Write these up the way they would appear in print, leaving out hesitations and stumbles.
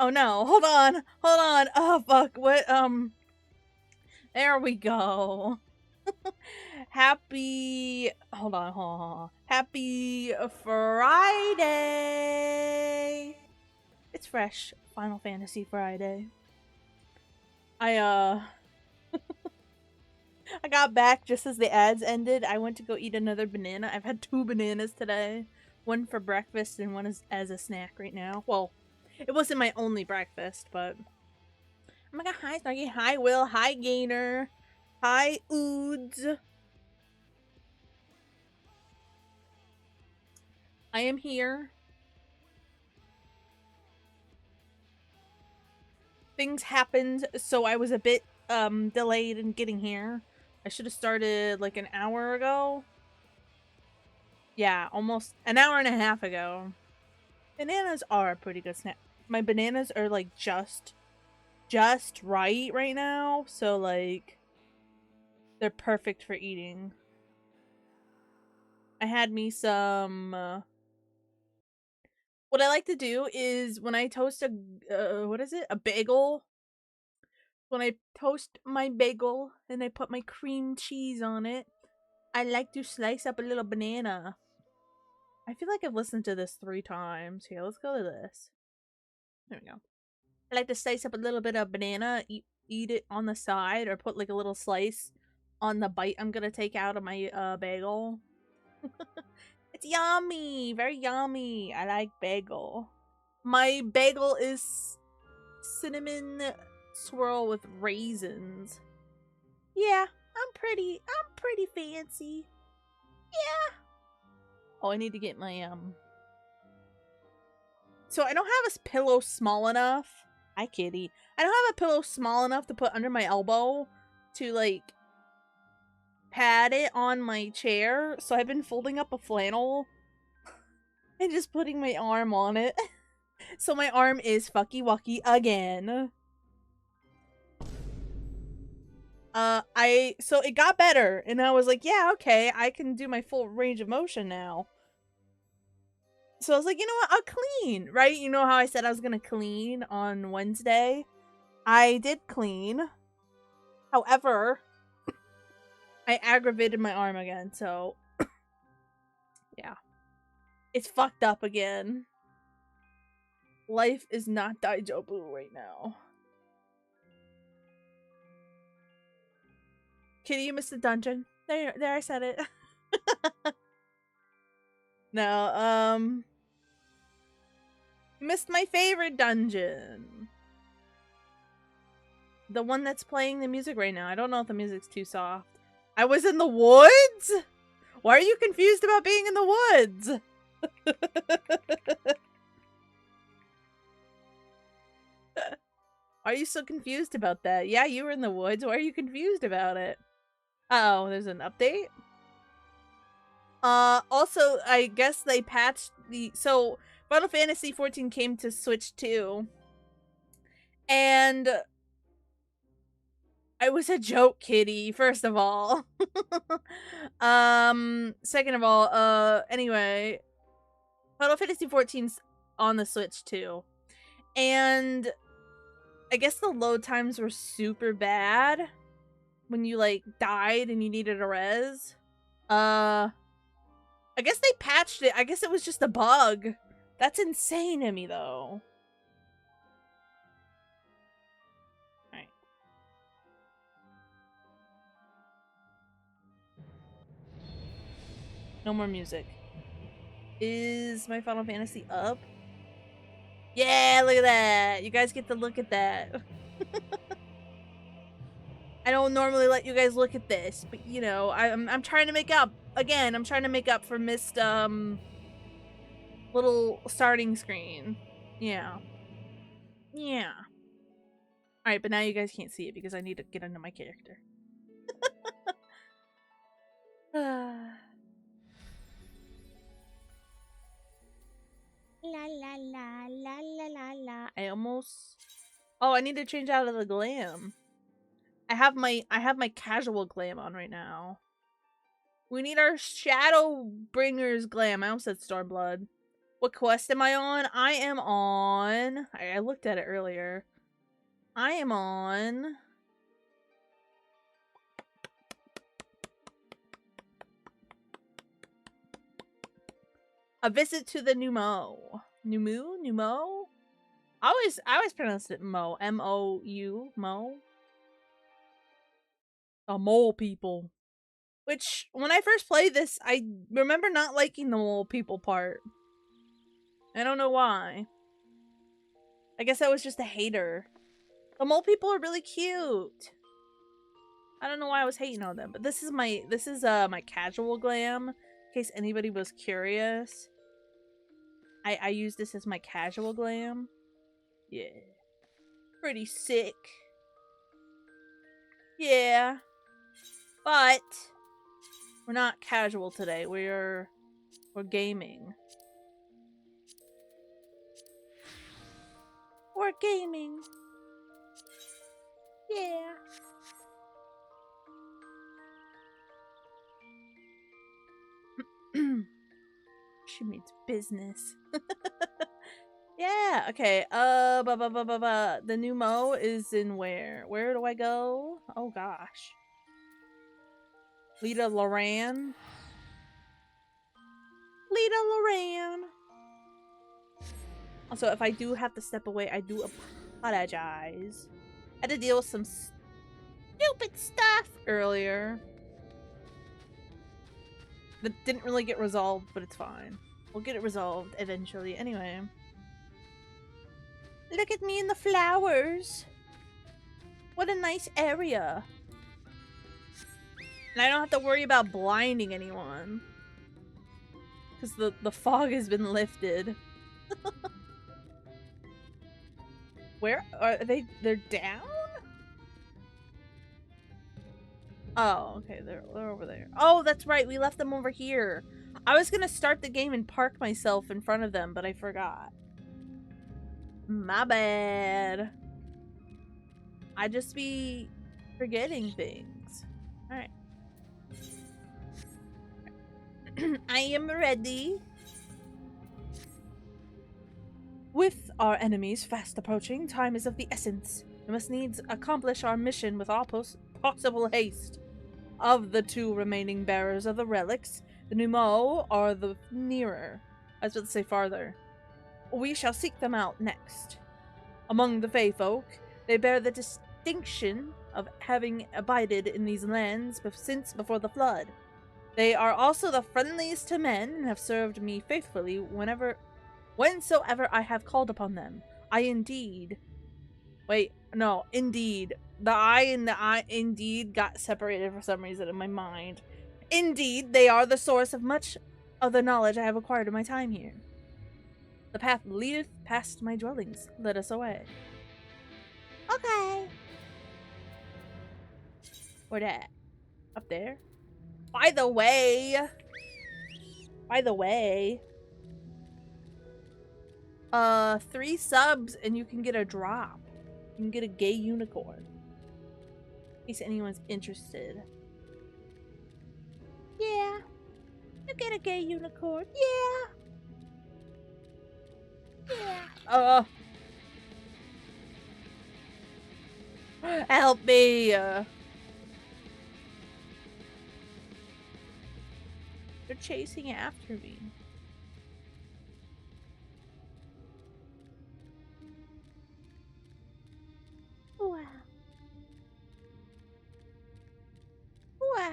Oh no, hold on. Oh fuck, what, there we go. Happy, hold on. Happy Friday. It's fresh. Final Fantasy Friday. I I got back just as the ads ended. I went to go eat another banana. I've had 2 bananas today. One for breakfast and one as a snack right now. Well, it wasn't my only breakfast, but... Oh my god, hi Snarky, hi Will, hi Gainer, hi Oods. I am here. Things happened, so I was a bit delayed in getting here. I should have started like an hour ago. Yeah, almost an hour and a half ago. Bananas are a pretty good snack. My bananas are like just right now, so like they're perfect for eating. I had me some what I like to do is when I toast a what is it? A bagel. When I toast my bagel and I put my cream cheese on it, I like to slice up a little banana. I feel like I've listened to this 3 times. Here, let's go to this. There we go. I like to slice up a little bit of banana, eat it on the side, or put like a little slice on the bite I'm gonna take out of my bagel. It's yummy! Very yummy! I like bagel. My bagel is cinnamon swirl with raisins. Yeah, I'm pretty fancy. Yeah. Oh, I need to get my so I don't have a pillow small enough. Hi, kitty. I don't have a pillow small enough to put under my elbow to like pad it on my chair, so I've been folding up a flannel and just putting my arm on it. So my arm is fucky wucky again. So it got better, and I was like, yeah, okay, I can do my full range of motion now. So I was like, you know what, I'll clean, right? You know how I said I was gonna clean on Wednesday? I did clean. However, I aggravated my arm again, so yeah. It's fucked up again. Life is not daijobu right now. Kitty, you missed the dungeon. There, I said it. No, you missed my favorite dungeon. The one that's playing the music right now. I don't know if the music's too soft. I was in the woods? Why are you confused about being in the woods? Why are you so confused about that? Yeah, you were in the woods. Why are you confused about it? Uh oh, there's an update? Also, I guess they patched the... So, Final Fantasy XIV came to Switch 2. And... I was a joke, kitty, first of all. Second of all, anyway... Final Fantasy XIV's on the Switch, too. And... I guess the load times were super bad. When you, like, died and you needed a res. I guess they patched it. I guess it was just a bug. That's insane to me, though. Alright. No more music. Is my Final Fantasy up? Yeah, look at that. You guys get to look at that. I don't normally let you guys look at this, but you know, I'm trying to make up. Again, I'm trying to make up for missed little starting screen. Yeah. Yeah. Alright, but now you guys can't see it because I need to get into my character. La la la la la la la. I almost... Oh, I need to change out of the glam. I have my casual glam on right now. We need our Shadowbringers glam. I almost said Stormblood. What quest am I on? I am on... I looked at it earlier. I am on... A visit to the Numo. Numo? I always pronounced it Mo. M-O-U. Mo. The mole people. Which, when I first played this, I remember not liking the mole people part. I don't know why. I guess I was just a hater. The mole people are really cute. I don't know why I was hating on them, but this is my casual glam, in case anybody was curious. I use this as my casual glam. Yeah. Pretty sick. Yeah. But we're not casual today. We're gaming. We're gaming. Yeah. She means business. Yeah, okay. The new Mo is in where? Where do I go? Oh gosh. Lita Loran. Lita Loran. Also, if I do have to step away, I do apologize. I had to deal with some stupid stuff earlier. That didn't really get resolved, but it's fine. We'll get it resolved eventually. Anyway. Look at me in the flowers. What a nice area. And I don't have to worry about blinding anyone. Because the fog has been lifted. Where are they? They're down? Oh, okay. They're over there. Oh, that's right. We left them over here. I was going to start the game and park myself in front of them, but I forgot. My bad. I just be forgetting things. Alright. I am ready. With our enemies fast approaching, time is of the essence. We must needs accomplish our mission with all possible haste. Of the two remaining bearers of the relics, the Numo are the nearer. I was about to say farther. We shall seek them out next. Among the Fae folk, they bear the distinction of having abided in these lands since before the flood. They are also the friendliest to men and have served me faithfully whensoever I have called upon them. Indeed. The I and the I indeed got separated for some reason in my mind. Indeed, they are the source of much of the knowledge I have acquired in my time here. The path leadeth past my dwellings. Let us away. Okay. Where that? Up there? By the way, 3 subs and you can get a drop. You can get a gay unicorn. In case anyone's interested. Yeah. You get a gay unicorn. Yeah. Help me. They're chasing after me. Wow. Wow.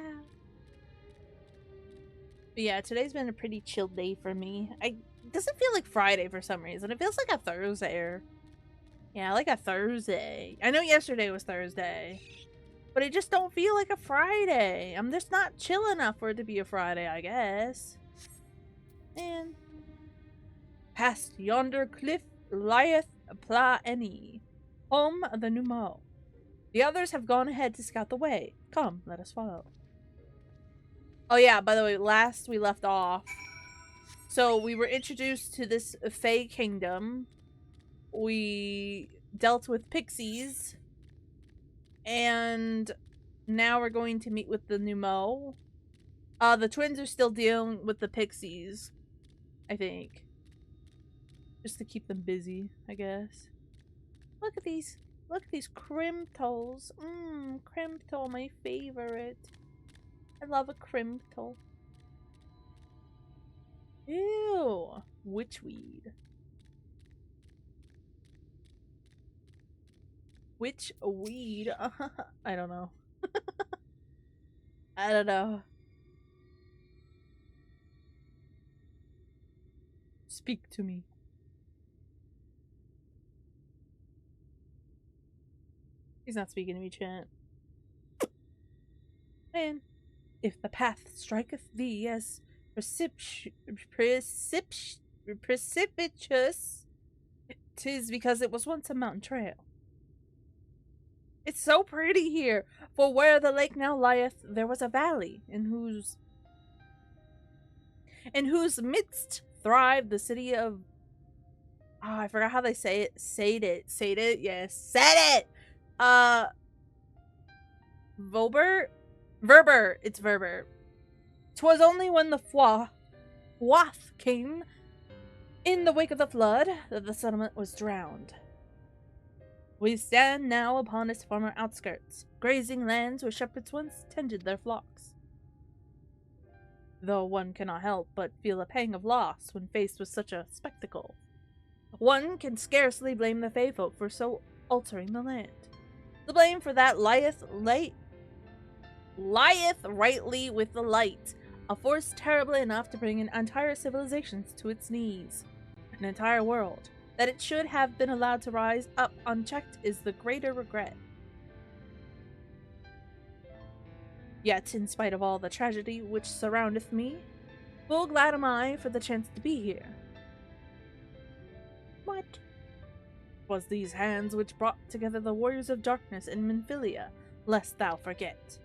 But yeah, today's been a pretty chill day for me. It doesn't feel like Friday for some reason. It feels like a Thursday. Yeah, like a Thursday. I know yesterday was Thursday. But it just don't feel like a Friday. I'm just not chill enough for it to be a Friday, I guess. And past yonder cliff lieth Pla Any, home of the Numo. The others have gone ahead to scout the way. Come, let us follow. Oh yeah, by the way, last we left off. So we were introduced to this Fae kingdom. We dealt with pixies. And now we're going to meet with the Numo. The twins are still dealing with the pixies, I think. Just to keep them busy, I guess. Look at these. Look at these crimptols. Crimptol, my favorite. I love a crimptol. Ew. Witchweed. Witchweed. I don't know. I don't know. Speak to me. He's not speaking to me, chat. Man, if the path striketh thee as precipitous, 'tis because it was once a mountain trail. It's so pretty here, for where the lake now lieth, there was a valley, in whose midst thrived the city of... Oh, I forgot how they say it. Said it, yes. Said it! Verber? It's Verber. 'Twas only when the Wath came in the wake of the flood that the settlement was drowned. We stand now upon its former outskirts, grazing lands where shepherds once tended their flocks. Though one cannot help but feel a pang of loss when faced with such a spectacle. One can scarcely blame the Fae folk for so altering the land. The blame for that lieth rightly with the light, a force terrible enough to bring entire civilizations to its knees. An entire world. That it should have been allowed to rise up unchecked is the greater regret. Yet, in spite of all the tragedy which surroundeth me, full glad am I for the chance to be here. What? 'Twas these hands which brought together the warriors of darkness in Minfilia, lest thou forget.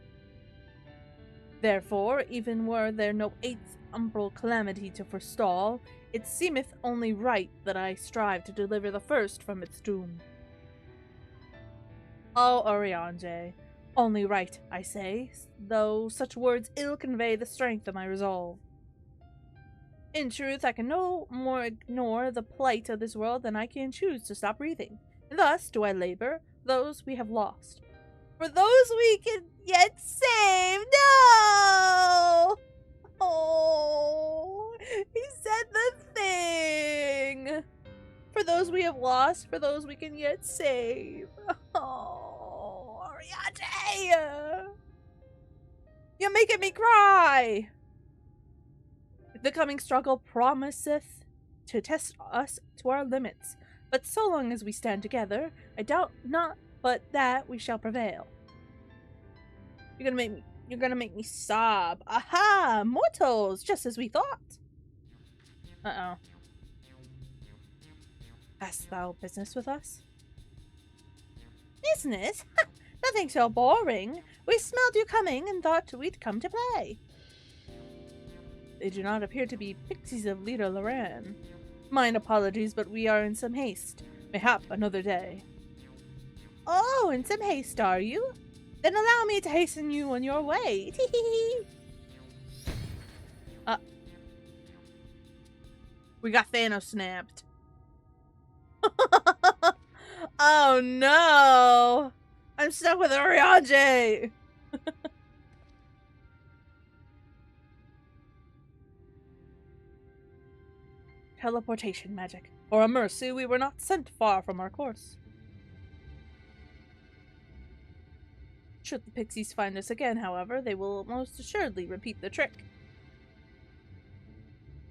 Therefore, even were there no eighth umbral calamity to forestall, it seemeth only right that I strive to deliver the first from its doom. Oh, Oriange, only right, I say, though such words ill convey the strength of my resolve. In truth, I can no more ignore the plight of this world than I can choose to stop breathing. And thus do I labor those we have lost. For those we can yet save. No! Oh, he said the thing. For those we have lost, for those we can yet save. Oh, Ariadne! You're making me cry! The coming struggle promiseth to test us to our limits, but so long as we stand together, I doubt not but that we shall prevail. You're gonna make me sob. Aha! Mortals, just as we thought. Uh-oh. Hast thou business with us? Business? Nothing so boring. We smelled you coming and thought we'd come to play. They do not appear to be pixies of Leader Loran. Mine apologies, but we are in some haste. Mayhap another day. Oh, in some haste, are you? Then allow me to hasten you on your way. Tee-hee-hee. We got Thanos snapped. Oh no! I'm stuck with Oriange! Teleportation magic. For a mercy, we were not sent far from our course. Should the pixies find us again, however, they will most assuredly repeat the trick.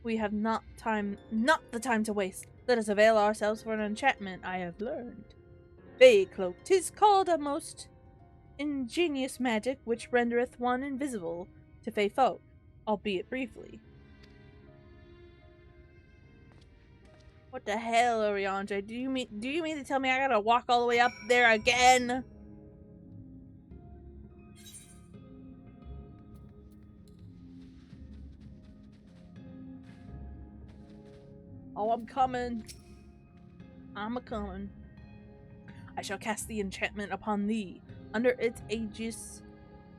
We have not the time to waste. Let us avail ourselves for an enchantment I have learned. Fey cloak. 'Tis called a most ingenious magic which rendereth one invisible to fey folk, albeit briefly. What the hell, Oriange? Do you mean to tell me I gotta walk all the way up there again? Oh, I'm coming. I'm a-coming. I shall cast the enchantment upon thee. Under its aegis,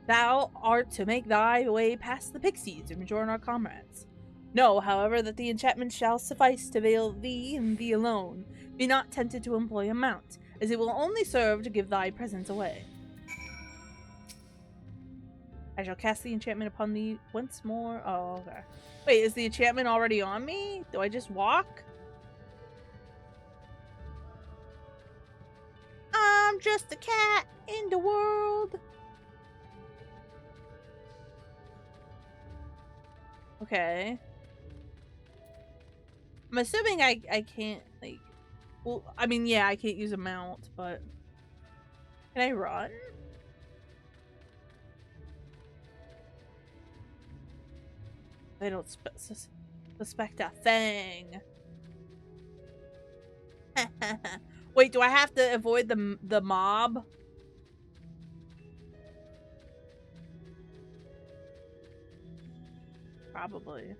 thou art to make thy way past the pixies and rejoin our comrades. Know, however, that the enchantment shall suffice to veil thee and thee alone. Be not tempted to employ a mount, as it will only serve to give thy presence away. I shall cast the enchantment upon thee once more. Oh, okay. Wait, is the enchantment already on me? Do I just walk? I'm just a cat in the world. Okay. I'm assuming I can't, like... Well, I mean, yeah, I can't use a mount, but... Can I run? I don't suspect a thing. Wait, do I have to avoid the mob? Probably.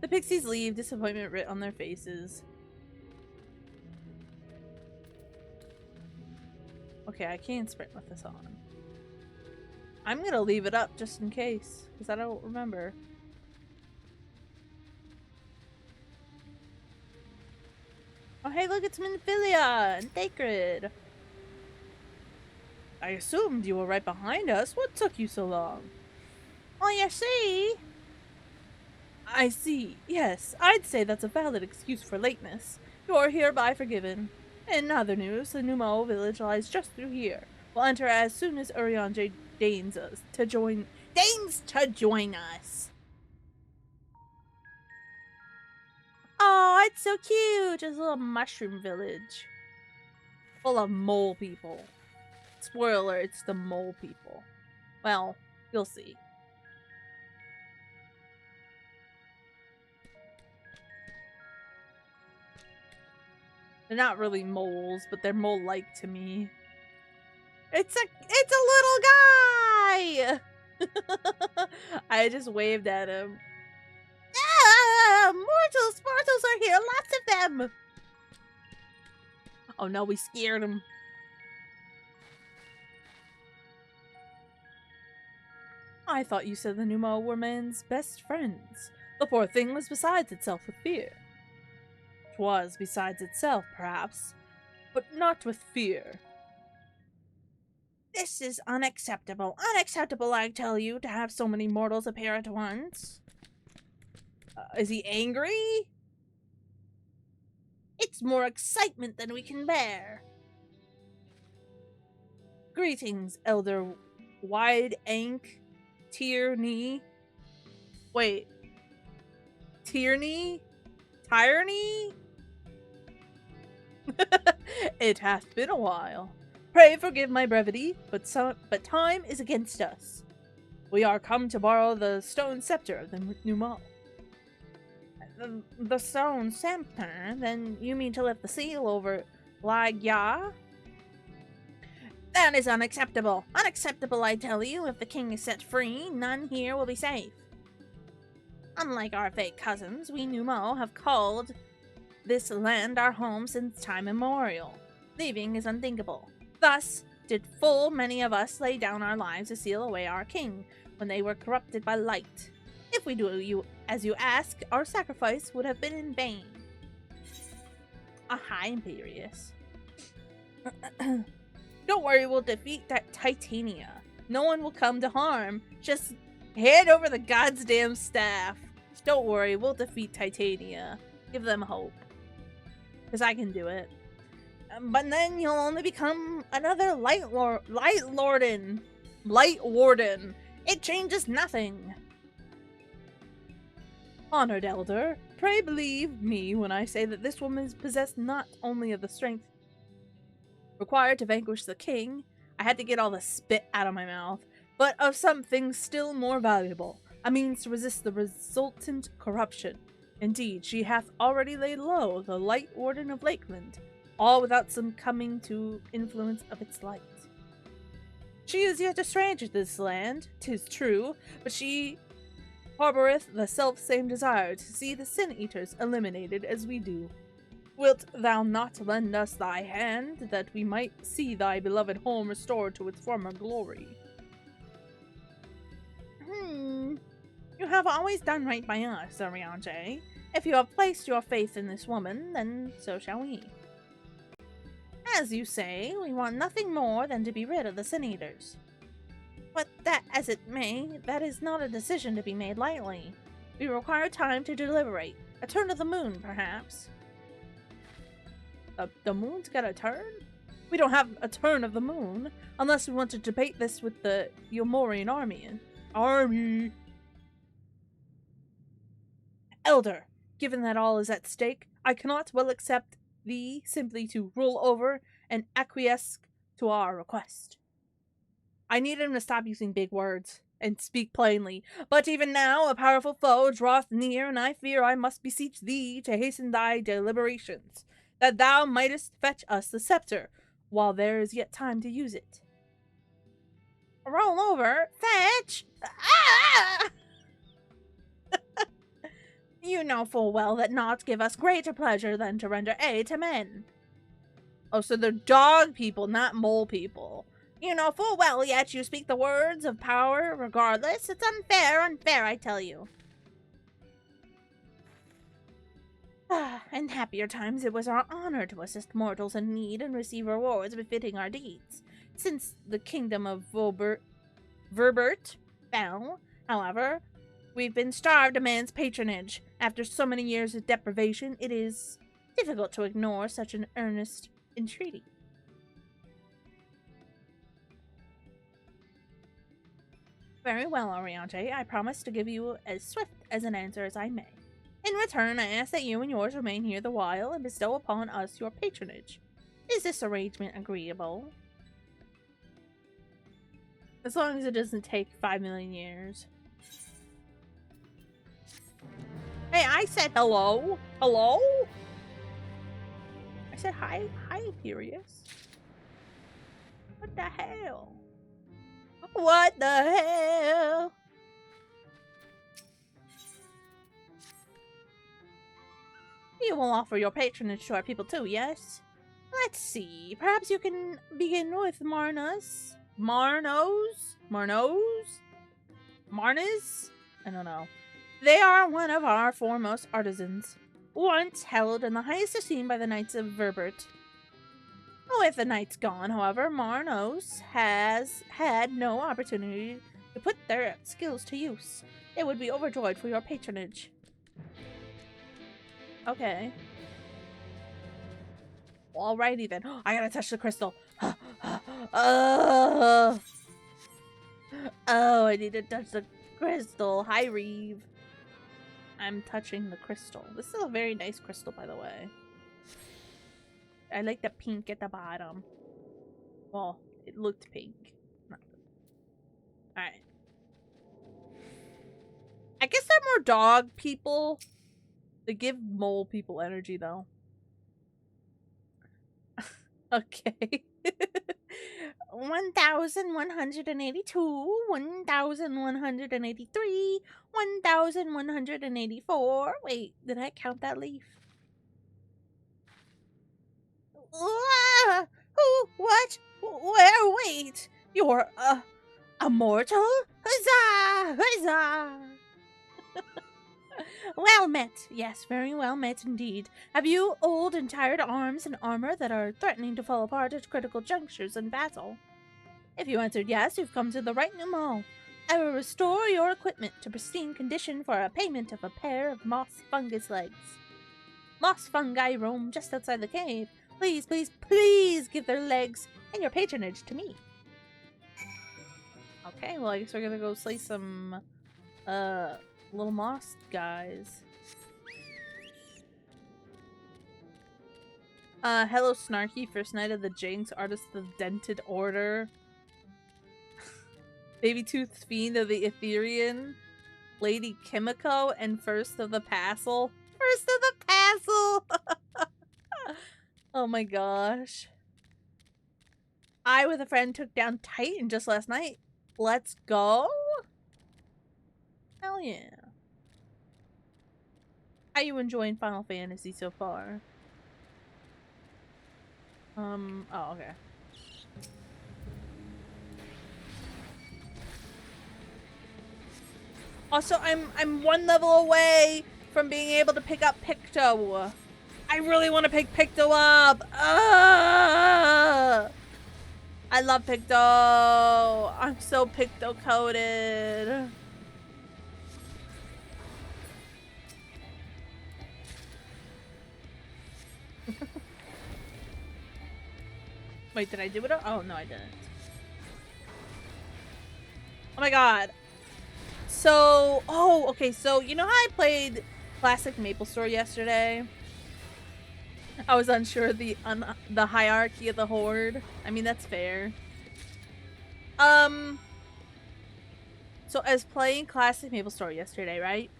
The pixies leave, disappointment writ on their faces. Okay, I can't sprint with this on. I'm gonna leave it up just in case, because I don't remember. Oh, hey, look, it's Minfilia and Thacred. I assumed you were right behind us. What took you so long? Oh, you see? I see. Yes, I'd say that's a valid excuse for lateness. You're hereby forgiven. In other news, the Numo village lies just through here. We'll enter as soon as Urianger deigns to join us. Oh, it's so cute! Just a little mushroom village. Full of mole people. Spoiler, it's the mole people. Well, you'll see. They're not really moles, but they're mole-like to me. It's a little guy! I just waved at him. Ah! Mortals are here! Lots of them! Oh no, we scared him. I thought you said the Numo were man's best friends. The poor thing was besides itself with fear. 'Twas besides itself, perhaps, but not with fear. This is unacceptable. Unacceptable, I tell you, to have so many mortals appear at once. Is he angry? It's more excitement than we can bear. Greetings, Elder Wide Ank Tierney. Wait. Tierney? Tyranny? It hath been a while. Pray forgive my brevity, but time is against us. We are come to borrow the stone scepter of the Numo. The stone scepter? Then you mean to lift the seal over Lagya? That is unacceptable. Unacceptable, I tell you. If the king is set free, none here will be safe. Unlike our fake cousins, we Numo have called this land our home since time immemorial. Leaving is unthinkable. Thus did full many of us lay down our lives to seal away our king when they were corrupted by light. If we do as you ask, our sacrifice would have been in vain. Aha, Imperious. Don't worry, we'll defeat that Titania. No one will come to harm. Just hand over the goddamn staff. Don't worry, we'll defeat Titania. Give them hope. Because I can do it. But then you'll only become another Light Warden. It changes nothing. Honored Elder, pray believe me when I say that this woman is possessed not only of the strength required to vanquish the king, I had to get all the spit out of my mouth, but of something still more valuable, a means to resist the resultant corruption. Indeed, she hath already laid low the Light Warden of Lakeland, all without some coming to influence of its light. She is yet a stranger to this land, 'tis true, but she harboureth the self-same desire to see the Sin-Eaters eliminated as we do. Wilt thou not lend us thy hand, that we might see thy beloved home restored to its former glory? You have always done right by us, Ariante. If you have placed your faith in this woman, then so shall we. As you say, we want nothing more than to be rid of the Sin Eaters. But that as it may, that is not a decision to be made lightly. We require time to deliberate. A turn of the moon, perhaps. The moon's got a turn? We don't have a turn of the moon, unless we want to debate this with the Yomorian army. Elder, given that all is at stake, I cannot well accept thee simply to rule over and acquiesce to our request. I need him to stop using big words and speak plainly. But even now a powerful foe draweth near, and I fear I must beseech thee to hasten thy deliberations, that thou mightest fetch us the scepter, while there is yet time to use it. Roll over, fetch! Ah! You know full well that naught give us greater pleasure than to render aid to men. Oh, so they're dog people, not mole people. You know full well, yet you speak the words of power regardless. It's unfair, I tell you. In happier times it was our honor to assist mortals in need and receive rewards befitting our deeds. Since the kingdom of Verbert fell, however, we've been starved of man's patronage. After so many years of deprivation, it is difficult to ignore such an earnest entreaty. Very well, Oriante. I promise to give you as swift as an answer as I may. In return, I ask that you and yours remain here the while and bestow upon us your patronage. Is this arrangement agreeable? As long as it doesn't take 5 million years. Hey, I said hello. Hello? I said hi. Hi, Furious. What the hell? What the hell? You will offer your patronage to our people too, yes? Let's see. Perhaps you can begin with Marnas? Marnos? I don't know. They are one of our foremost artisans, once held in the highest esteem by the Knights of Verbert. With the Knights gone, however, Marnos has had no opportunity to put their skills to use. They would be overjoyed for your patronage. Okay. Alrighty then. I gotta touch the crystal. Oh, I need to touch the crystal. Hi, Reeve. I'm touching the crystal. This is a very nice crystal, by the way. I like the pink at the bottom. Well, it looked pink. Alright. I guess they're more dog people. They give mole people energy, though. Okay. 1182, 1183, 1184. Wait, did I count that leaf? Who? What? Where? Wait. You're, a mortal? Huzzah! Huzzah! Well met. Yes, very well met indeed. Have you old and tired arms and armor that are threatening to fall apart at critical junctures in battle? If you answered yes, you've come to the right Numo. I will restore your equipment to pristine condition for a payment of a pair of moss fungus legs. Moss fungi roam just outside the cave. Please, please, please give their legs and your patronage to me. Okay, well I guess we're gonna go slay some, little moss guys. Hello Snarky, first knight of the Jinx, artist of the Dented Order. Baby Tooth Fiend of the Etherean, Lady Kimiko, and First of the Passel. First of the Passel! Oh my gosh. I with a friend took down Titan just last night. Let's go? Hell yeah. How you enjoying Final Fantasy so far? Oh, okay. Also, I'm one level away from being able to pick up Picto. I really want to pick Picto up. I love Picto. I'm so Picto coded. Wait, did I do it? Oh, no, I didn't. Oh my god. So, oh, okay. So, you know how I played Classic Maple Story yesterday? I was unsure of the hierarchy of the horde. I mean, that's fair. So I was playing Classic Maple Story yesterday, right?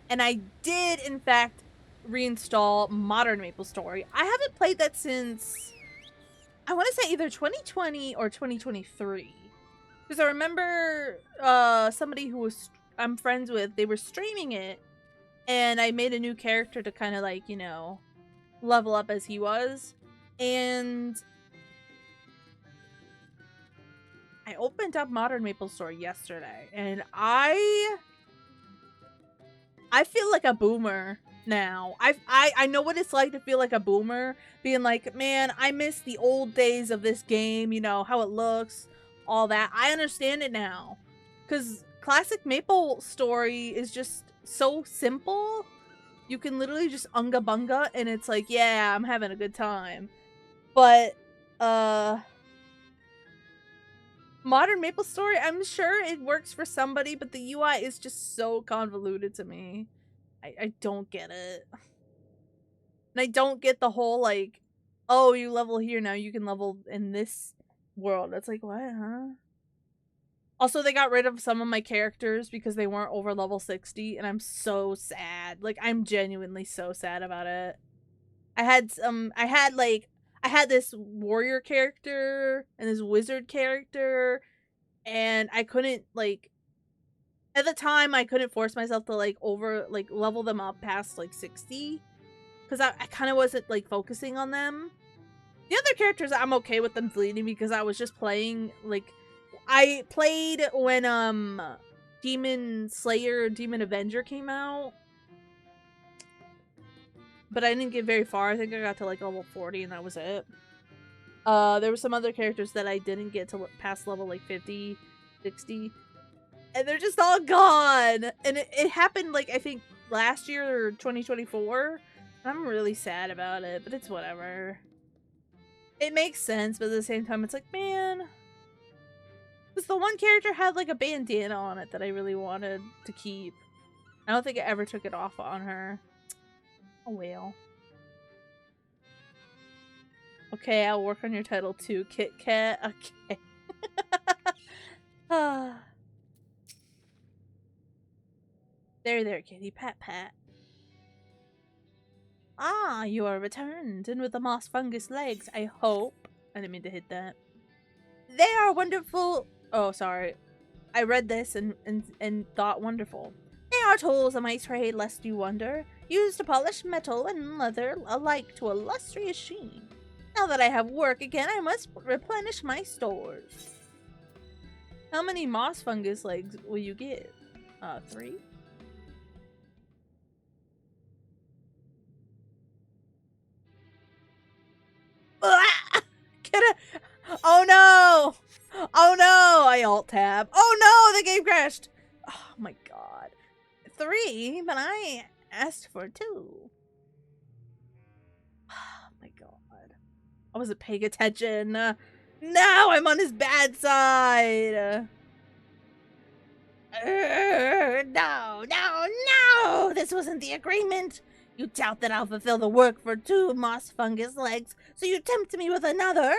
And I did, in fact, reinstall Modern Maple Story. I haven't played that since, I want to say either 2020 or 2023. Because I remember somebody who I'm friends with, they were streaming it, and I made a new character to kind of like, you know, level up as he was. And I opened up Modern Maple Story yesterday, and I feel like a boomer now. I know what it's like to feel like a boomer, being like, man, I miss the old days of this game, you know, how it looks, all that. I understand it now. Cause Classic Maple Story is just so simple. You can literally just unga bunga and it's like, yeah, I'm having a good time. But Modern Maple Story, I'm sure it works for somebody, but the UI is just so convoluted to me. I don't get it. And I don't get the whole, like, oh, you level here, now you can level in this world. It's like, what, huh? Also, they got rid of some of my characters because they weren't over level 60, and I'm so sad. Like, I'm genuinely so sad about it. I had I had this warrior character and this wizard character, and I couldn't, like, at the time, I couldn't force myself to, like, level them up past, like, 60. Because I kind of wasn't, like, focusing on them. The other characters, I'm okay with them deleting because I was just playing, like, I played when, Demon Slayer, Demon Avenger came out. But I didn't get very far. I think I got to, like, level 40 and that was it. There were some other characters that I didn't get to past level, like, 50, 60. And they're just all gone! And it happened, like, I think last year or 2024. I'm really sad about it, but it's whatever. It makes sense, but at the same time, it's like, man. Because the one character had, like, a bandana on it that I really wanted to keep. I don't think I ever took it off on her. Oh, well. Okay, I'll work on your title too, Kit Kat. Okay. There, kitty. Pat, pat. Ah, you are returned, and with the moss fungus legs, I hope. I didn't mean to hit that. They are wonderful. Oh, sorry. I read this and thought wonderful. They are tools of my trade, lest you wonder, used to polish metal and leather alike to a lustrous sheen. Now that I have work again, I must replenish my stores. How many moss fungus legs will you get? 3? Get it! Oh no! Oh no! I alt tab. Oh no! The game crashed! Oh my god. 3? But I asked for 2. Oh my god. I wasn't paying attention. Now I'm on his bad side! No, no, no! This wasn't the agreement! You doubt that I'll fulfill the work for 2 moss fungus legs, so you tempt me with another?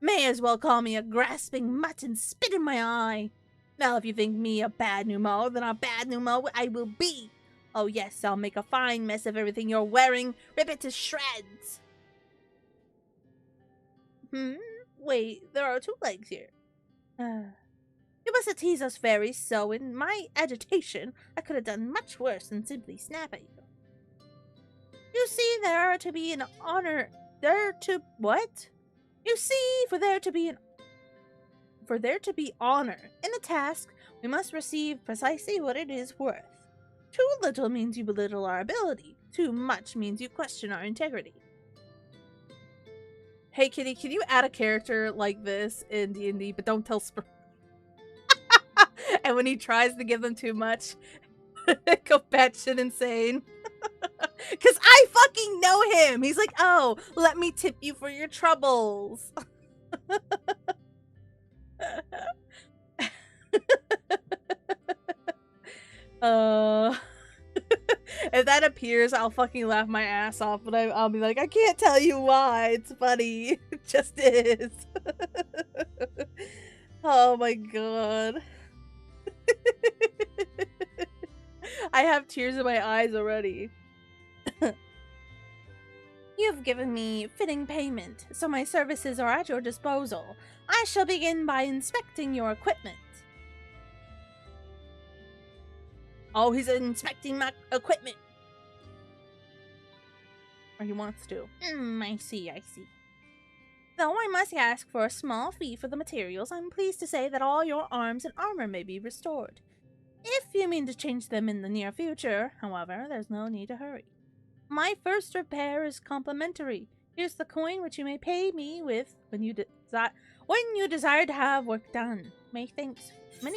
May as well call me a grasping mutt and spit in my eye. Well, if you think me a bad Numo, then a bad Numo I will be. Oh yes, I'll make a fine mess of everything you're wearing, rip it to shreds. Wait, there are 2 legs here. You mustn't tease us fairies so. In my agitation, I could have done much worse than simply snap at you. You see, there are to be an honor. There to what? You see, for there to be honor in a task, we must receive precisely what it is worth. Too little means you belittle our ability. Too much means you question our integrity. Hey Kitty, can you add a character like this in D&D, but don't tell Spur? And when he tries to give them too much, go batshit insane. Cause I fucking know him. He's like, oh, let me tip you for your troubles. If that appears, I'll fucking laugh my ass off, but I'll be like, I can't tell you why. It's funny. It just is. Oh my god. I have tears in my eyes already. You've given me fitting payment, so my services are at your disposal. I shall begin by inspecting your equipment. Oh, he's inspecting my equipment. Or he wants to. I see. Though I must ask for a small fee for the materials, I'm pleased to say that all your arms and armor may be restored. If you mean to change them in the near future, however, there's no need to hurry. My first repair is complimentary. Here's the coin which you may pay me with when you desire to have work done. Many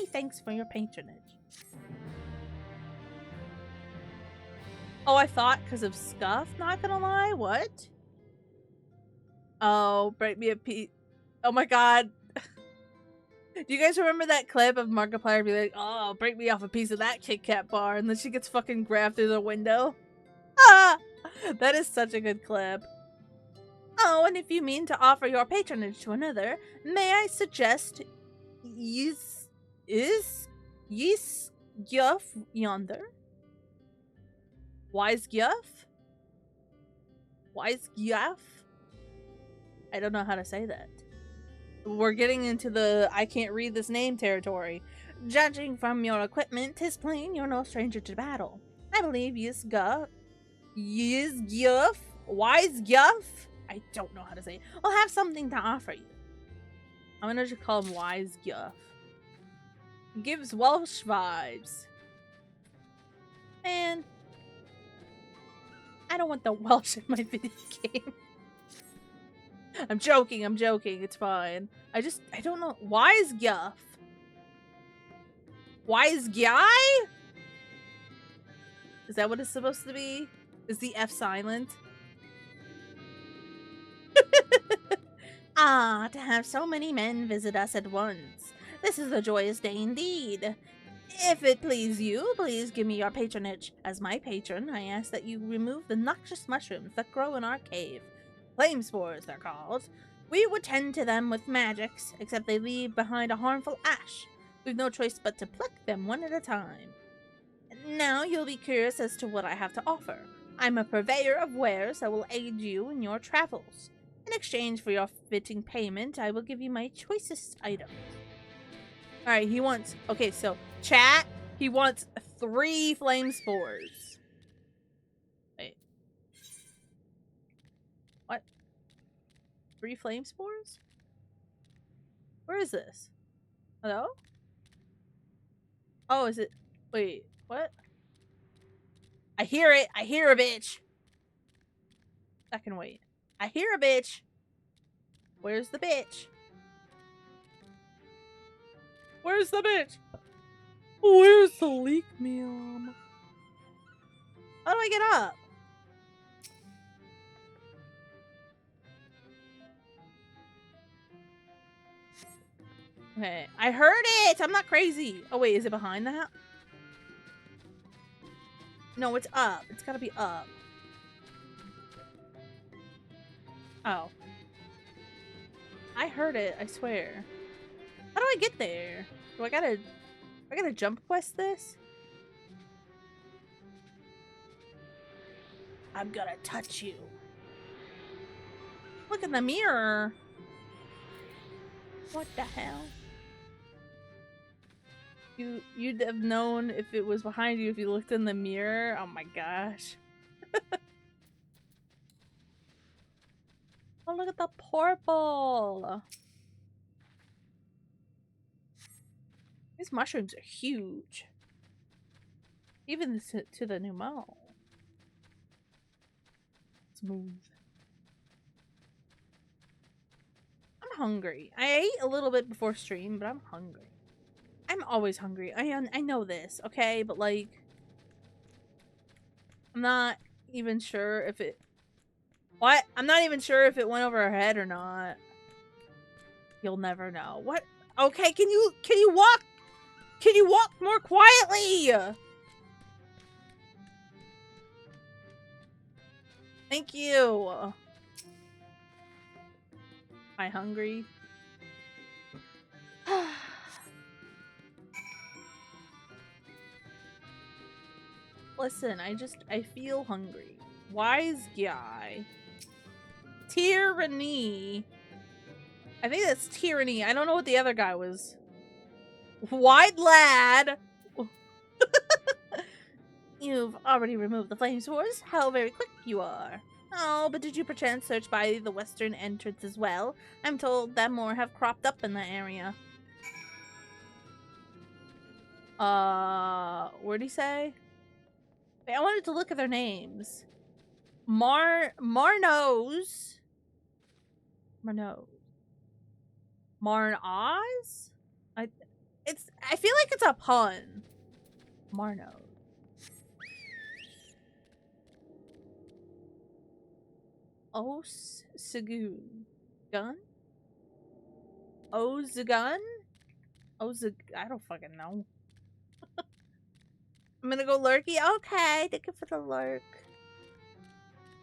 thanks for your patronage. Oh, I thought because of Scuff, not gonna lie. What? Oh, break me a piece. Oh my god. Do you guys remember that clip of Markiplier be like, oh, break me off a piece of that Kit Kat bar, and then she gets fucking grabbed through the window? Ah! That is such a good clip. Oh, and if you mean to offer your patronage to another, may I suggest Yis Guff yonder? Wise Guff? Wise Guff? I don't know how to say that. We're getting into the I can't read this name territory. Judging from your equipment, 'tis plain you're no stranger to battle. I believe Wise Guff? I don't know how to say it. I'll have something to offer you. I'm gonna just call him Wise Guff. Gives Welsh vibes. Man, I don't want the Welsh in my video game. I'm joking, it's fine. I don't know. Wise Guff? Wise Guy? Is that what it's supposed to be? Is the F silent? Ah, to have so many men visit us at once. This is a joyous day indeed. If it please you, please give me your patronage. As my patron, I ask that you remove the noxious mushrooms that grow in our cave. Flame spores, they're called. We would tend to them with magics, except they leave behind a harmful ash. We've no choice but to pluck them one at a time. Now you'll be curious as to what I have to offer. I'm a purveyor of wares that will aid you in your travels. In exchange for your fitting payment, I will give you my choicest items. Alright, he wants... Okay, so, chat, he wants 3 flame spores. Wait. What? 3 flame spores? Where is this? Hello? Oh, is it... Wait, what? I hear it! I hear a bitch! I can wait. I hear a bitch! Where's the bitch? Where's the bitch? Where's the leek meal? How do I get up? Okay, I heard it! I'm not crazy! Oh wait, is it behind that? No, it's up. It's gotta be up. Oh. I heard it, I swear. How do I get there? Do I gotta jump quest this? I'm gonna touch you. Look in the mirror. What the hell? You'd have known if it was behind you if you looked in the mirror. Oh my gosh. Oh look at the purple. These mushrooms are huge. Even to the new mall. Smooth. I'm hungry. I ate a little bit before stream, but I'm hungry. I'm always hungry. I know this, okay? But like, I'm not even sure if it... What? I'm not even sure if it went over our head or not. You'll never know. What? Okay, can you walk? Can you walk more quietly? Thank you. Am I hungry? Listen, I feel hungry. Wise guy. Tyranny. I think that's tyranny. I don't know what the other guy was. Wide lad. You've already removed the flame source. How very quick you are. Oh, but did you perchance search by the western entrance as well? I'm told that more have cropped up in that area. What'd he say? Wait, I wanted to look at their names. Marnos. Marn-Oz? I feel like it's a pun. Marno. Os-Sagoon. Gun? Ozagun? I don't fucking know. I'm gonna go lurky. Okay, thank you for the lurk.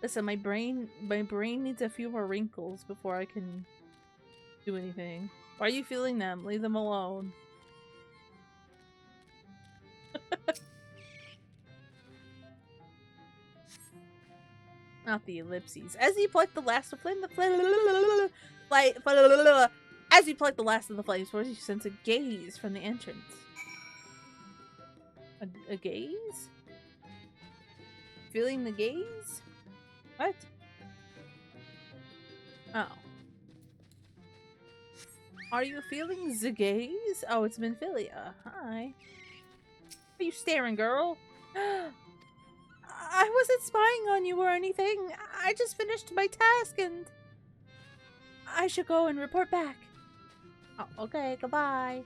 Listen, my brain needs a few more wrinkles before I can do anything. Why are you feeling them? Leave them alone. Not the ellipses. As you pluck the last of flame, as you pluck the last of the flame source, you sense a gaze from the entrance. A gaze? Feeling the gaze? What? Oh. Are you feeling the gaze? Oh, it's Minfilia. Hi. Are you staring, girl? I wasn't spying on you or anything. I just finished my task and I should go and report back. Oh, okay, goodbye.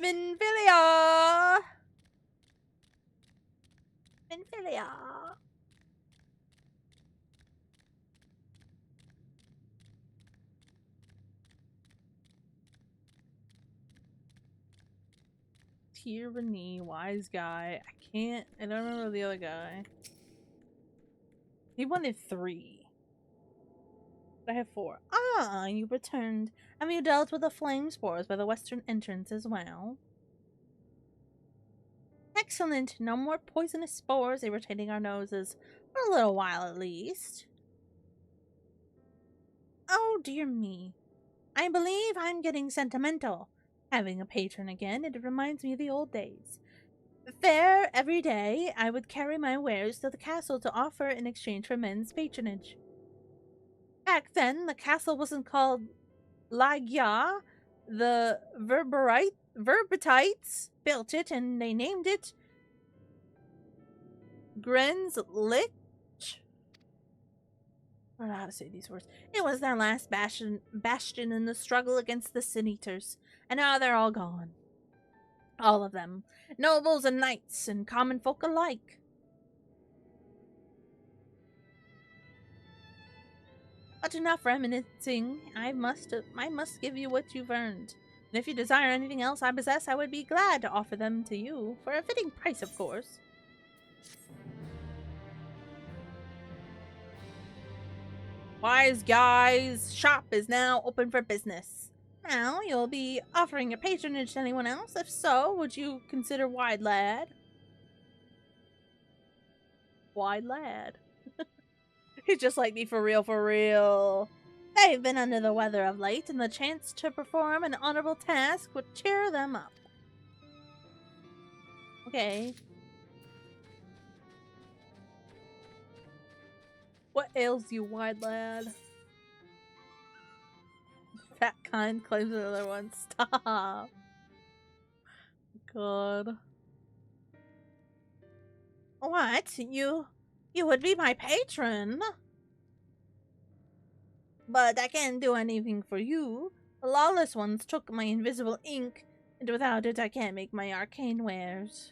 Minfilia! Minfilia! Tyranny, wise guy. I don't remember the other guy. He wanted 3. I have 4. Ah, you returned. Have you dealt with the flame spores by the western entrance as well? Excellent. No more poisonous spores irritating our noses. For a little while at least. Oh, dear me. I believe I'm getting sentimental. Having a patron again, it reminds me of the old days. Fair every day, I would carry my wares to the castle to offer in exchange for men's patronage. Back then, the castle wasn't called Lagya. The Verbatites built it, and they named it Grenslich. I don't know how to say these words. It was their last bastion in the struggle against the Sin Eaters, and now they're all gone. All of them. Nobles and knights, and common folk alike. But enough reminiscing. I must give you what you've earned. And if you desire anything else I possess, I would be glad to offer them to you, for a fitting price, of course. Wise Guy's shop is now open for business. Now, you'll be offering your patronage to anyone else? If so, would you consider Wide Lad? Wide Lad. He's just like me for real, for real. They've been under the weather of late, and the chance to perform an honorable task would cheer them up. Okay. What ails you, wide lad? Fat kind claims another one. Stop. God. What? You would be my patron? But I can't do anything for you. The lawless ones took my invisible ink, and without it I can't make my arcane wares.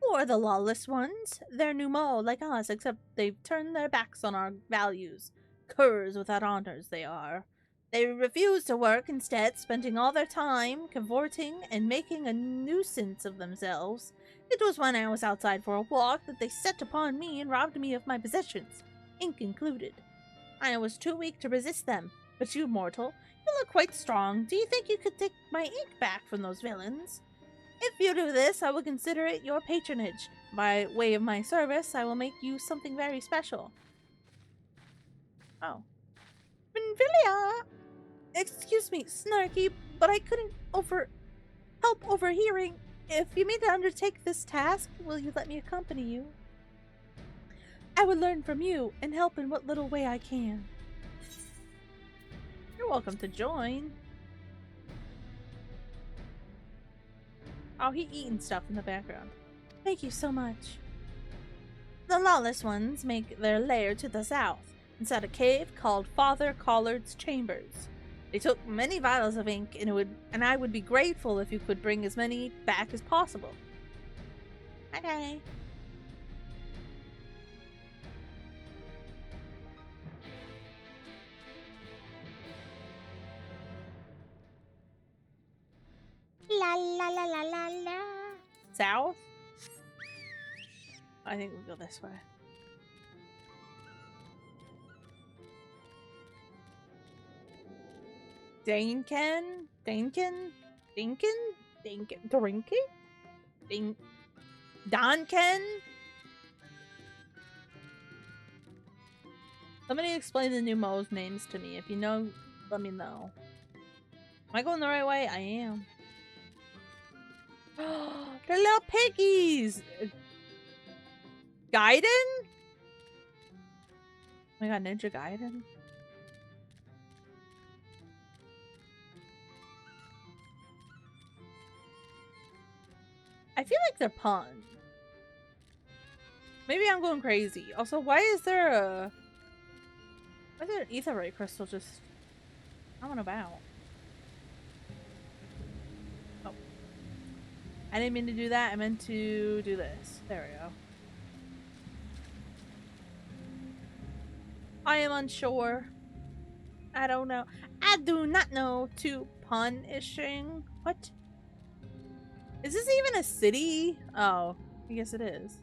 Who are the lawless ones? They're Numo, like us, except they've turned their backs on our values. Curs without honors, they are. They refuse to work, instead spending all their time cavorting and making a nuisance of themselves. It was when I was outside for a walk that they set upon me and robbed me of my possessions, ink included. I was too weak to resist them. But you, mortal, you look quite strong. Do you think you could take my ink back from those villains? If you do this, I will consider it your patronage. By way of my service, I will make you something very special. Oh. Benvilia! Excuse me, Snarky, but I couldn't help overhearing. If you mean to undertake this task, will you let me accompany you? I would learn from you and help in what little way I can. You're welcome to join. Oh, he eating stuff in the background. Thank you so much. The lawless ones make their lair to the south, inside a cave called Father Collard's Chambers. They took many vials of ink, and I would be grateful if you could bring as many back as possible. Okay. La la la la la la. South? I think we'll go this way. Dainken? Dainken? Dinken? Dinken? Drinky? Dink? Donken? Somebody explain the new Mo's names to me. If you know, let me know. Am I going the right way? I am. They're little piggies! Gaiden? Oh my god, Ninja Gaiden? I feel like they're pun. Maybe I'm going crazy. Also, why is there an aetherite crystal just going about? Oh. I didn't mean to do that. I meant to do this. There we go. I am unsure. I don't know. I do not know to punishing. What? Is this even a city? Oh, I guess it is.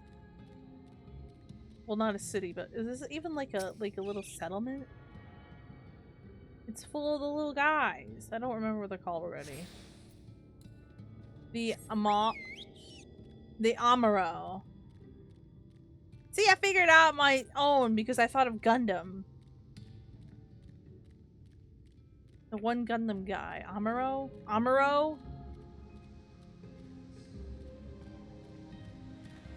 Well, not a city, but is this even like a little settlement? It's full of the little guys. I don't remember what they're called already. The Amaro. See, I figured out my own because I thought of Gundam. The one Gundam guy. Amaro? Amaro?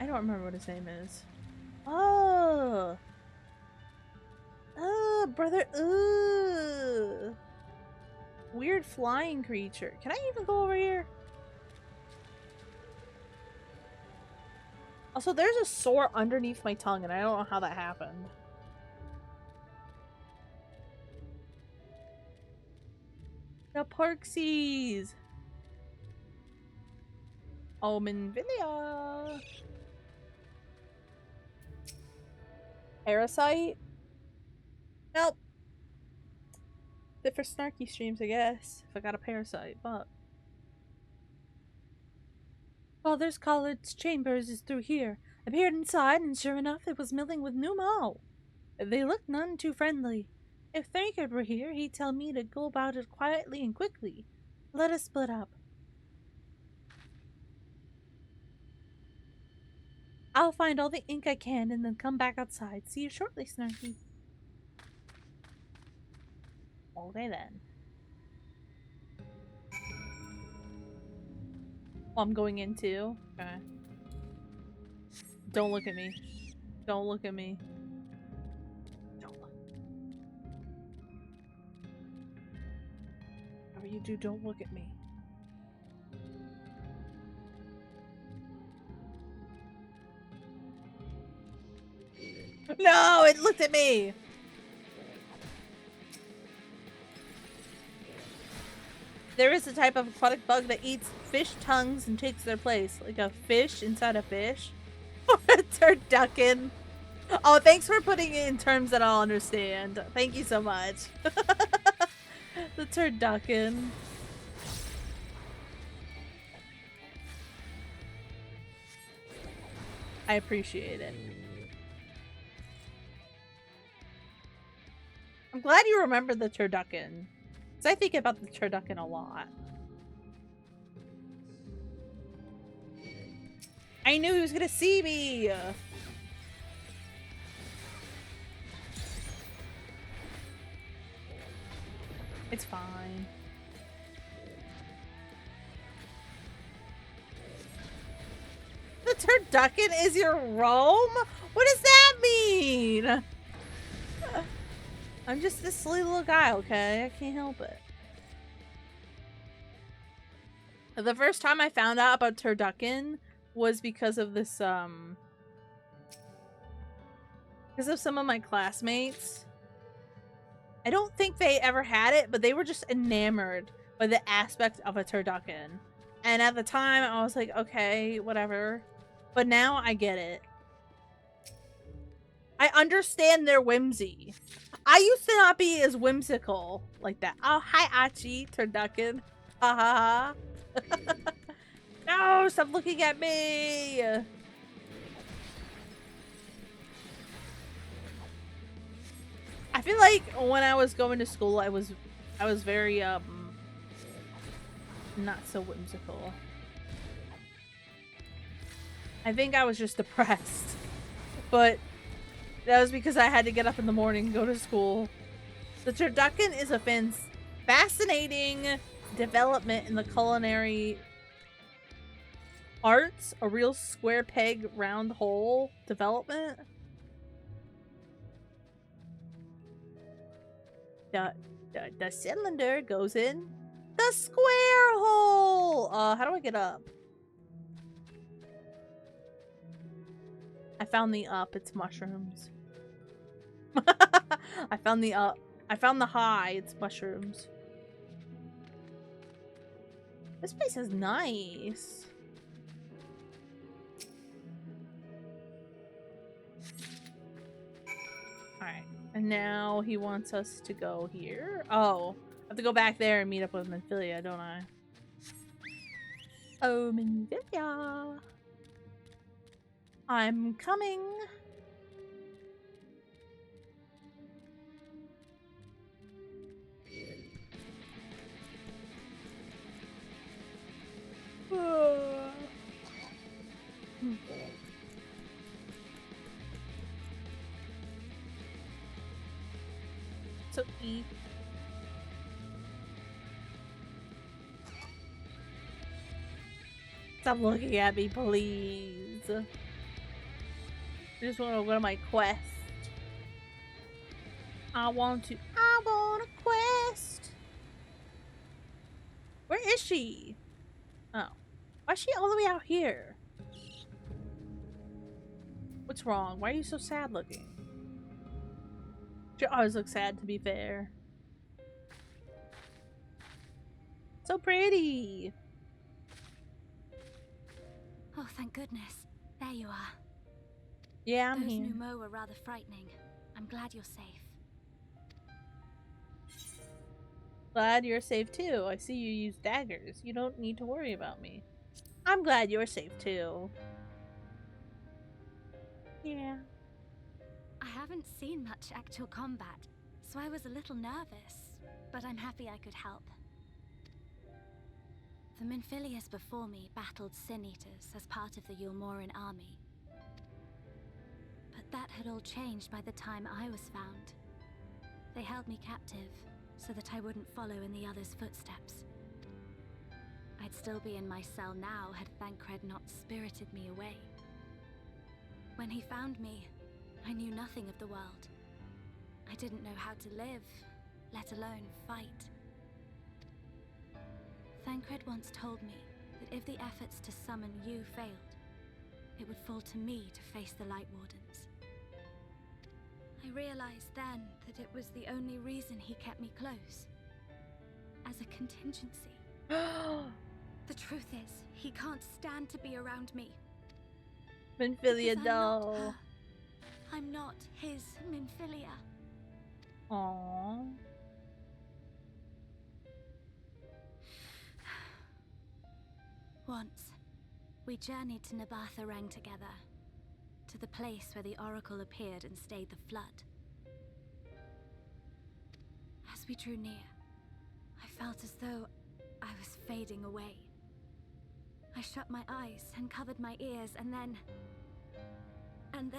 I don't remember what his name is. Oh! Oh, brother. Ooh. Weird flying creature. Can I even go over here? Also, there's a sore underneath my tongue, and I don't know how that happened. The Parksies! Omenvilia! Parasite? Nope. Good for snarky streams, I guess. If I got a parasite, but... Father's Collard's Chambers is through here. I peered inside, and sure enough, it was milling with Numo. They looked none too friendly. If Thrankard were here, he'd tell me to go about it quietly and quickly. Let us split up. I'll find all the ink I can and then come back outside. See you shortly, Snarky. Okay then. Oh, I'm going in too? Okay. Don't look at me. Don't look at me. Don't look. Whatever you do, don't look at me. No, it looked at me! There is a type of aquatic bug that eats fish tongues and takes their place. Like a fish inside a fish. A turducken. Oh, thanks for putting it in terms that I'll understand. Thank you so much. The turducken. I appreciate it. I'm glad you remember the turducken. Because I think about the turducken a lot. I knew he was gonna see me! It's fine. The turducken is your Rome? What does that mean? I'm just this silly little guy, okay? I can't help it. The first time I found out about turducken was because of this, because of some of my classmates. I don't think they ever had it, but they were just enamored by the aspect of a turducken. And at the time, I was like, okay, whatever. But now I get it. I understand their whimsy. I used to not be as whimsical like that. Oh, hi, Achi, turducken. Ha ha ha. No, stop looking at me. I feel like when I was going to school, I was very not so whimsical. I think I was just depressed, but that was because I had to get up in the morning and go to school. The turducken is a fascinating development in the culinary arts, a real square peg round hole development. The cylinder goes in the square hole. How do I get up? I found the up. It's mushrooms. I found the up. I found the high. It's mushrooms. This place is nice. Alright. And now he wants us to go here. Oh. I have to go back there and meet up with Minfilia, don't I? Oh, Minfilia. I'm coming. So eat. Stop looking at me, please. I just want to go to my quest. I want a quest. Where is she? Oh. Why is she all the way out here? What's wrong? Why are you so sad looking? She always looks sad, to be fair. So pretty. Oh, thank goodness. There you are. Yeah, I'm Those here. Numo were rather frightening. I'm glad you're safe. Glad you're safe too. I see you use daggers. You don't need to worry about me. I'm glad you're safe too. Yeah. I haven't seen much actual combat, so I was a little nervous, but I'm happy I could help. The Minfilius before me battled Sin Eaters as part of the Yulmoran army. But that had all changed by the time I was found. They held me captive, so that I wouldn't follow in the others' footsteps. I'd still be in my cell now had Thancred not spirited me away. When he found me, I knew nothing of the world. I didn't know how to live, let alone fight. Thancred once told me that if the efforts to summon you failed, it would fall to me to face the Light Wardens. I realized then that it was the only reason he kept me close. As a contingency. The truth is, he can't stand to be around me. Minfilia Because doll. I'm not his Minfilia. Aww. Once, we journeyed to Nabatha Rang together, to the place where the Oracle appeared and stayed the flood. As we drew near, I felt as though I was fading away. I shut my eyes and covered my ears, and then... I'm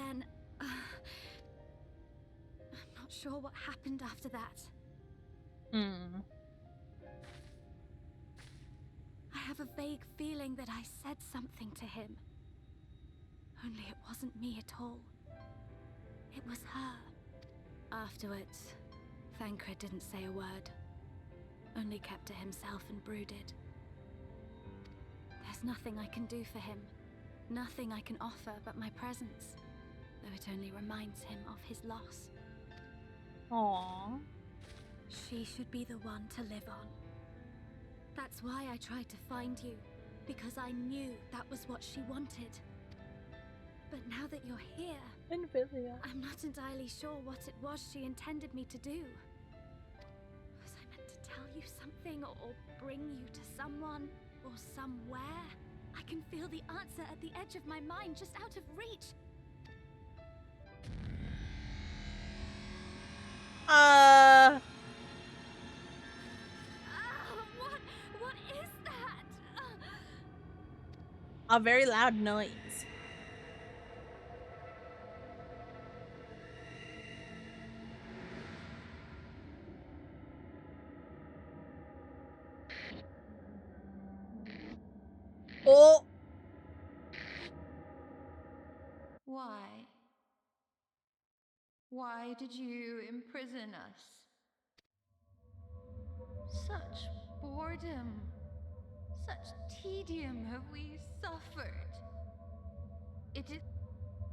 not sure what happened after that. I have a vague feeling that I said something to him. Only it wasn't me at all. It was her. Afterwards, Thancred didn't say a word. Only kept to himself and brooded. There's nothing I can do for him. Nothing I can offer but my presence. Though it only reminds him of his loss. Aww. She should be the one to live on. That's why I tried to find you. Because I knew that was what she wanted. But now that you're here, Minfilia. I'm not entirely sure what it was she intended me to do. Was I meant to tell you something or bring you to someone or somewhere? I can feel the answer at the edge of my mind, just out of reach. What is that? A very loud noise. Oh! Why? Why did you imprison us? Such boredom, such tedium have we suffered. It is...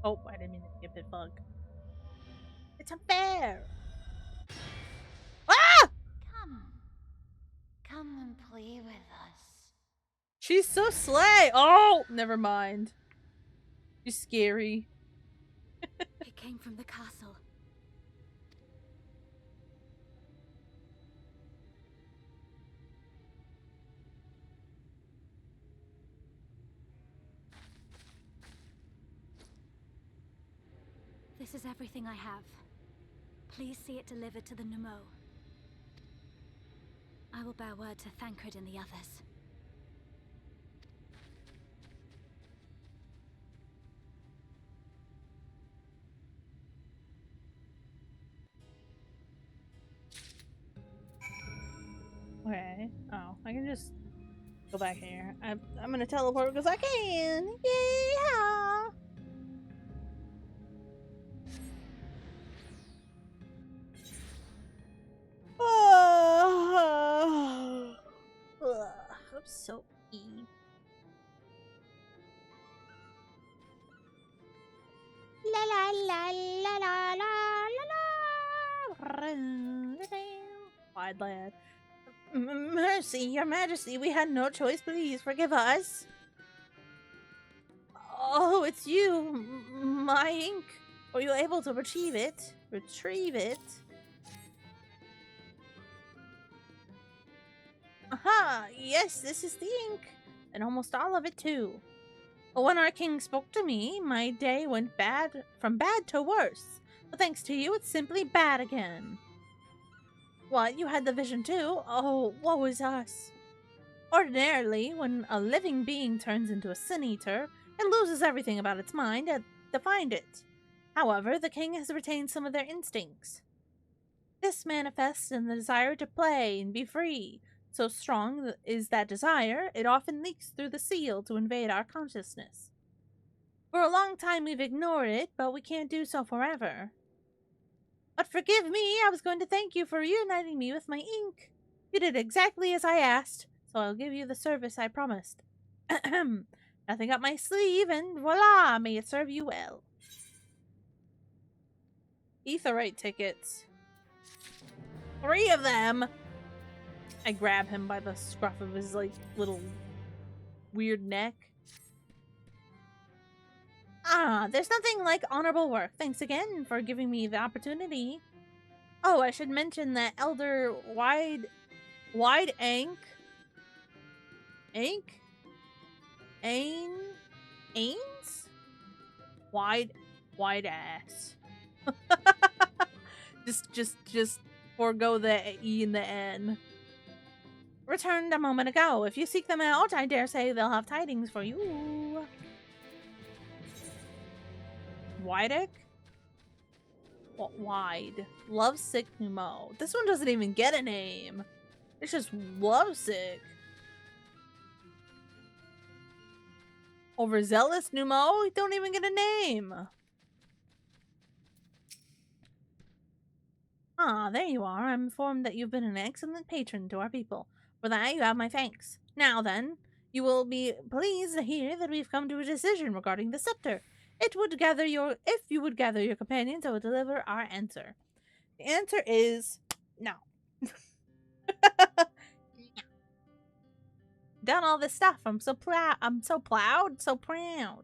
Oh, I didn't mean to skip it, bug. It's unfair! Ah! Come and play with us. She's so slay! Oh! Never mind. She's scary. It came from the castle. This is everything I have. Please see it delivered to the Nemo. I will bear word to Thancred and the others. Okay. Oh, I can just go back here. I'm gonna teleport because I can! Yeah! Oh, I'm so E. La la la la la la la la. Wide lad. Mercy, your majesty, we had no choice. Please forgive us. Oh, it's you. My ink. Were you able to retrieve it? Retrieve it? Aha! Yes, this is the ink. And almost all of it, too. When our king spoke to me, my day went from bad to worse. But thanks to you, it's simply bad again. What, you had the vision too? Oh, woe is us. Ordinarily, when a living being turns into a sin eater, it loses everything about its mind that defined it. However, the king has retained some of their instincts. This manifests in the desire to play and be free. So strong is that desire, it often leaks through the seal to invade our consciousness. For a long time we've ignored it, but we can't do so forever. But forgive me, I was going to thank you for reuniting me with my ink. You did exactly as I asked, so I'll give you the service I promised. Nothing up my sleeve, and voila, may it serve you well. Etherite tickets. 3 of them! I grab him by the scruff of his, like, little weird neck. Ah, there's nothing like honorable work. Thanks again for giving me the opportunity. Oh, I should mention that Elder Wide Ank? Ains? Wide ass. just forego the E and the N. Returned a moment ago. If you seek them out, I dare say they'll have tidings for you. Wideck? What wide? Lovesick Numo. This one doesn't even get a name. It's just lovesick. Overzealous Numo? He don't even get a name. Ah, there you are. I'm informed that you've been an excellent patron to our people. For that, you have my thanks. Now then, you will be pleased to hear that we've come to a decision regarding the scepter. If you would gather your companions, I will deliver our answer. The answer is no. Done all this stuff. I'm so proud. So proud.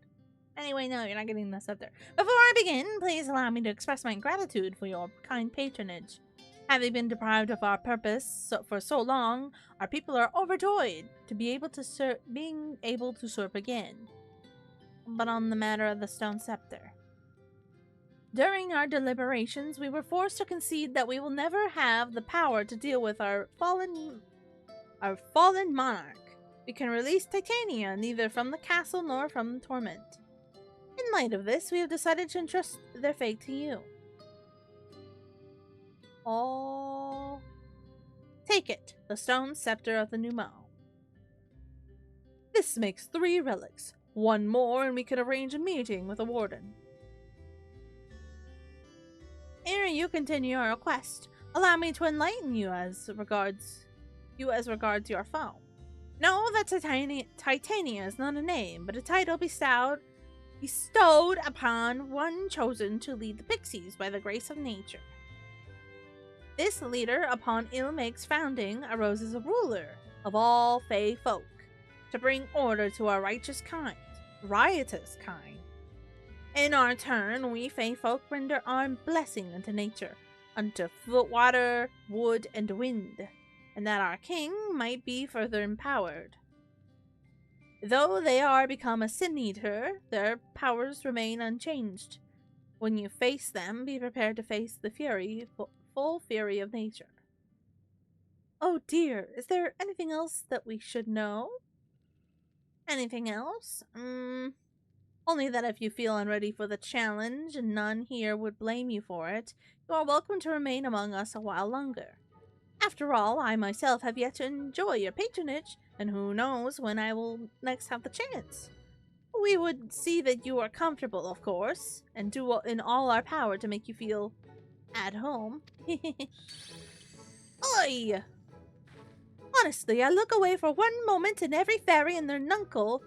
Anyway, no, you're not getting the scepter. Before I begin, please allow me to express my gratitude for your kind patronage. Having been deprived of our purpose for so long, our people are overjoyed to be able to serve again. But on the matter of the stone scepter. During our deliberations, we were forced to concede that we will never have the power to deal with our fallen monarch. We can release Titania neither from the castle nor from the torment. In light of this, we have decided to entrust their fate to you. Oh. Take it, the stone scepter of the Numo. This makes 3 relics. 1 more, and we could arrange a meeting with the warden. Ere you continue your quest, allow me to enlighten you as regards your foe. Know that Titania is not a name, but a title bestowed upon one chosen to lead the pixies by the grace of nature. This leader, upon Ilmake's founding, arose as a ruler of all Fey folk, to bring order to our riotous kind. In our turn, we Fey folk render our blessing unto nature, unto water, wood, and wind, and that our king might be further empowered. Though they are become a sin eater, their powers remain unchanged. When you face them, be prepared to face the full fury of nature. Oh dear, is there anything else that we should know? Anything else? Only that if you feel unready for the challenge, and none here would blame you for it, you are welcome to remain among us a while longer. After all, I myself have yet to enjoy your patronage, and who knows when I will next have the chance. We would see that you are comfortable, of course, and do in all our power to make you feel at home. Oi! Honestly, I look away for one moment and every fairy and their nuncle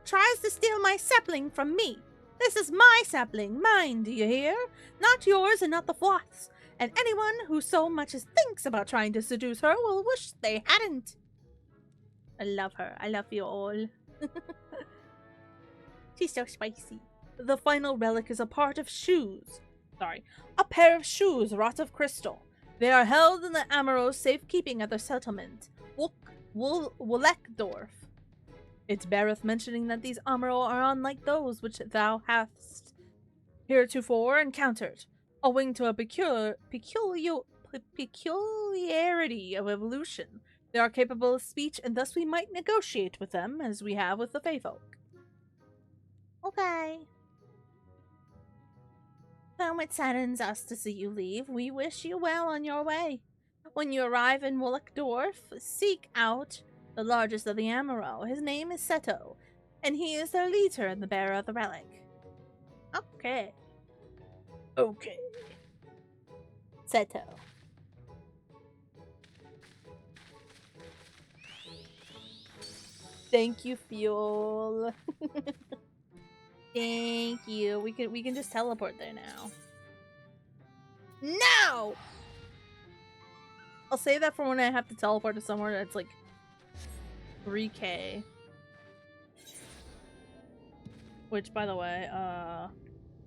tries to steal my sapling from me. This is my sapling, mine, do you hear? Not yours and not the Floth's. And anyone who so much as thinks about trying to seduce her will wish they hadn't. I love her. I love you all. She's so spicy. The final relic is a pair of shoes wrought of crystal. They are held in the Amaro's safekeeping at their settlement, Wolekdorf. It beareth mentioning that these Amaro are unlike those which thou hast heretofore encountered, owing to a peculiarity of evolution. They are capable of speech, and thus we might negotiate with them, as we have with the Feyfolk. Okay. Though it saddens us to see you leave, we wish you well on your way. When you arrive in Wolekdorf, seek out the largest of the Amaro. His name is Seto. and he is their leader and the bearer of the relic. Okay. Okay. Seto. Thank you, Fuel. Thank you. We can just teleport there now. No! I'll save that for when I have to teleport to somewhere that's like 3K. Which, by the way,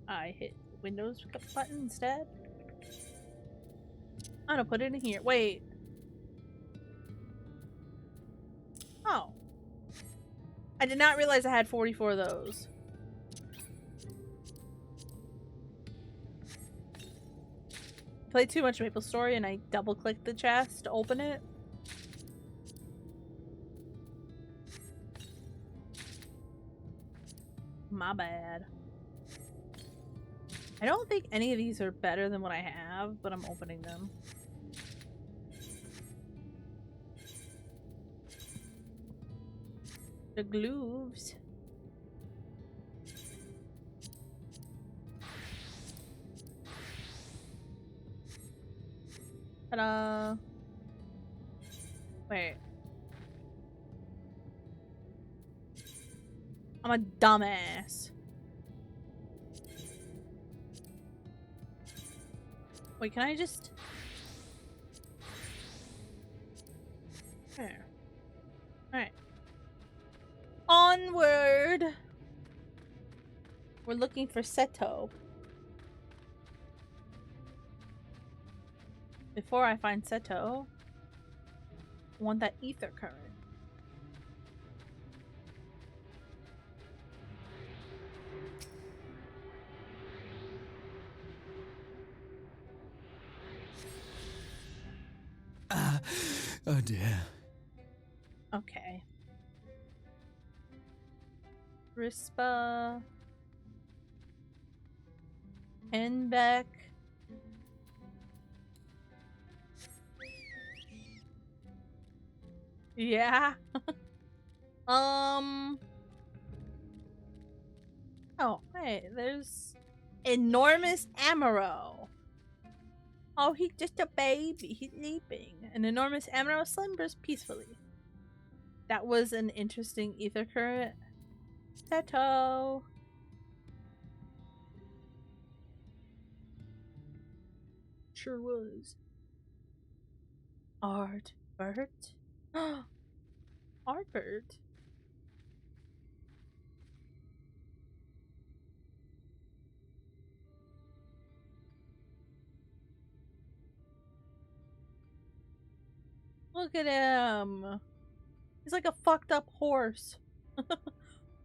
I hit Windows button instead. I'm gonna put it in here. Wait. Oh. I did not realize I had 44 of those. Played too much Maple Story and I double-clicked the chest to open it. My bad. I don't think any of these are better than what I have, but I'm opening them. The glooves. Ta-da! Wait. I'm a dumbass. Wait, can I just... There. Alright. Onward! We're looking for Seto. Before I find Seto, I want that ether current. Oh dear. Okay. Rispa. Henbeck. Yeah. Oh, hey, there's enormous Amaro. Oh, he's just a baby. He's sleeping. An enormous Amaro slumbers peacefully. That was an interesting ether current. Seto. Sure was. Artbert? Artbert? Look at him. He's like a fucked up horse.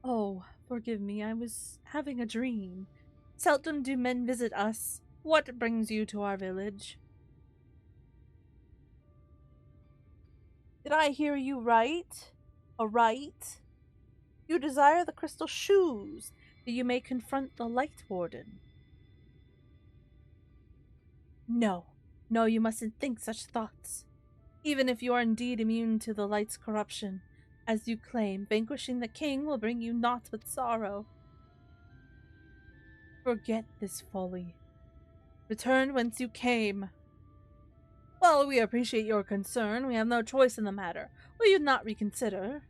Oh, forgive me. I was having a dream. Seldom do men visit us. What brings you to our village? Did I hear you right? Aright? You desire the crystal shoes, that you may confront the Light Warden. No, no, you mustn't think such thoughts. Even if you are indeed immune to the light's corruption, as you claim, vanquishing the king will bring you naught but sorrow. Forget this folly. Return whence you came. Well, we appreciate your concern. We have no choice in the matter. Will you not reconsider?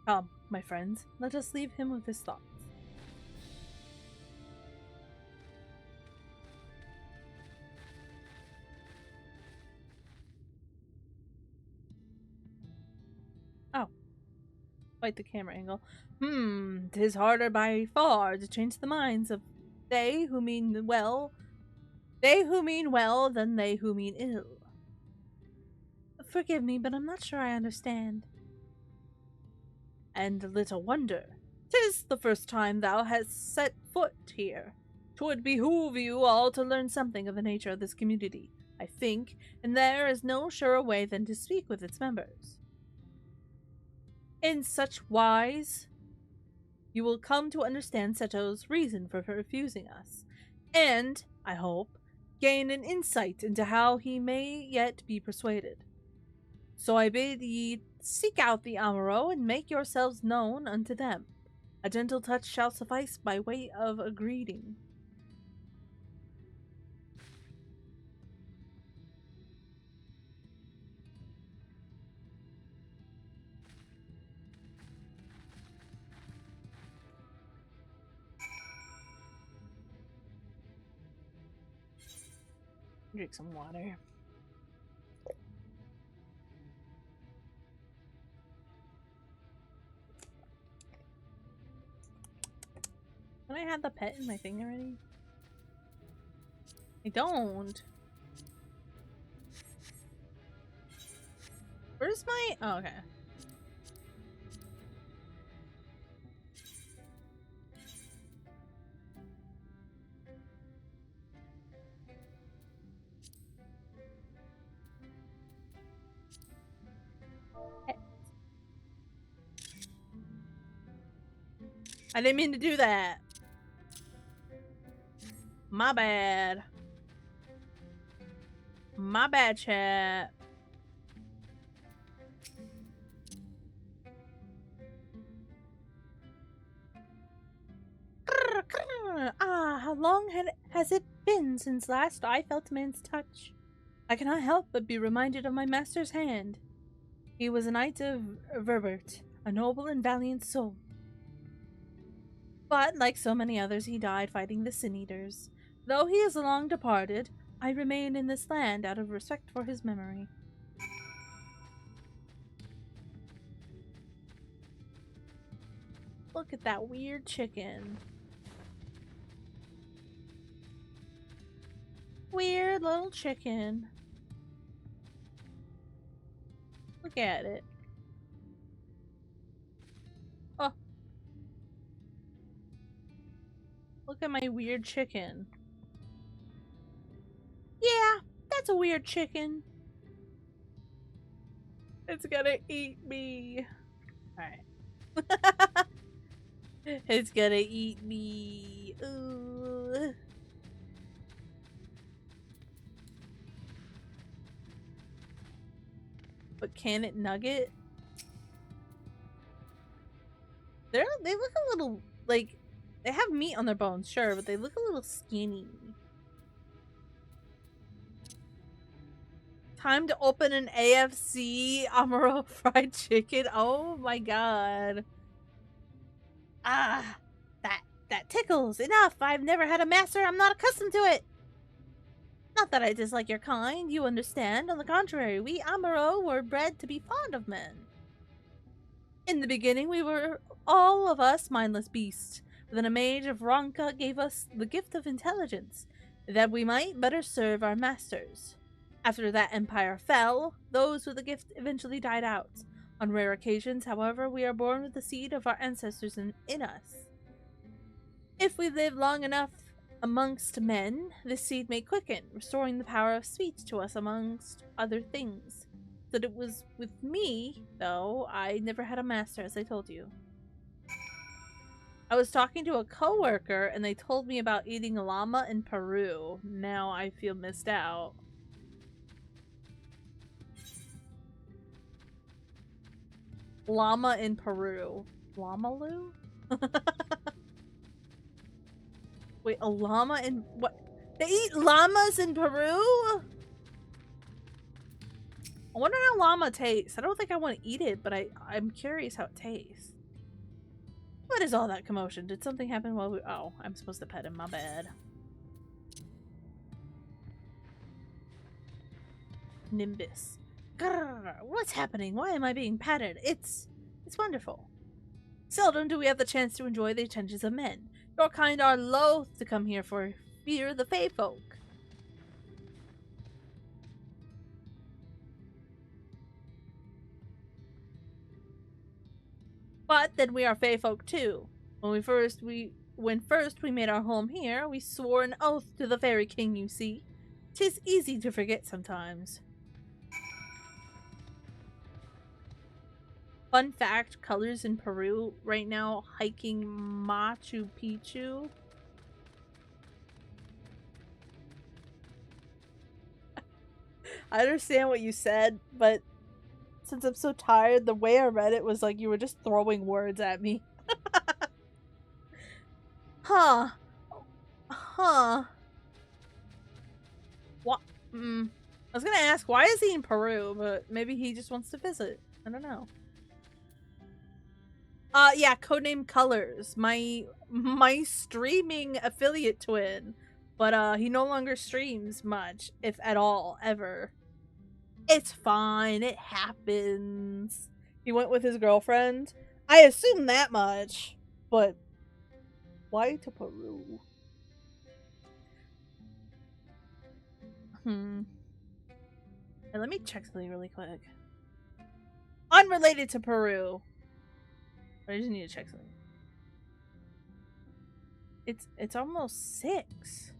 Come, my friends, let us leave him with his thoughts. Oh. Quite the camera angle. 'Tis harder by far to change the minds of they who mean well than they who mean ill. Forgive me, but I'm not sure I understand. And little wonder. 'Tis the first time thou hast set foot here. 'Twould behoove you all to learn something of the nature of this community, I think, and there is no surer way than to speak with its members. In such wise, you will come to understand Seto's reason for refusing us, and, I hope, gain an insight into how he may yet be persuaded. So I bid ye seek out the Amaro and make yourselves known unto them. A gentle touch shall suffice by way of a greeting. Drink some water. Can I have the pet in my thing already? I don't. Where's my... Oh, okay. I didn't mean to do that. My bad. My bad, chat. Ah, how long has it been since last I felt man's touch? I cannot help but be reminded of my master's hand. He was a knight of Verbert, a noble and valiant soul. But, like so many others, he died fighting the Sin Eaters. Though he is long departed, I remain in this land out of respect for his memory. Look at that weird chicken. Weird little chicken. Look at it. Oh. Look at my weird chicken. Yeah, that's a weird chicken. It's gonna eat me. Alright. It's gonna eat me. Ooh. But can it nugget? They look a little, like, they have meat on their bones, sure, but they look a little skinny. Time to open an AFC Amaro fried chicken. Oh my god. Ah, that tickles. Enough. I've never had a master. I'm not accustomed to it. Not that I dislike your kind, you understand. On the contrary, we Amaro were bred to be fond of men. In the beginning, we were all of us mindless beasts. But then a mage of Ronka gave us the gift of intelligence, that we might better serve our masters. After that empire fell, those with the gift eventually died out. On rare occasions, however, we are born with the seed of our ancestors in us. If we live long enough amongst men, this seed may quicken, restoring the power of speech to us amongst other things. That it was with me, though, I never had a master, as I told you. I was talking to a coworker, and they told me about eating llama in Peru. Now I feel missed out. Llama in Peru. Llama-loo? Wait, a llama in... what? They eat llamas in Peru? I wonder how llama tastes. I don't think I want to eat it, but I'm curious how it tastes. What is all that commotion? Did something happen while we... Oh, I'm supposed to pet him. My bad. Nimbus. Grrr, what's happening? Why am I being patted? It's wonderful. Seldom do we have the chance to enjoy the attentions of men. Your kind are loath to come here for fear the Fey folk. But then we are Fey folk too. When first we made our home here, we swore an oath to the Fairy King, you see. 'Tis easy to forget sometimes. Fun fact, colors in Peru right now, hiking Machu Picchu. I understand what you said, but since I'm so tired, the way I read it was like you were just throwing words at me. Huh. Huh. What? I was gonna ask, why is he in Peru? But maybe he just wants to visit. I don't know. Yeah, Codename Colors. My streaming affiliate twin. But, he no longer streams much, if at all, ever. It's fine. It happens. He went with his girlfriend. I assume that much. But why to Peru? Hey, let me check something really quick. Unrelated to Peru. I just need to check something. It's almost 6.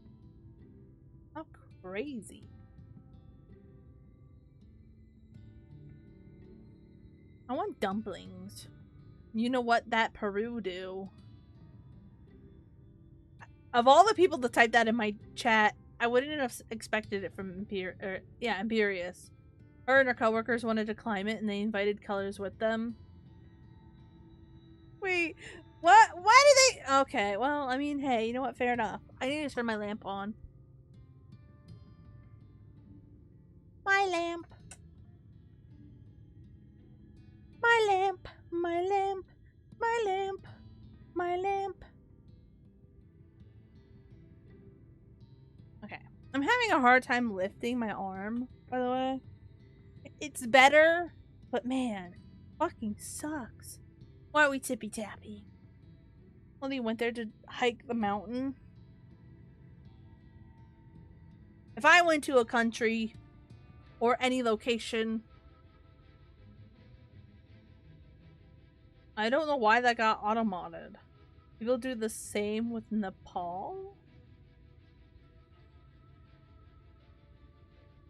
How crazy. I want dumplings. You know what that Peru do? Of all the people to type that in my chat, I wouldn't have expected it from Imperious. Her and her coworkers wanted to climb it, and they invited Colors with them. Wait, what? Why did they? Okay, well, I mean, hey, you know what? Fair enough. I need to turn my lamp on. My lamp. My lamp. My lamp. My lamp. My lamp. Okay. I'm having a hard time lifting my arm, by the way. It's better, but man, fucking sucks. Why are we tippy tappy? Well, you went there to hike the mountain. If I went to a country or any location, I don't know why that got automodded. People do the same with Nepal?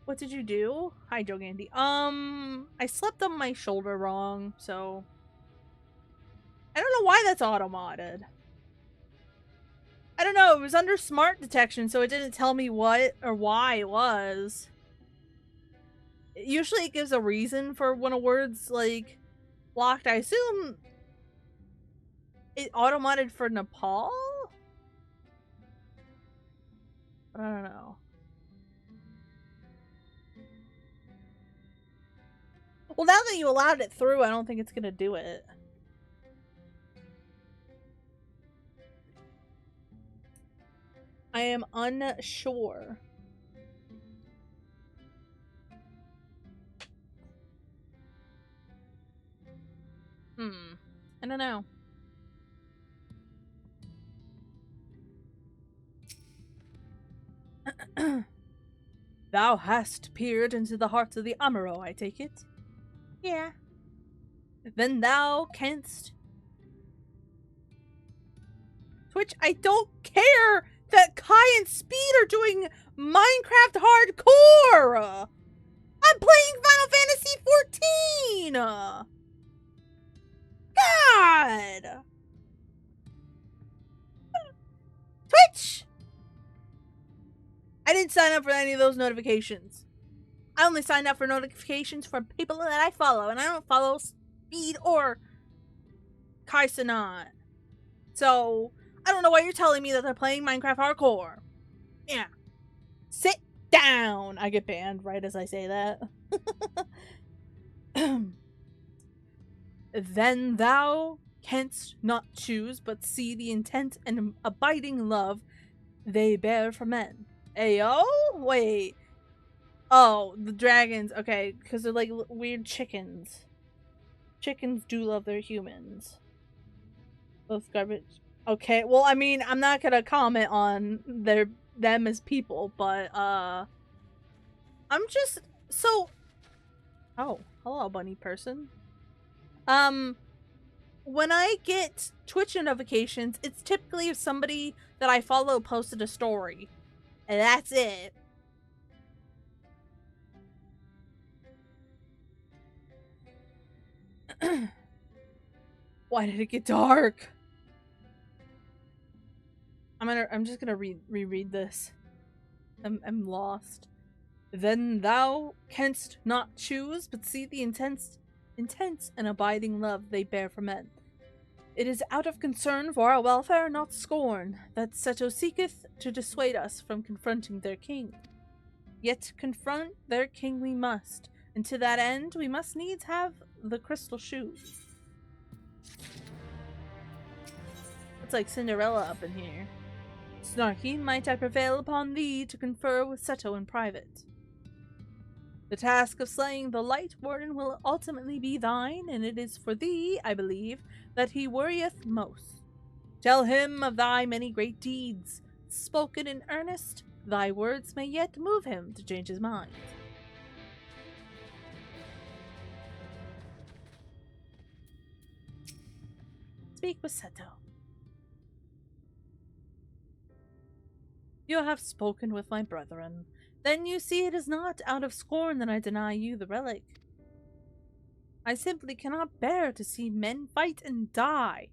What did you do? Hi, Joe Gandy. I slept on my shoulder wrong, so I don't know why that's automodded. I don't know, it was under smart detection, so it didn't tell me what or why it was. Usually it gives a reason for when a word's, like, blocked. I assume it automodded for Nepal? I don't know. Well, now that you allowed it through, I don't think it's gonna do it. I am unsure. I don't know. Thou hast peered into the hearts of the Amuro, I take it? Yeah. Then thou canst... Twitch, I don't care that Kai and Speed are doing Minecraft hardcore! I'm playing Final Fantasy XIV! God! Twitch! I didn't sign up for any of those notifications. I only signed up for notifications for people that I follow, and I don't follow Speed or Kai Sanat. So, I don't know why you're telling me that they're playing Minecraft hardcore. Yeah. Sit down! I get banned right as I say that. Then thou canst not choose but see the intent and abiding love they bear for men. Ayo? Wait. Oh, the dragons. Okay, because they're like weird chickens. Chickens do love their humans. Both garbage. Okay, well, I mean, I'm not gonna comment on them as people, but I'm just so. Oh, hello, bunny person. When I get Twitch notifications, it's typically if somebody that I follow posted a story, and that's it. Why did it get dark? I'm just gonna reread this. I'm lost. Then thou canst not choose but see the intense and abiding love they bear for men. It is out of concern for our welfare, not scorn, that Seto seeketh to dissuade us from confronting their king. Yet confront their king we must, and to that end we must needs have the crystal shoes. It's like Cinderella up in here. Snarky, might I prevail upon thee to confer with Seto in private? The task of slaying the Light Warden will ultimately be thine, and it is for thee, I believe, that he worrieth most. Tell him of thy many great deeds. Spoken in earnest, thy words may yet move him to change his mind. Speak with Seto. You have spoken with my brethren. Then you see it is not out of scorn that I deny you the relic. I simply cannot bear to see men fight and die.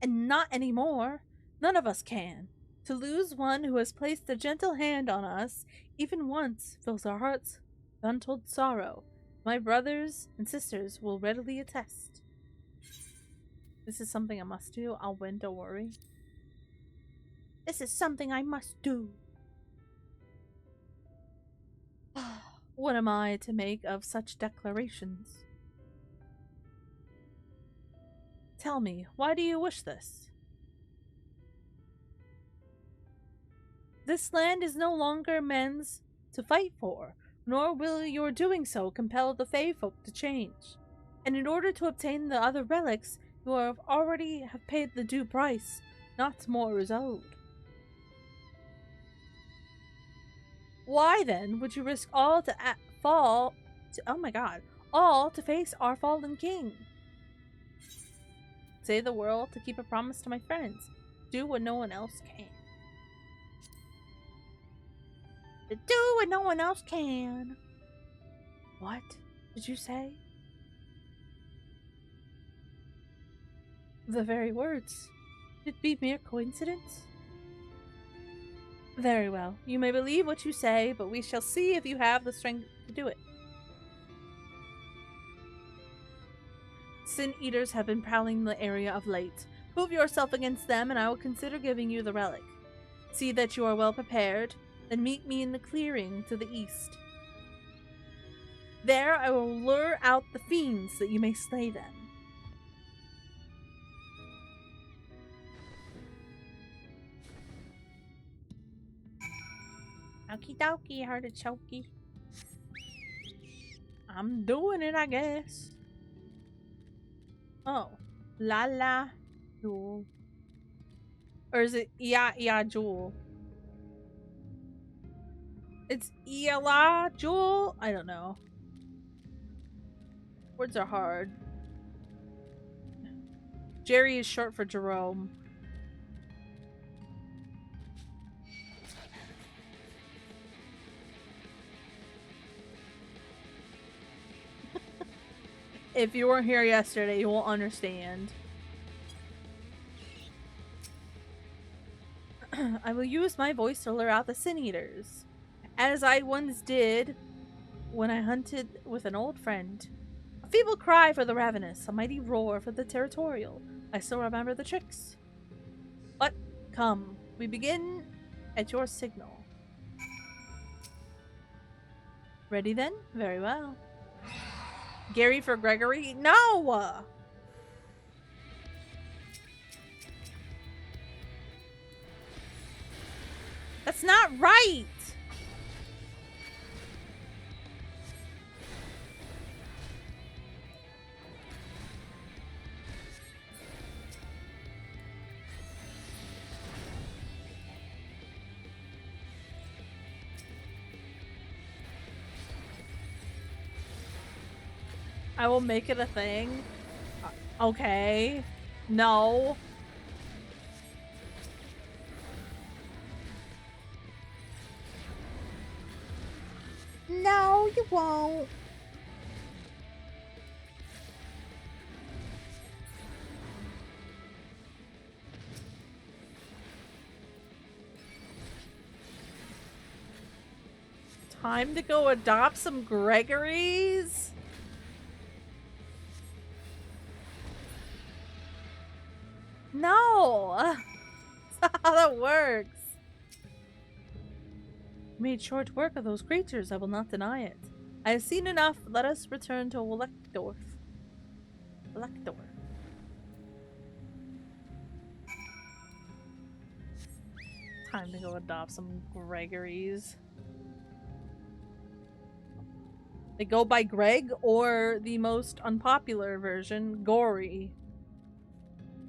And not any more. None of us can. To lose one who has placed a gentle hand on us, even once, fills our hearts with untold sorrow. My brothers and sisters will readily attest. This is something I must do. I'll win, don't worry. This is something I must do. What am I to make of such declarations? Tell me, why do you wish this? This land is no longer men's to fight for, nor will your doing so compel the Fae folk to change. And in order to obtain the other relics, you have already paid the due price, not more is owed. Why then would you risk all to all to face our fallen king? Save the world to keep a promise to my friends. Do what no one else can. To do what no one else can. What did you say? The very words. Could it be mere coincidence? Very well. You may believe what you say, but we shall see if you have the strength to do it. Sin Eaters have been prowling the area of late. Prove yourself against them, and I will consider giving you the relic. See that you are well prepared, then meet me in the clearing to the east. There I will lure out the fiends that you may slay them. Okie dokie, artichokey. I'm doing it, I guess. Oh. Lala Jewel. Or is it Ia Jewel? It's Iala Jewel? I don't know. Words are hard. Jerry is short for Jerome. If you weren't here yesterday, you won't understand. I will use my voice to lure out the Sin Eaters, as I once did when I hunted with an old friend. A feeble cry for the ravenous, a mighty roar for the territorial. I still remember the tricks. But come, we begin at your signal. Ready then? Very well. Gary for Gregory? No! That's not right! I will make it a thing. Okay. No. No, you won't. Time to go adopt some Gregories? No! That's not how that works. You made short work of those creatures, I will not deny it. I have seen enough. Let us return to Waleckdorf. Waleckdorf. Time to go adopt some Gregories. They go by Greg or the most unpopular version, Gory.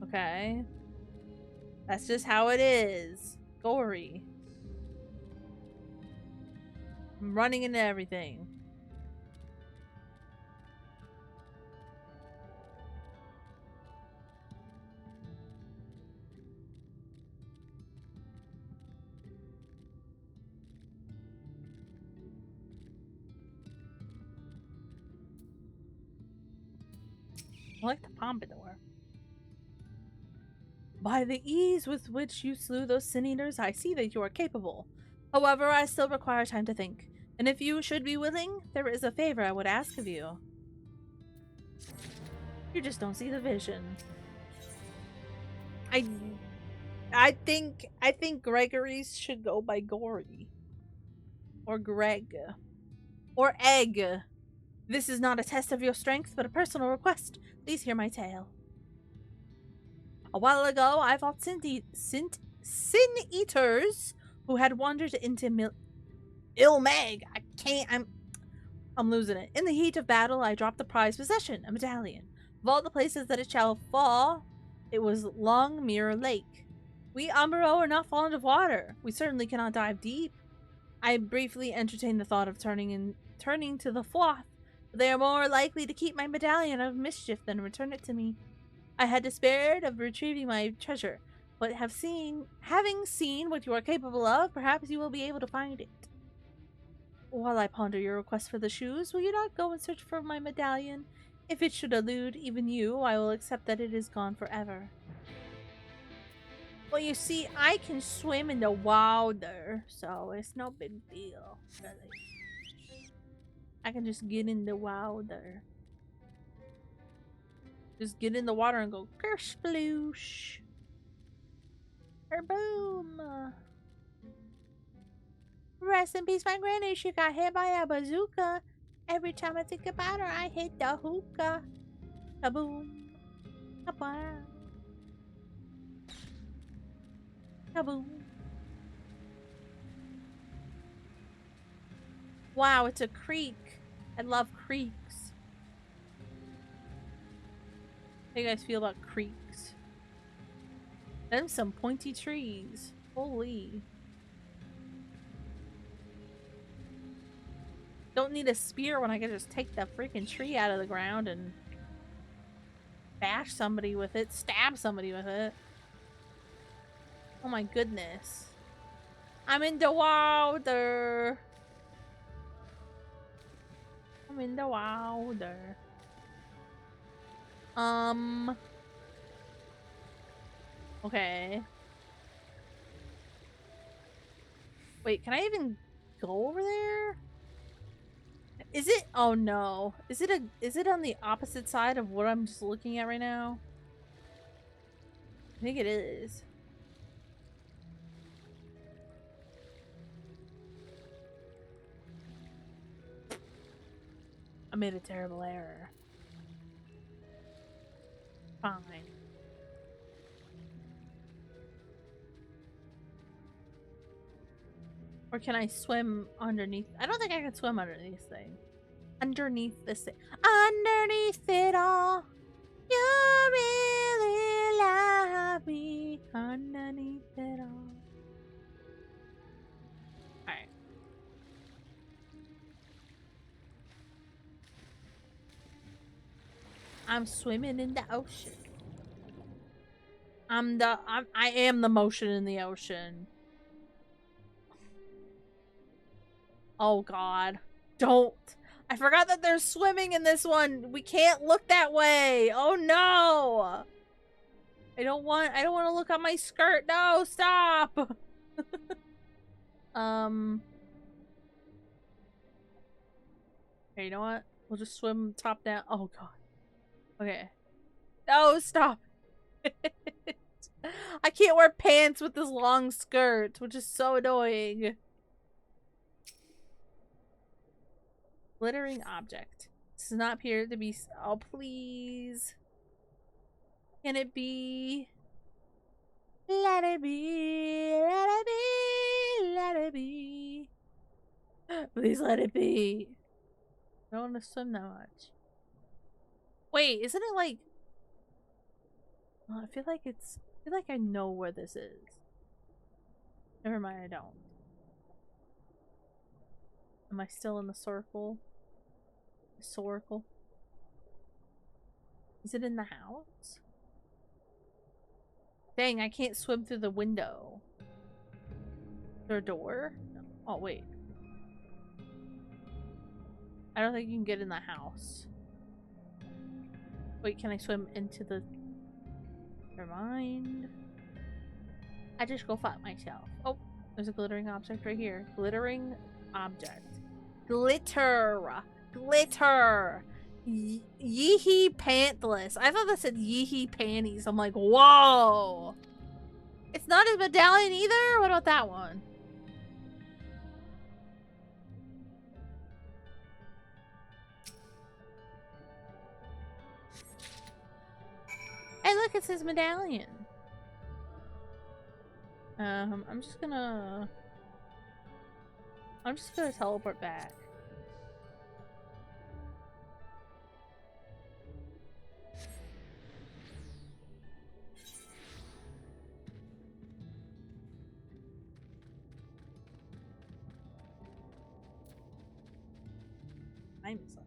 Okay. That's just how it is. Gory. I'm running into everything. I like the pompadour. By the ease with which you slew those sin eaters, I see that you are capable. However, I still require time to think. And if you should be willing, there is a favor I would ask of you. You just don't see the vision. I think Gregory's should go by Gory. Or Greg. Or Egg. This is not a test of your strength, but a personal request. Please hear my tale. A while ago, I fought sin eaters who had wandered into Ilmag. I'm losing it. In the heat of battle, I dropped the prized possession, a medallion. Of all the places that it shall fall, it was Longmere Lake. We Umbro are not fond of water. We certainly cannot dive deep. I briefly entertained the thought of turning to the Floth, but they are more likely to keep my medallion of mischief than return it to me. I had despaired of retrieving my treasure, but having seen what you are capable of, perhaps you will be able to find it. While I ponder your request for the shoes, will you not go and search for my medallion? If it should elude even you, I will accept that it is gone forever. Well, you see, I can swim in the water, so it's no big deal, really. I can just get in the water. Just get in the water and go kersploosh. Or boom. Rest in peace, my granny. She got hit by a bazooka. Every time I think about her, I hit the hookah. Kaboom. Kaboom. Kaboom. Wow, it's a creek. I love creeks. How do you guys feel about creeks? Them some pointy trees. Holy. Don't need a spear when I can just take that freaking tree out of the ground and bash somebody with it, stab somebody with it. Oh my goodness. I'm in the water. I'm in the water. Okay. Wait, can I even go over there? Is it? Oh no. Is it on the opposite side of what I'm just looking at right now? I think it is. I made a terrible error. Fine. Or can I swim underneath? I don't think I can swim underneath this thing. Underneath this thing. Underneath it all. You really love me. Underneath it all. Alright. I'm swimming in the ocean. I am the motion in the ocean. Oh god. Don't. I forgot that there's swimming in this one. We can't look that way. Oh no. I don't want to look at my skirt. No, stop. Okay, you know what? We'll just swim top down. Oh god. Okay. No, stop. I can't wear pants with this long skirt, which is so annoying. Glittering object. This does not appear to be. Oh, please. Can it be? Let it be. Let it be. Let it be. Please let it be. I don't want to swim that much. Wait, isn't it like? Oh, I feel like it's. I feel like I know where this is. Never mind, I don't. Am I still in the circle? The circle? Is it in the house? Dang, I can't swim through the window. Is there a door? No. Oh, wait. I don't think you can get in the house. Wait, can I swim into the... Never mind. I just go fuck myself. Oh, there's a glittering object right here. Glittering object. Glitter! Glitter! Yeehee pantless. I thought that said yeehee panties. I'm like, whoa! It's not his medallion either? What about that one? Hey, look, it's his medallion. I'm just gonna teleport back. I miss it.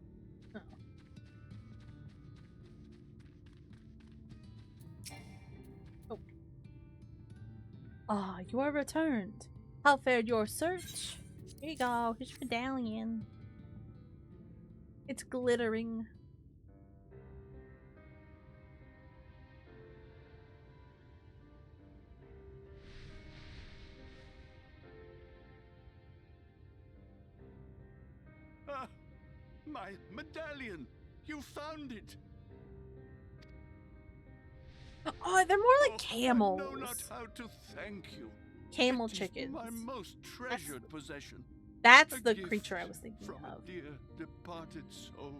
Oh. Oh. Ah, you are returned. How fared your search? Here you go. Here's your medallion. It's glittering. Ah, my medallion! You found it! Oh, they're more like camels. I know not how to thank you. Camel It is chickens. my most treasured possession. That's A the gift creature I was thinking from of. a dear departed soul.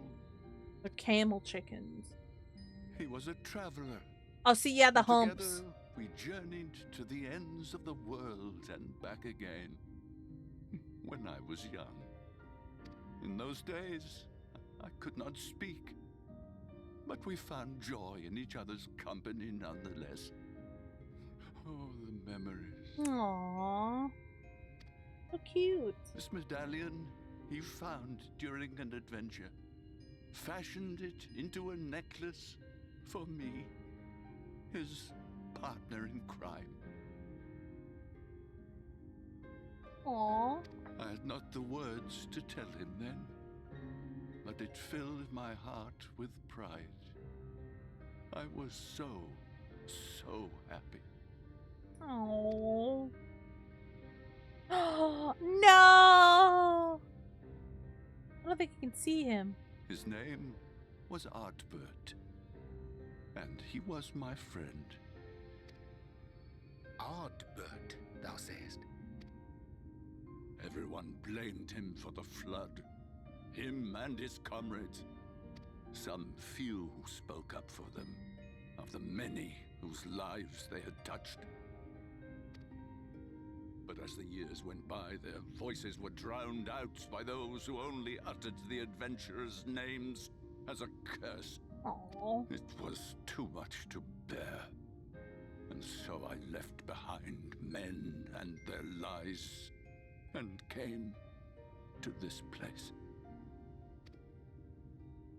The camel chickens. He was a traveler. Oh, see, yeah, the And humps. together we journeyed to the ends of the world and back again. When I was young. In those days, I could not speak. But we found joy in each other's company nonetheless. Oh, the memories. Aww. So cute. This medallion he found during an adventure. Fashioned it into a necklace for me, his partner in crime. Aww. I had not the words to tell him then, but it filled my heart with pride. I was so happy. Oh. Oh no! I don't think you can see him. His name was Artbert, and he was my friend. Ardbert, thou sayest? Everyone blamed him for the flood, him and his comrades. Some few who spoke up for them, of the many whose lives they had touched. But as the years went by, their voices were drowned out by those who only uttered the adventurers' names as a curse. Oh. It was too much to bear. And so I left behind men and their lies, and came to this place.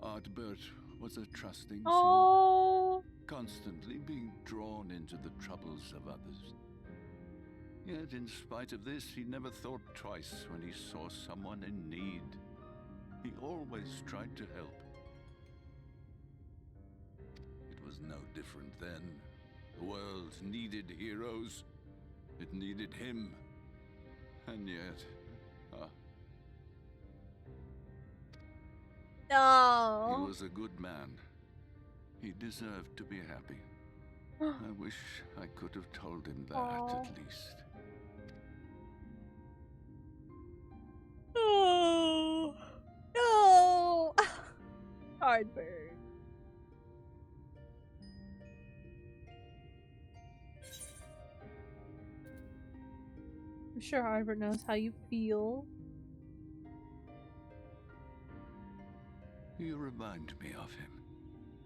Ardbert was a trusting soul, Oh. constantly being drawn into the troubles of others. Yet in spite of this, he never thought twice when he saw someone in need. He always tried to help. It was no different then. The world needed heroes. It needed him. And yet, He No. was a good man. He deserved to be happy. I wish I could have told him that Aw. at least. No. No. Heartburn. I'm sure Harvard knows how you feel. You remind me of him.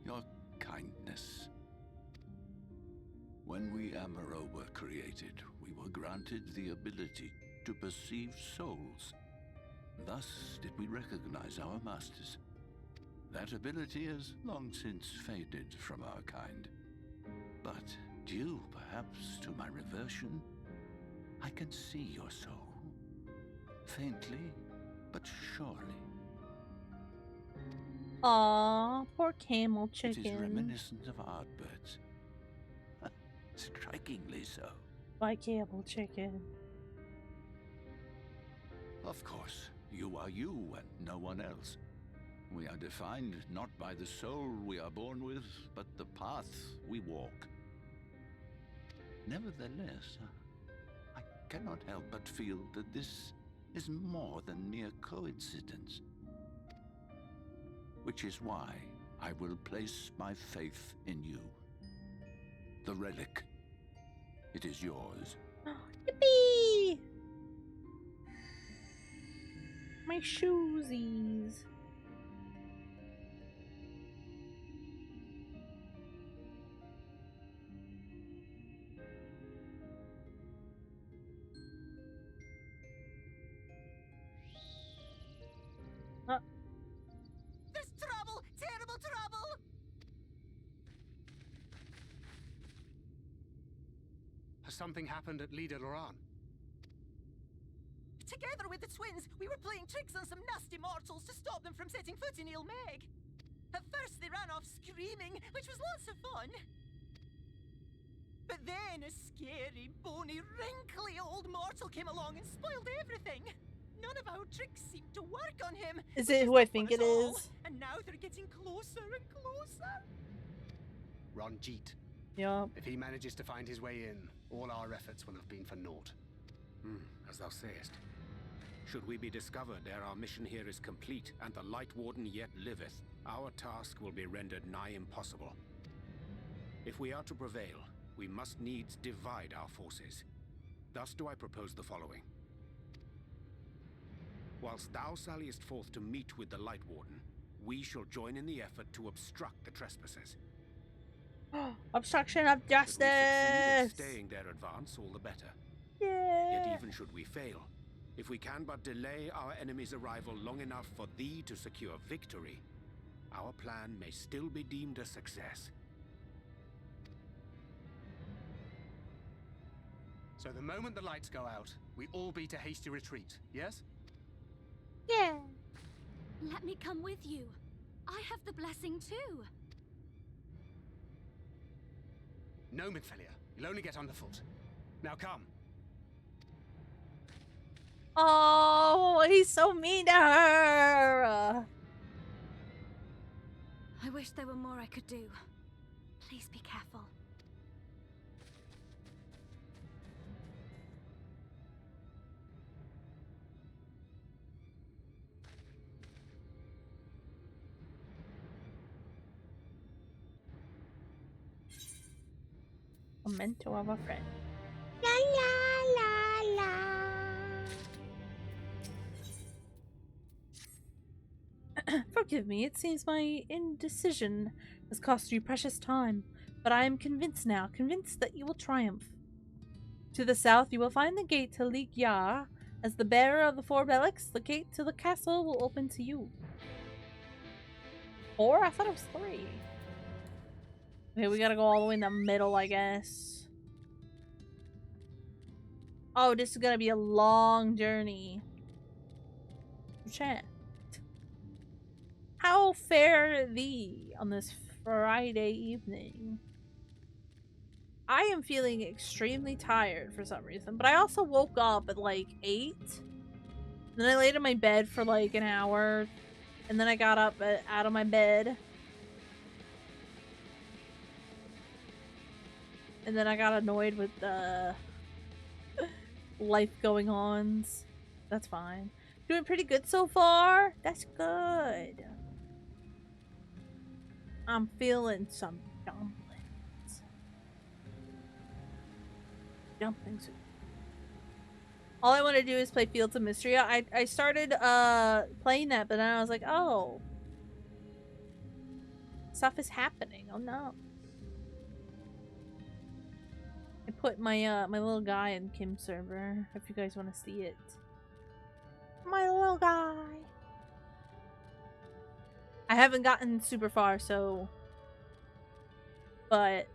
Your kindness. When we Amaro were created, we were granted the ability to perceive souls. Thus did we recognize our masters. That ability has long since faded from our kind. But due, perhaps, to my reversion, I can see your soul. Faintly, but surely. Aw, poor camel It chicken. is reminiscent of Ardbird's. Strikingly so. My camel chicken. Of course, you are you and no one else. We are defined not by the soul we are born with, but the path we walk. Nevertheless, I cannot help but feel that this is more than mere coincidence. Which is why I will place my faith in you. The relic. It is yours. Yippee! My shoesies. There's trouble! Terrible trouble! Has something happened at Lida Loran? Together with the twins, we were playing tricks on some nasty mortals to stop them from setting foot in Il Meg. At first, they ran off screaming, which was lots of fun. But then a scary, bony, wrinkly old mortal came along and spoiled everything. None of our tricks seemed to work on him. Is which it who I not think fun it at all. is? And now they're getting closer and closer. Ranjit. Yup. If he manages to find his way in, all our efforts will have been for naught. As thou sayest. Should we be discovered ere our mission here is complete, and the Light Warden yet liveth, our task will be rendered nigh impossible. If we are to prevail, we must needs divide our forces. Thus do I propose the following. Whilst thou salliest forth to meet with the Light Warden, we shall join in the effort to obstruct the trespassers. Obstruction of Should we succeed in justice. staying their advance, all the better. Yeah. Yet even should we fail, if we can but delay our enemy's arrival long enough for thee to secure victory, our plan may still be deemed a success. So the moment the lights go out, we all beat a hasty retreat, yes? Yeah. Let me come with you. I have the blessing too. No, Midfelia. You'll only get underfoot. Now come. Oh, he's so mean to her. I wish there were more I could do. Please be careful. A memento of a friend. La la la la. Forgive me, it seems my indecision has cost you precious time, but I am convinced now, convinced that you will triumph. To the south, you will find the gate to Leek Yar. As the bearer of the four relics, the gate to the castle will open to you. 4? I thought it was 3. Okay, we gotta go all the way in the middle, I guess. Oh, this is gonna be a long journey. Chat. How fare thee on this Friday evening? I am feeling extremely tired for some reason, but I also woke up at like 8. Then I laid in my bed for like an hour And then I got up out of my bed. And then I got annoyed with the life going ons. That's fine. Doing pretty good so far. That's good. I'm feeling some dumplings. Dumplings. All I want to do is play Fields of Mystery. I started playing that, but then I was like, oh, stuff is happening. Oh no. I put my my little guy in Kim's server if you guys want to see it. My little guy. I haven't gotten super far, so, but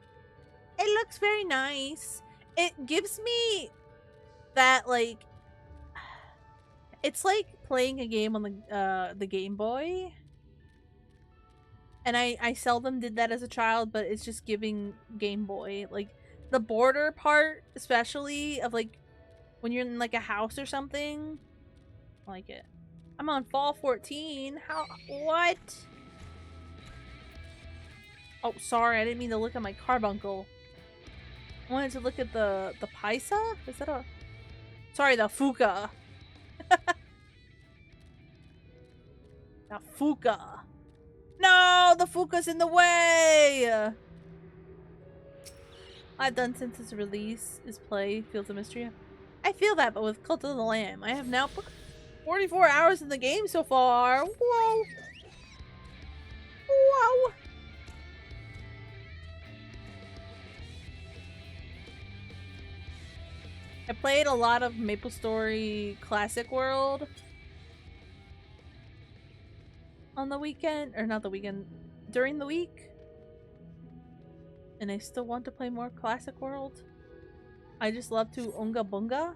it looks very nice. It gives me that, like, it's like playing a game on the Game Boy. And I seldom did that as a child, but it's just giving Game Boy. Like, the border part, especially, of, like, when you're in, like, a house or something. I like it. I'm on fall 14. How? What? Oh, sorry. I didn't mean to look at my carbuncle. I wanted to look at the Paisa? Is that a... Sorry, the Fuka. The Fuka. No! The Fuka's in the way! I've done since its release is play Fields of Mystery. I feel that, but with Cult of the Lamb. I have now put 44 hours in the game so far. Whoa! Whoa! I played a lot of MapleStory Classic World on the weekend, or not the weekend, during the week. And I still want to play more Classic World. I just love to Unga Bunga.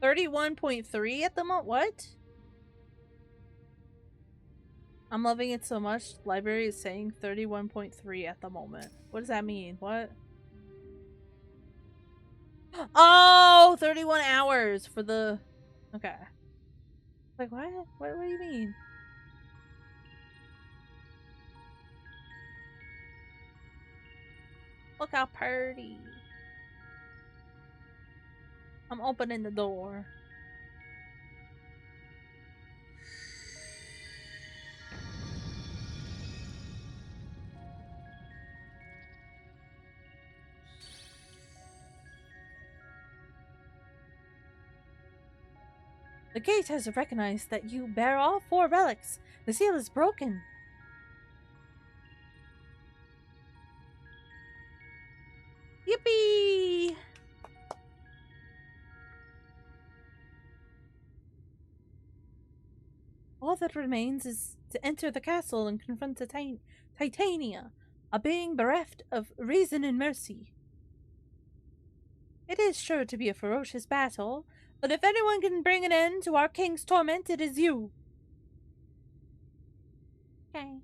31.3 at the moment? What? I'm loving it so much. Library is saying 31.3 at the moment. What does that mean? What? Oh, 31 hours for the... Okay. Like, what? What do you mean? Look how pretty. I'm opening the door. The gate has recognized that you bear all 4 relics. The seal is broken. Yippee! All that remains is to enter the castle and confront Titania, a being bereft of reason and mercy. It is sure to be a ferocious battle, but if anyone can bring an end to our king's torment, it is you. Okay.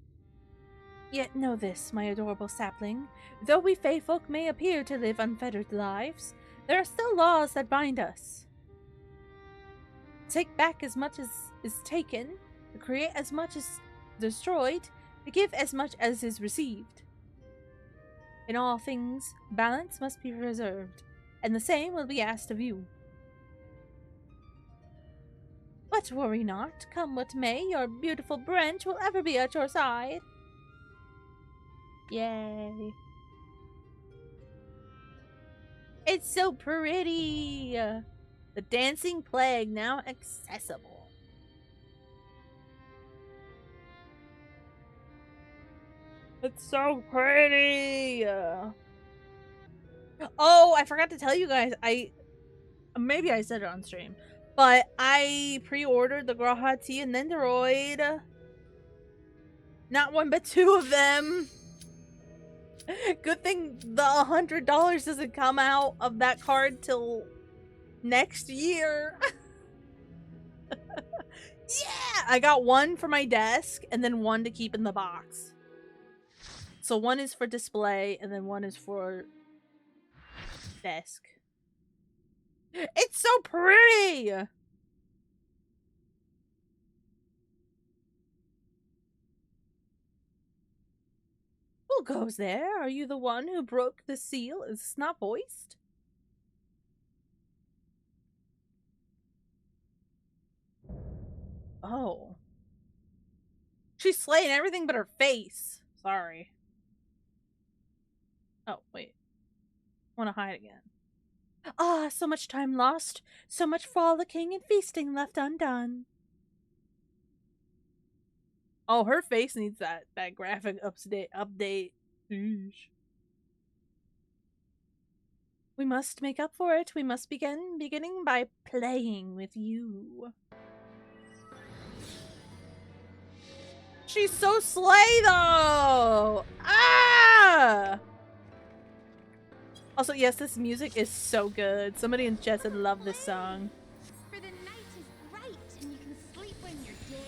Yet know this, my adorable sapling. Though we Fey folk may appear to live unfettered lives, there are still laws that bind us. Take back as much as is taken, to create as much as destroyed, to give as much as is received. In all things, balance must be preserved, and the same will be asked of you. But worry not, come what may, your beautiful branch will ever be at your side. Yay. It's so pretty! The Dancing Plague now accessible. It's so pretty! Oh, I forgot to tell you guys, maybe I said it on stream, but I pre-ordered the Grahati and Nendoroid. Not one, but 2 of them. Good thing the $100 doesn't come out of that card till next year. Yeah! I got 1 for my desk and then 1 to keep in the box. So 1 is for display and then 1 is for desk. It's so pretty! Who goes there? Are you the one who broke the seal? Is this not voiced? Oh. She's slaying everything but her face. Sorry. Oh, wait. I want to hide again. Ah, so much time lost. So much frolicking and feasting left undone. Oh, her face needs that graphic update. Eesh. We must make up for it. We must beginning by playing with you. She's so slay though! Ah! Also, yes, this music is so good. Somebody in chat said love this song. For the night is bright and you can sleep when you're dead.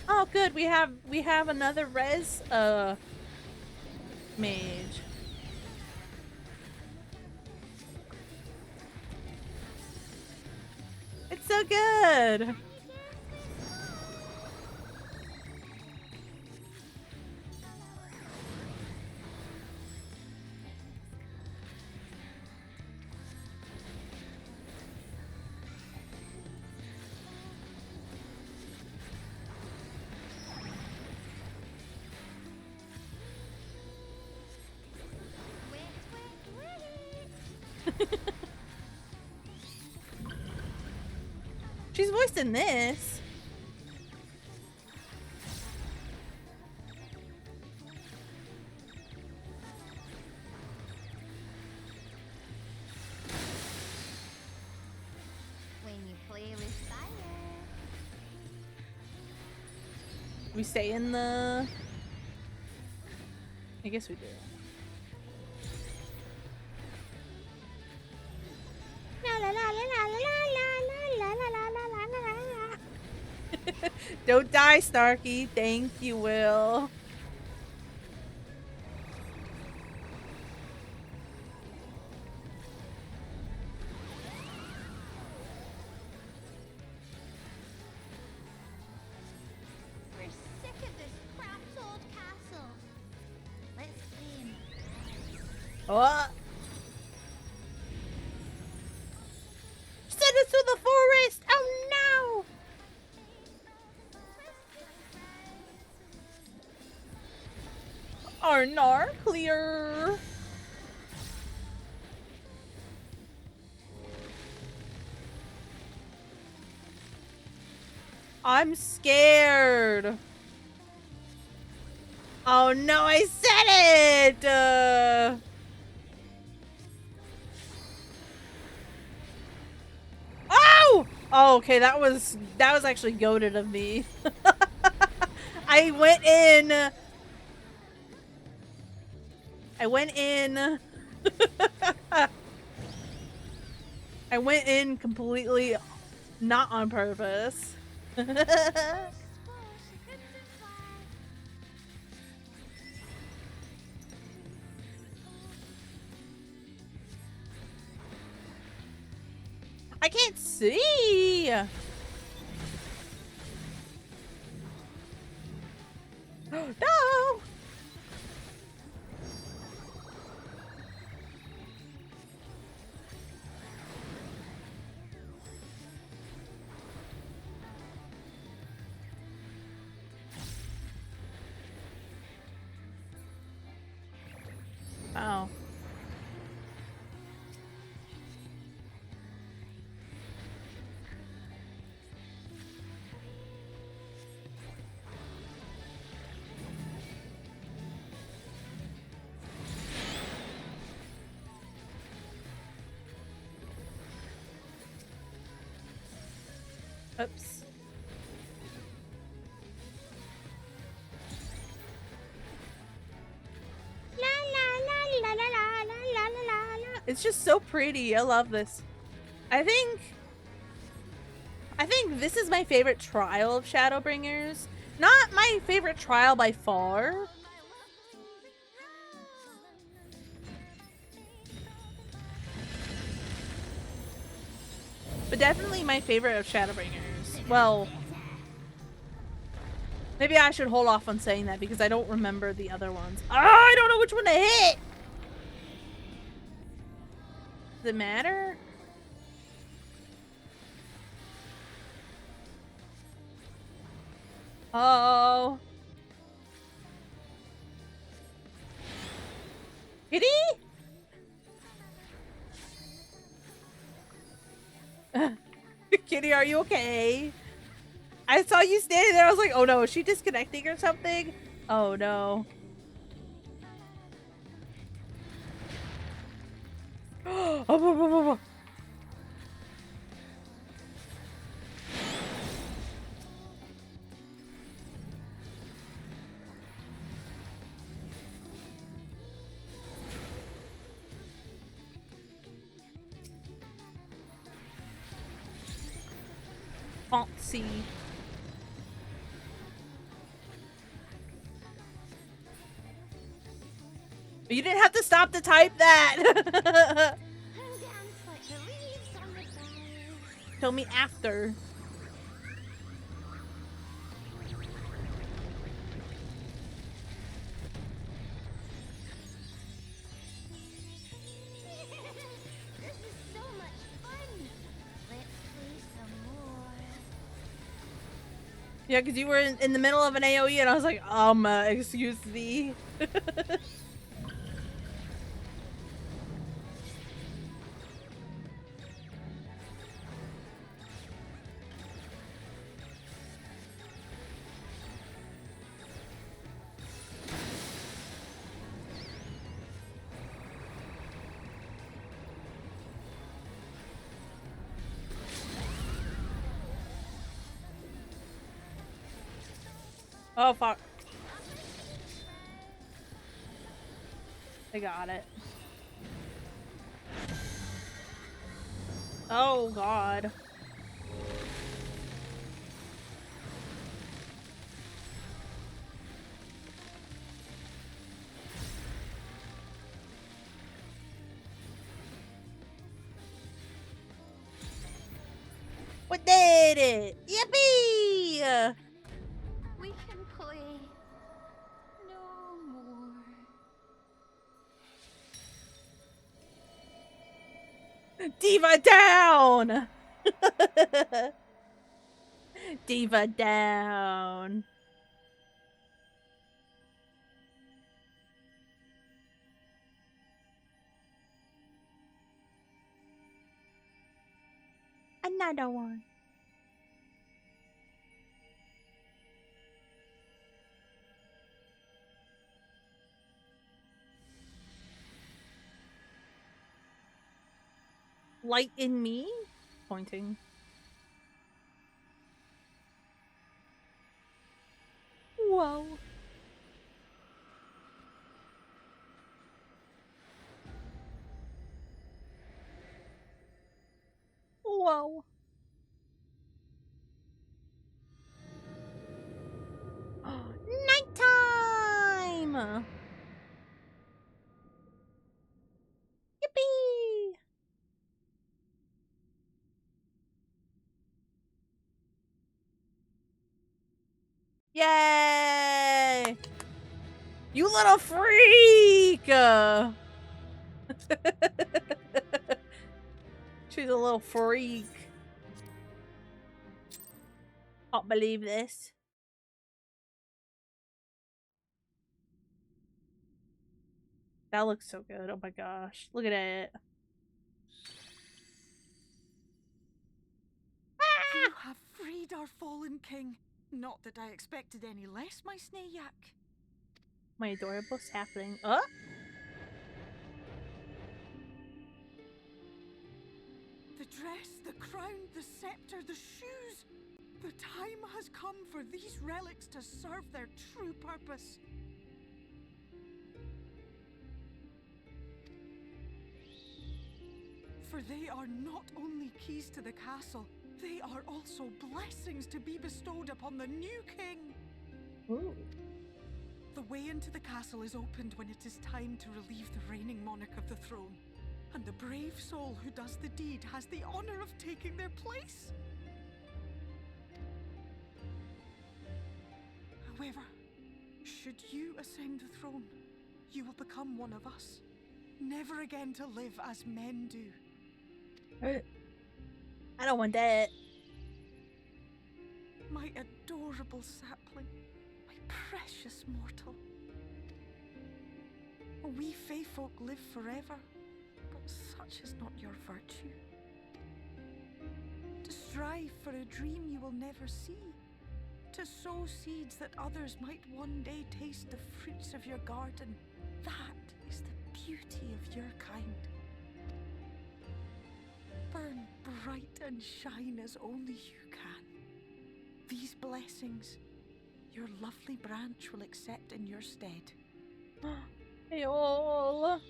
Oh, good. We have another res mage. It's so good. She's voiced in this. When you play with fire. We stay in the... I guess we do. Don't die, Starkey. Thank you, Will. We're sick of this cramped old castle. Let's game. Oh! Send us to the forest! Oh no! Arnar, clear! I'm scared. Oh no, I said it! Oh! Oh, okay, that was actually goated of me. I went in. I went in completely not on purpose. I can't see. No. Oh. Oops. La la la la la la la la la. It's just so pretty. I love this. I think this is my favorite trial of Shadowbringers. Not my favorite trial by far. But definitely my favorite of Shadowbringers. Well, Maybe I should hold off on saying that because I don't remember the other ones. Oh, I don't know which one to hit! Does it matter? Oh. Kitty? Kitty, are you okay? I saw you standing there. I was like, oh no, is she disconnecting or something? Oh no. Oh, fancy. You didn't have to stop to type that. And dance like the leaves on the bough. Tell me after. This is so much fun. Let's play some more. Yeah, because you were in the middle of an AoE and I was like, excuse me. Oh, fuck. I got it. Oh, God. We did it! Yippee! We can play no more. Diva down! Diva down. Another one. Light in me? Pointing. Whoa. Whoa. Nighttime! Yippee! Yay! You little freak! She's a little freak. Can't believe this. That looks so good. Oh my gosh. Look at it. You have freed our fallen king. Not that I expected any less, my Snayak. My adorable sapling. The dress, the crown, the scepter, the shoes. The time has come for these relics to serve their true purpose. For they are not only keys to the castle, they are also blessings to be bestowed upon the new king. Ooh. The way into the castle is opened when it is time to relieve the reigning monarch of the throne. And the brave soul who does the deed has the honor of taking their place. However, should you ascend the throne, you will become one of us, never again to live as men do. I don't want that. My adorable sapling, my precious mortal. We Fae folk live forever, but such is not your virtue. To strive for a dream you will never see, to sow seeds that others might one day taste the fruits of your garden, that is the beauty of your kind. Burn bright and shine as only you can. These blessings, your lovely branch will accept in your stead. Ayol.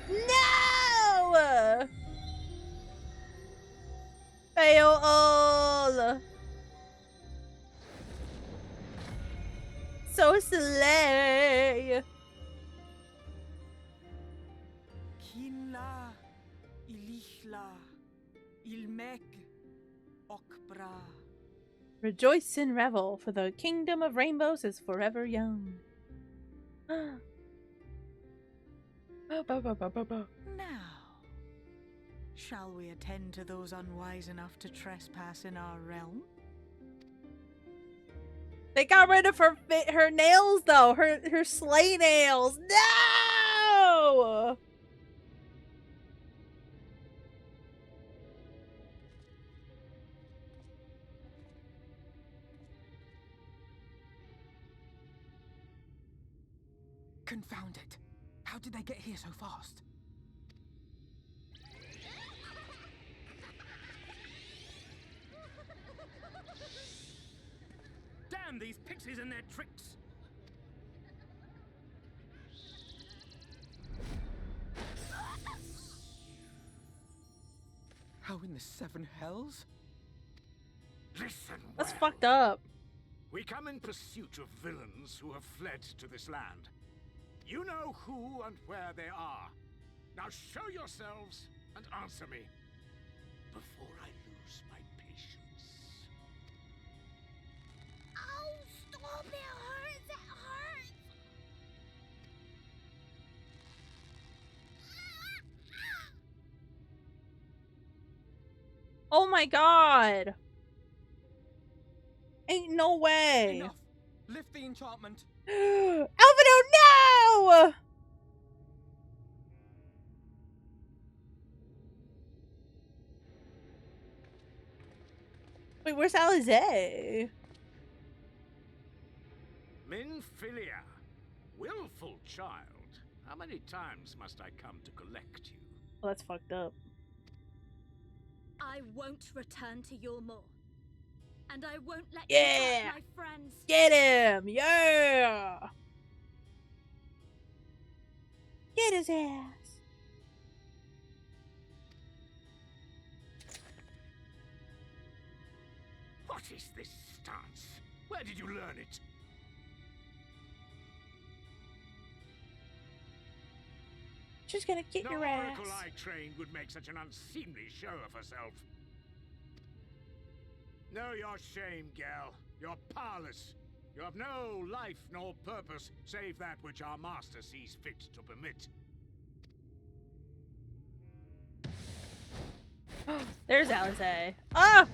No! Ayol. So slay. Kinla, Ilishla, Ilmek, Okbra. Rejoice and revel, for the kingdom of rainbows is forever young. Now, shall we attend to those unwise enough to trespass in our realm? They got rid of her nails though, her sleigh nails. No! Confound it! How did they get here so fast? Damn these pixies and their tricks! How in the seven hells? Listen That's well. fucked up. We come in pursuit of villains who have fled to this land. You know who and where they are. Now show yourselves and answer me before I lose my patience. Oh, stop! It hurts! It hurts! Oh my god. Ain't no way. Enough! Lift the enchantment! Alvino, no! Wait, where's Alize? Minfilia, willful child. How many times must I come to collect you? Oh, that's fucked up. I won't return to your moor. And I won't let Yeah. you hurt my friends. Get him! Yeah! Get his ass! What is this stance? Where did you learn it? She's gonna get No your ass. oracle I trained would make such an unseemly show of herself. Know your shame, gal. You're powerless. You have no life nor purpose, save that which our master sees fit to permit. There's Alize. Ah!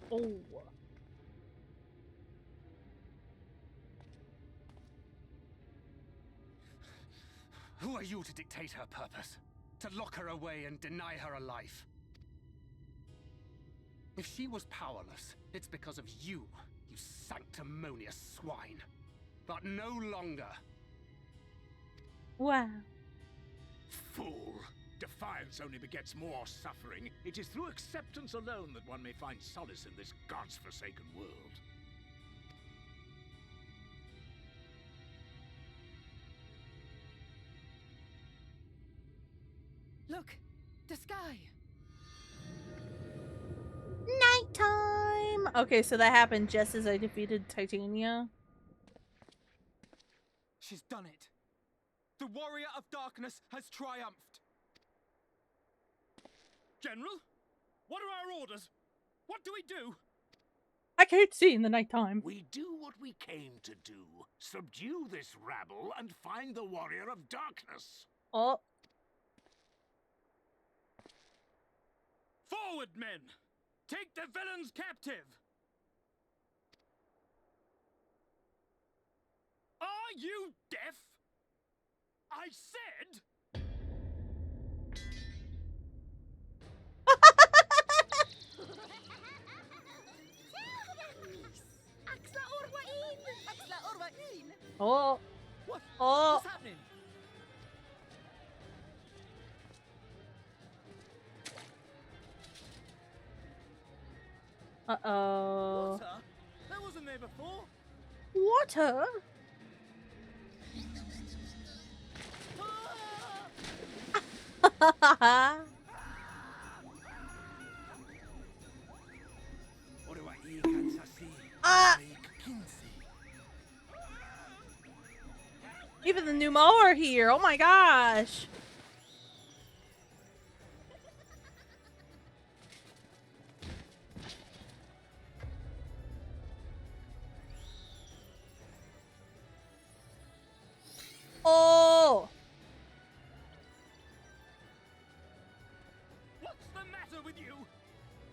Oh. Who are you to dictate her purpose? To lock her away and deny her a life? If she was powerless, it's because of you, you sanctimonious swine. But no longer. Wow. Fool! Defiance only begets more suffering. It is through acceptance alone that one may find solace in this god's-forsaken world. Look, the sky. Nighttime! Okay, so that happened just as I defeated Titania. She's done it. The Warrior of Darkness has triumphed. General, what are our orders? What do we do? I can't see in the nighttime. We do what we came to do. Subdue this rabble and find the Warrior of Darkness. Oh. Forward, men! Take the villains captive! Are you deaf? I said... Oh. What? Oh. What's happening? Uh-oh. Water? That wasn't there before. Water? Ah! Ah! Even the new mower here. Oh my gosh. Oh. What's the matter with you?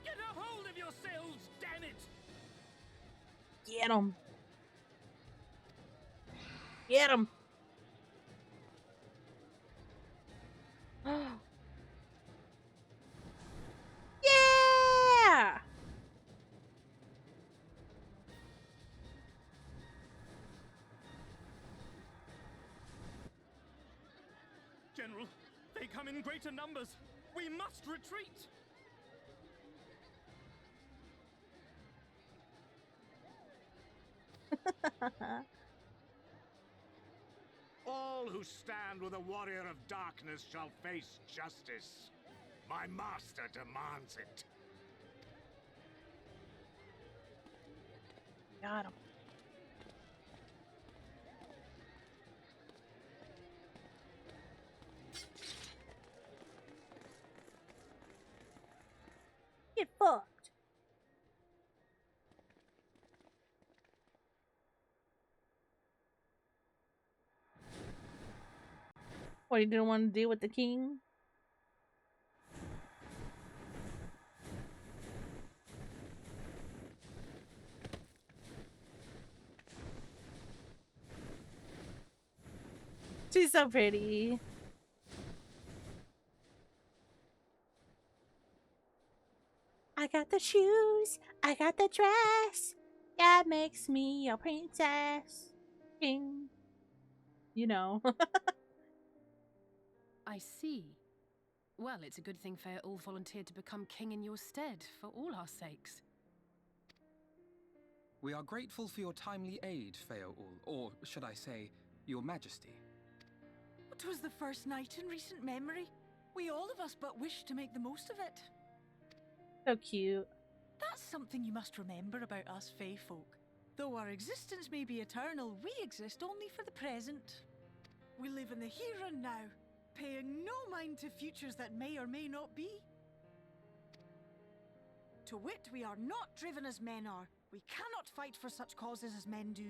Get a hold of yourselves, damn it! Get him. Get him. Yeah! General, they come in greater numbers. We must retreat. All who stand with a Warrior of Darkness shall face justice. My master demands it. Got him. Get fucked. What, you didn't want to deal with the king? She's so pretty. I got the shoes, I got the dress. That makes me a princess. King. You know. I see. Well, it's a good thing all volunteered to become king in your stead, for all our sakes. We are grateful for your timely aid, Feaul, or should I say, your majesty. It was the first night in recent memory. We all of us but wished to make the most of it. So cute. That's something you must remember about us Fae folk. Though our existence may be eternal, we exist only for the present. We live in the here and now, paying no mind to futures that may or may not be. To wit, we are not driven as men are. We cannot fight for such causes as men do.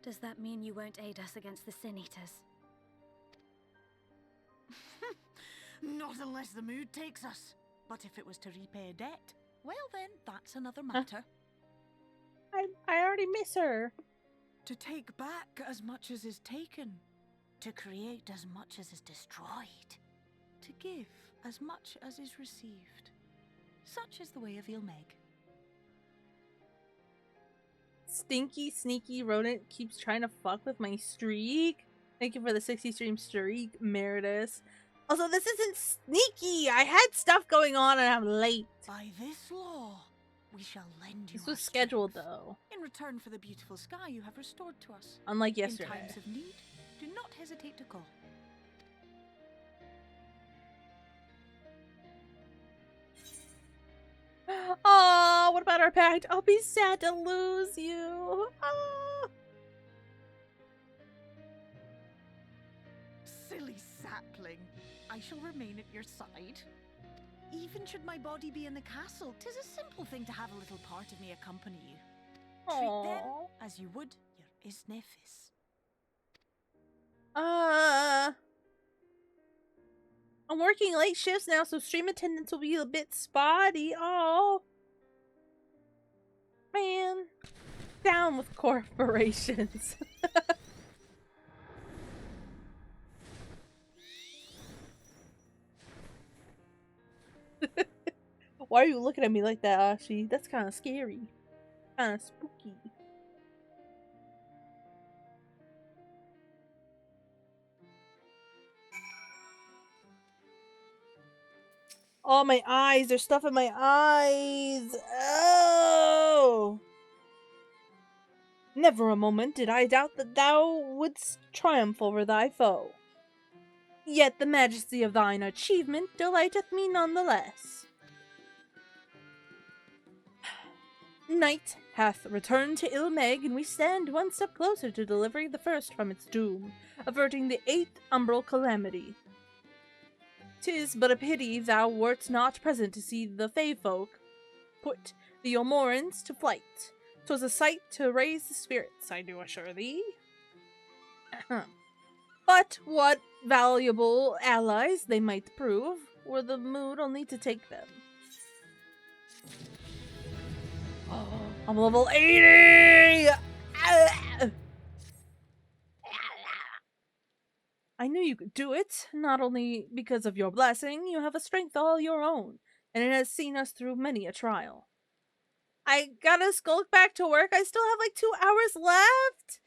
Does that mean you won't aid us against the Sin Eaters? Not unless the mood takes us. But if it was to repay a debt, well then, that's another matter. I already miss her. To take back as much as is taken. To create as much as is destroyed. To give as much as is received. Such is the way of Ilmeg. Stinky, sneaky rodent keeps trying to fuck with my streak. Thank you for the 60 stream streak, Meredith. Also, this isn't sneaky. I had stuff going on and I'm late. By this law, we shall lend you This was scheduled though. in return for the beautiful sky you have restored to us. Unlike yesterday. In times of need, do not hesitate to call. Oh, what about our pact? I'll be sad to lose you. Oh. Silly sapling. I shall remain at your side. Even should my body be in the castle, 'tis a simple thing to have a little part of me accompany you. Treat them Aw. as you would your isnefis. I'm working late shifts now, so stream attendance will be a bit spotty. Oh. Man. Down with corporations. Why are you looking at me like that, Ashi? That's kind of scary. Kind of spooky. Oh, my eyes. There's stuff in my eyes. Oh! Never a moment did I doubt that thou wouldst triumph over thy foe. Yet the majesty of thine achievement delighteth me none the less. Night hath returned to Ilmeg, and we stand one step closer to delivering the first from its doom, averting the 8th umbral calamity. 'Tis but a pity thou wert not present to see the Fey folk put the Yomorans to flight. 'Twas a sight to raise the spirits, I do assure thee. But what valuable allies they might prove, were the mood only to take them. Oh, I'm level 80! I knew you could do it, not only because of your blessing, you have a strength all your own, and it has seen us through many a trial. I gotta skulk back to work. I still have like 2 hours left.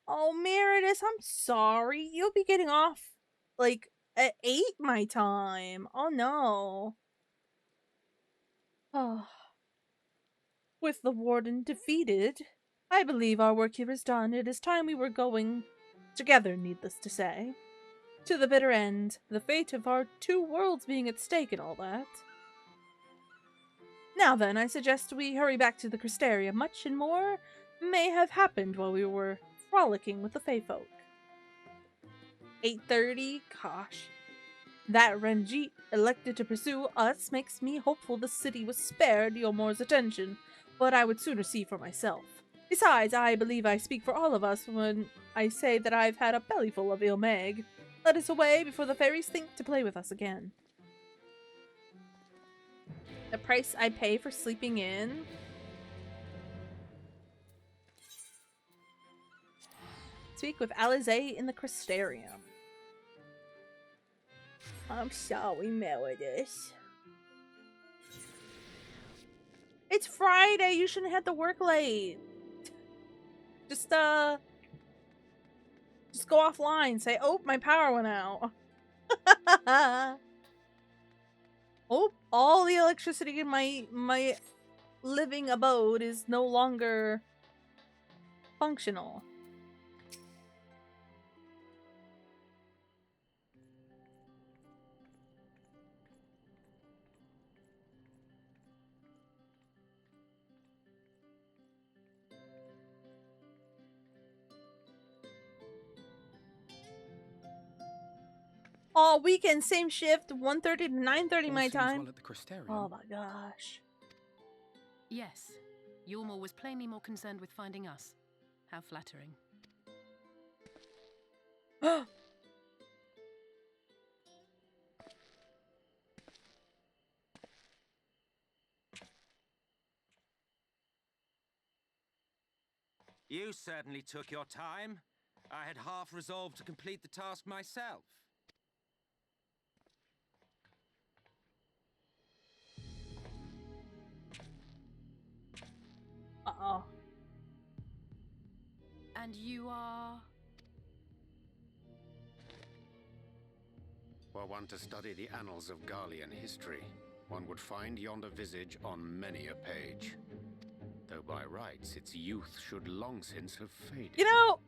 Oh, Meredith, I'm sorry. You'll be getting off like at 8 my time. Oh no. Oh. With the warden defeated, I believe our work here is done. It is time we were going together, needless to say. To the bitter end, the fate of our 2 worlds being at stake and all that. Now then, I suggest we hurry back to the Cristeria. Much and more may have happened while we were frolicking with the Fey folk. 8:30? Gosh. That Ranjit elected to pursue us makes me hopeful the city was spared Yomor's attention, but I would sooner see for myself. Besides, I believe I speak for all of us when I say that I've had a bellyful of Ilmeg. Let us away before the fairies think to play with us again. The price I pay for sleeping in? Speak with Alize in the Crystarium. I'm sorry, Meredith. It's Friday. You shouldn't have to work late. Just go offline. Say, oh, my power went out. Oh, all the electricity in my living abode is no longer functional. All weekend, same shift, 1:30 to 9:30 my time. Well at the Crystarium. Oh my gosh. Yes. Yulmore was plainly more concerned with finding us. How flattering. You certainly took your time. I had half resolved to complete the task myself. Uh-oh. And you are... Were one to study the annals of Garlean history, one would find yonder visage on many a page. Though by rights its youth should long since have faded. You know,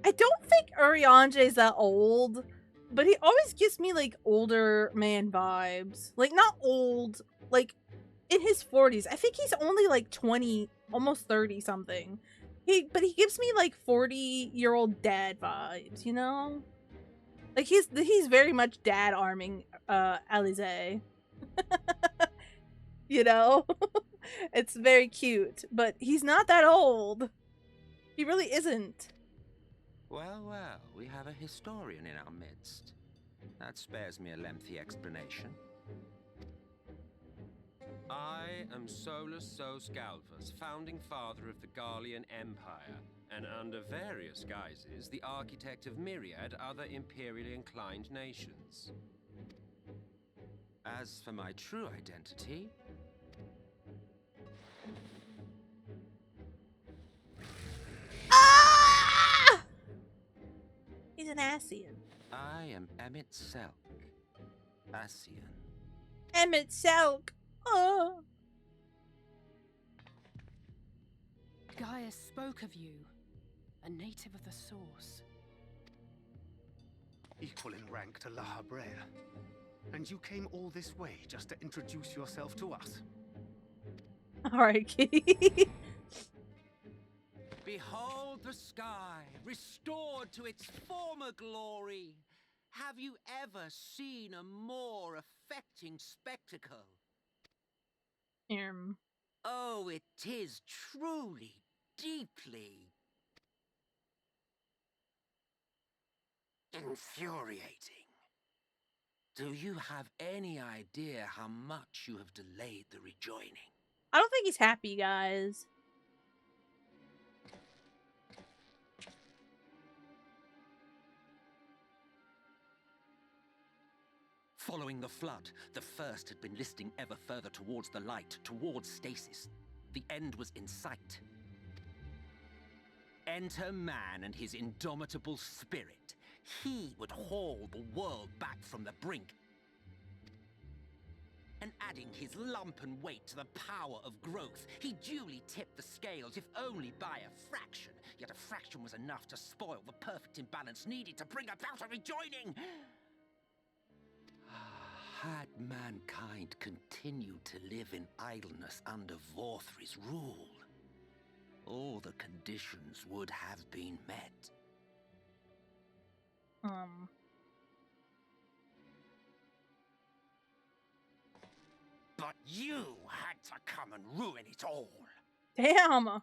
I don't think Urianger is that old, but he always gives me like older man vibes. Like not old, like in his 40s. I think he's only like 20, almost 30 something. But he gives me like 40-year-old dad vibes, you know? Like he's very much dad arming Alize. You know? It's very cute, but he's not that old. He really isn't. Well, well, we have a historian in our midst. That spares me a lengthy explanation. I am Solus Sos Galvus, founding father of the Garlean Empire, and under various guises, the architect of myriad other imperially inclined nations. As for my true identity... Ah! He's an Asian. I am Emmett Selk. Asian. Emmett Selk. Oh. Gaia spoke of you, a native of the Source. Equal in rank to La Habrea. And you came all this way just to introduce yourself to us? Alright, Kitty. Behold the sky, restored to its former glory. Have you ever seen a more affecting spectacle? Oh, it is truly, deeply infuriating. Do you have any idea how much you have delayed the rejoining? I don't think he's happy, guys. Following the flood, the first had been listing ever further towards the light, towards stasis. The end was in sight. Enter man and his indomitable spirit. He would haul the world back from the brink. And adding his lumpen weight to the power of growth, he duly tipped the scales, if only by a fraction. Yet a fraction was enough to spoil the perfect imbalance needed to bring about a rejoining. Had mankind continued to live in idleness under Vorthri's rule, all the conditions would have been met. But you had to come and ruin it all. Damn.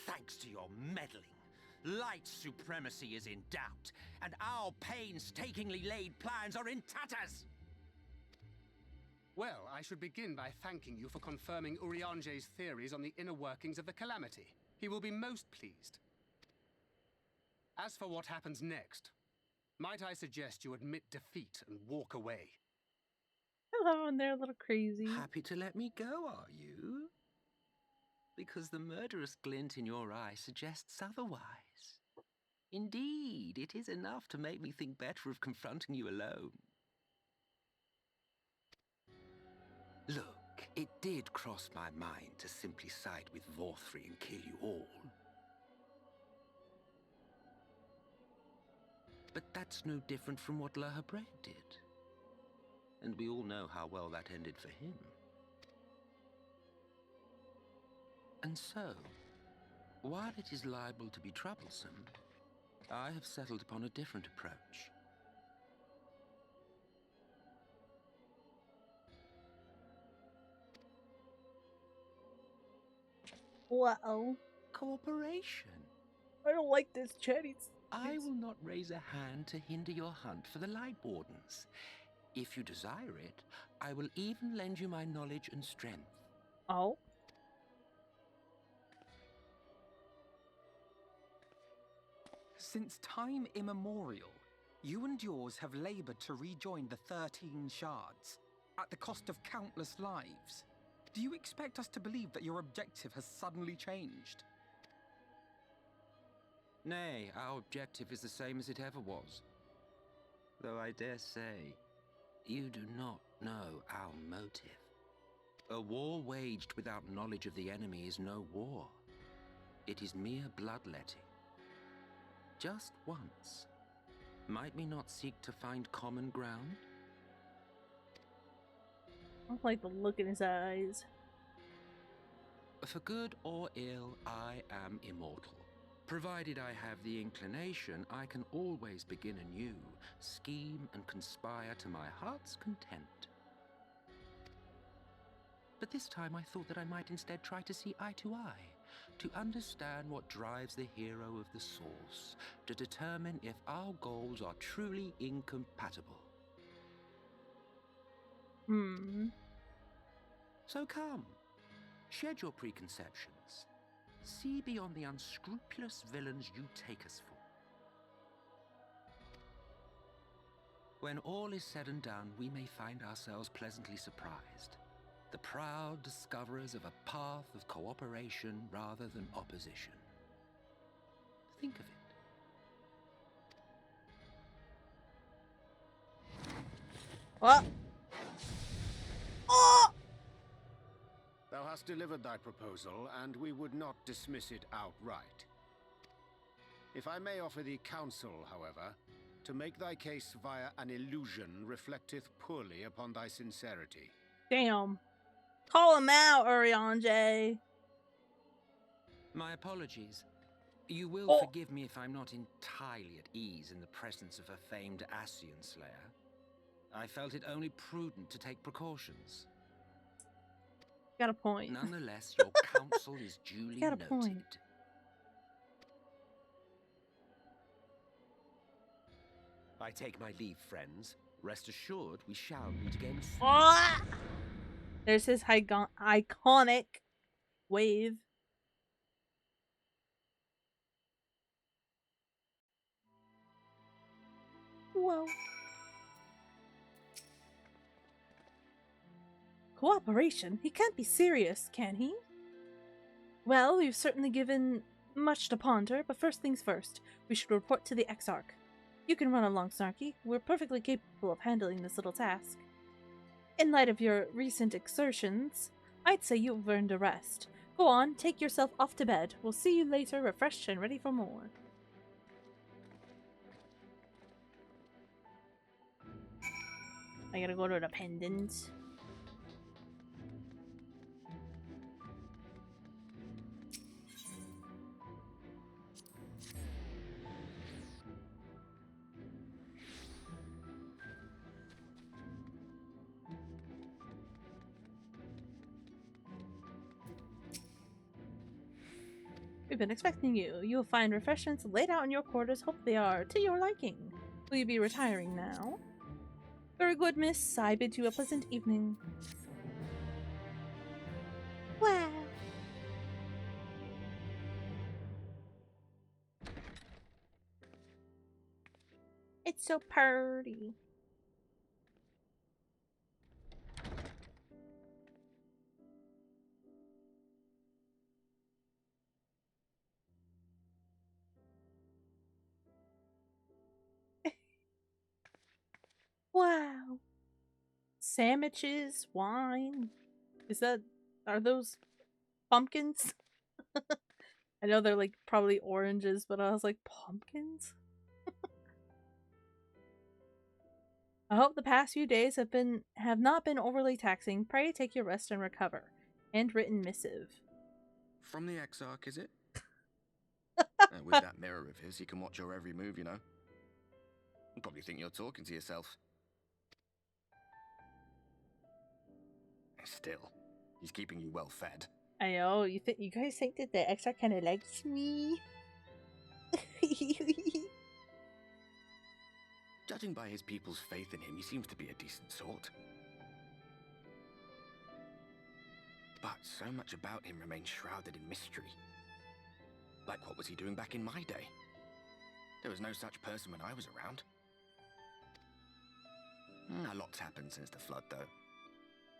Thanks to your meddling, light supremacy is in doubt, and our painstakingly laid plans are in tatters! Well, I should begin by thanking you for confirming Urianger's theories on the inner workings of the Calamity. He will be most pleased. As for what happens next, might I suggest you admit defeat and walk away? I love when they're a little crazy. Happy to let me go, are you? Because the murderous glint in your eye suggests otherwise. Indeed, it is enough to make me think better of confronting you alone. Look, it did cross my mind to simply side with Vorthri and kill you all. But that's no different from what La Habrea did. And we all know how well that ended for him. And so, while it is liable to be troublesome, I have settled upon a different approach. Whoa. Cooperation. I don't like this, Chetty. I will not raise a hand to hinder your hunt for the Light Wardens. If you desire it, I will even lend you my knowledge and strength. Oh? Since time immemorial, you and yours have labored to rejoin the 13 shards, at the cost of countless lives. Do you expect us to believe that your objective has suddenly changed? Nay, our objective is the same as it ever was. Though I dare say, you do not know our motive. A war waged without knowledge of the enemy is no war. It is mere bloodletting. Just once, might we not seek to find common ground? I don't like the look in his eyes. For good or ill, I am immortal. Provided I have the inclination, I can always begin anew, scheme and conspire to my heart's content. But this time I thought that I might instead try to see eye to eye, to understand what drives the hero of the Source, to determine if our goals are truly incompatible. So come, shed your preconceptions. See beyond the unscrupulous villains you take us for. When all is said and done, we may find ourselves pleasantly surprised. The proud discoverers of a path of cooperation rather than opposition. Think of it. What? Oh! Thou hast delivered thy proposal, and we would not dismiss it outright. If I may offer thee counsel, however, to make thy case via an illusion reflecteth poorly upon thy sincerity. Damn. Call him out, Urianger. My apologies. You will forgive me if I'm not entirely at ease in the presence of a famed Ascian slayer. I felt it only prudent to take precautions. Got a point. Nonetheless, your counsel is duly Got a noted. point. I take my leave, friends. Rest assured, we shall meet again soon. Oh! There's his iconic wave. Whoa. Cooperation? He can't be serious, can he? Well, we've certainly given much to ponder, but first things first. We should report to the Exarch. You can run along, Snarky. We're perfectly capable of handling this little task. In light of your recent exertions, I'd say you've earned a rest. Go on, take yourself off to bed. We'll see you later, refreshed and ready for more. I gotta go to the pendant. We've been expecting you. You'll find refreshments laid out in your quarters. Hope they are to your liking. Will you be retiring now? Very good, miss. I bid you a pleasant evening. Wow. It's so pretty. Wow. Sandwiches, wine. Are those pumpkins? I know they're like probably oranges, but I was like, pumpkins? I hope the past few days have not been overly taxing. Pray take your rest and recover. Handwritten missive. From the Exarch, is it? With that mirror of his, he can watch your every move, you know. You probably think you're talking to yourself. Still, he's keeping you well fed. I know. You guys think that the Exarch kind of likes me? Judging by his people's faith in him, he seems to be a decent sort. But so much about him remains shrouded in mystery. Like, what was he doing back in my day? There was no such person when I was around. A lot's happened since the flood, though.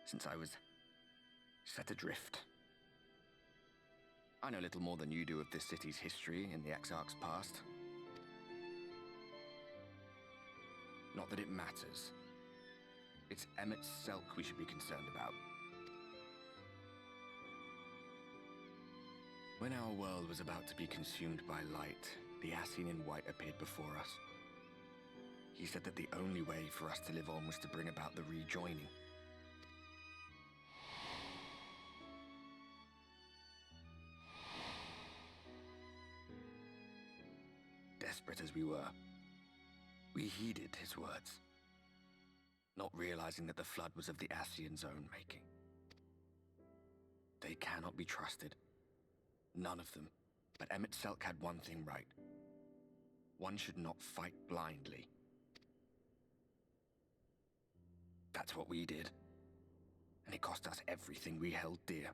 Since I was set adrift. I know little more than you do of this city's history in the Exarch's past. Not that it matters. It's Emmett's Selk we should be concerned about. When our world was about to be consumed by light, the Ascian in white appeared before us. He said that the only way for us to live on was to bring about the rejoining. desperate as we were, we heeded his words, not realizing that the flood was of the Ascian's own making. They cannot be trusted. None of them. But Emmett Selk had one thing right. One should not fight blindly. That's what we did. And it cost us everything we held dear.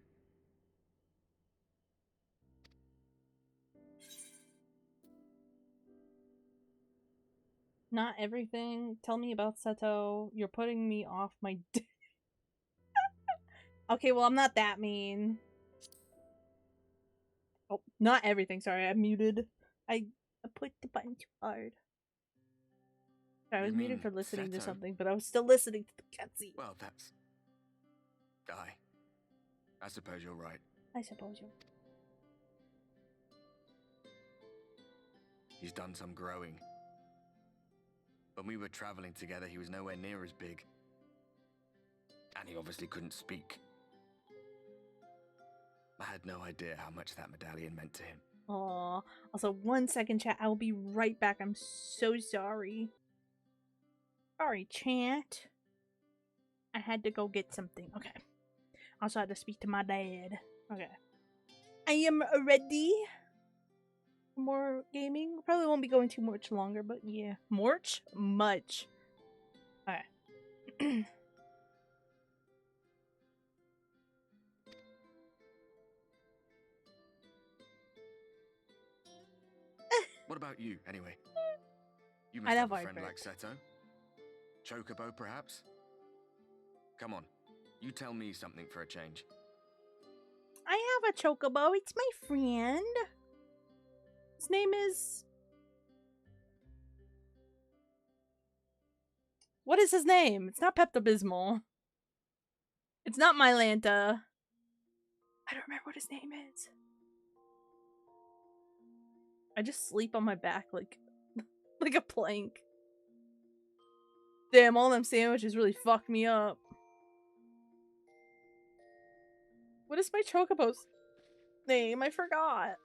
Not everything. Tell me about Seto. You're putting me off my Okay, well, I'm not that mean. Oh, not everything. Sorry, I muted. I put the button too hard. I was muted for listening to something, but I was still listening to the cutscene. Well, that's... I suppose you're right. I suppose you're... He's done some growing. When we were traveling together, he was nowhere near as big. And he obviously couldn't speak. I had no idea how much that medallion meant to him. Aw. Also, 1 second, chat. I will be right back. I'm so sorry. Sorry, chat. I had to go get something. Okay. Also, I had to speak to my dad. Okay. I am ready. More gaming. Probably won't be going too much longer, but yeah. Much? Okay. What about you, anyway? You I must have love a friend Ardbert. like Seto. Chocobo, perhaps? Come on, you tell me something for a change. I have a chocobo. It's my friend. His name is... What is his name? It's not Pepto-Bismol. It's not Mylanta. I don't remember what his name is. I just sleep on my back like like a plank. Damn, all them sandwiches really fucked me up. What is my chocobo's name? I forgot.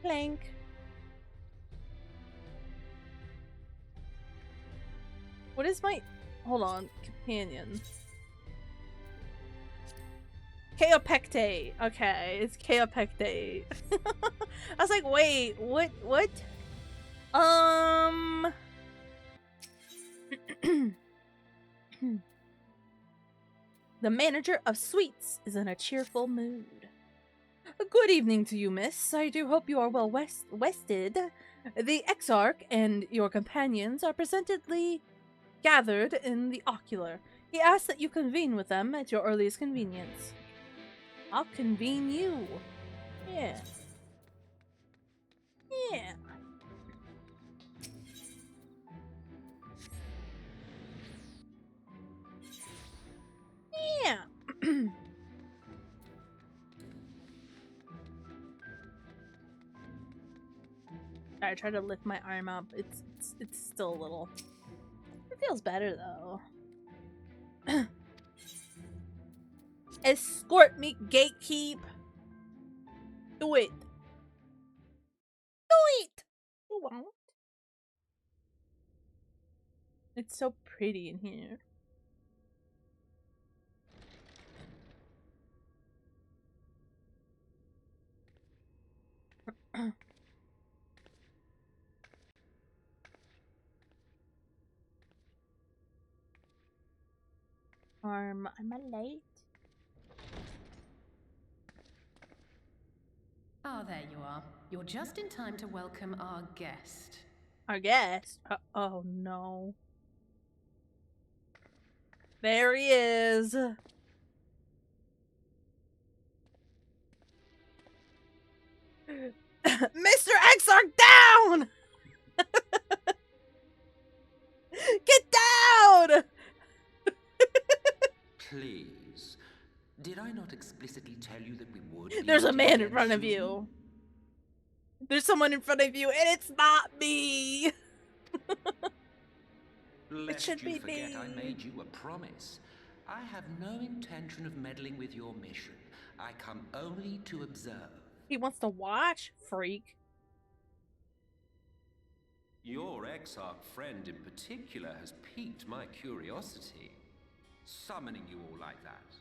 Plank. What is my... Hold on. Companion. Kaopectate. Okay, it's Kaopectate. I was like, wait, what? The manager of sweets is in a cheerful mood. Good evening to you, miss. I do hope you are well rested. The Exarch and your companions are presently gathered in the ocular. He asks that you convene with them at your earliest convenience. I'll convene you. Yeah. Yeah. Yeah. I try to lift my arm up. It's still a little. It feels better though. Escort me, gatekeep. Do it. Do it. You won't. It's so pretty in here. Am I late? Ah, there you are. You're just in time to welcome our guest. Our guest? Oh no. There he is. Mr. Exarch, down! Get down! Please. Did I not explicitly tell you that we would? There's a man in front of you. There's someone in front of you, and it's not me. Lest should you be forget me. I made you a promise. I have no intention of meddling with your mission. I come only to observe. He wants to watch, freak. Your Exarch friend in particular has piqued my curiosity. Summoning you all like that.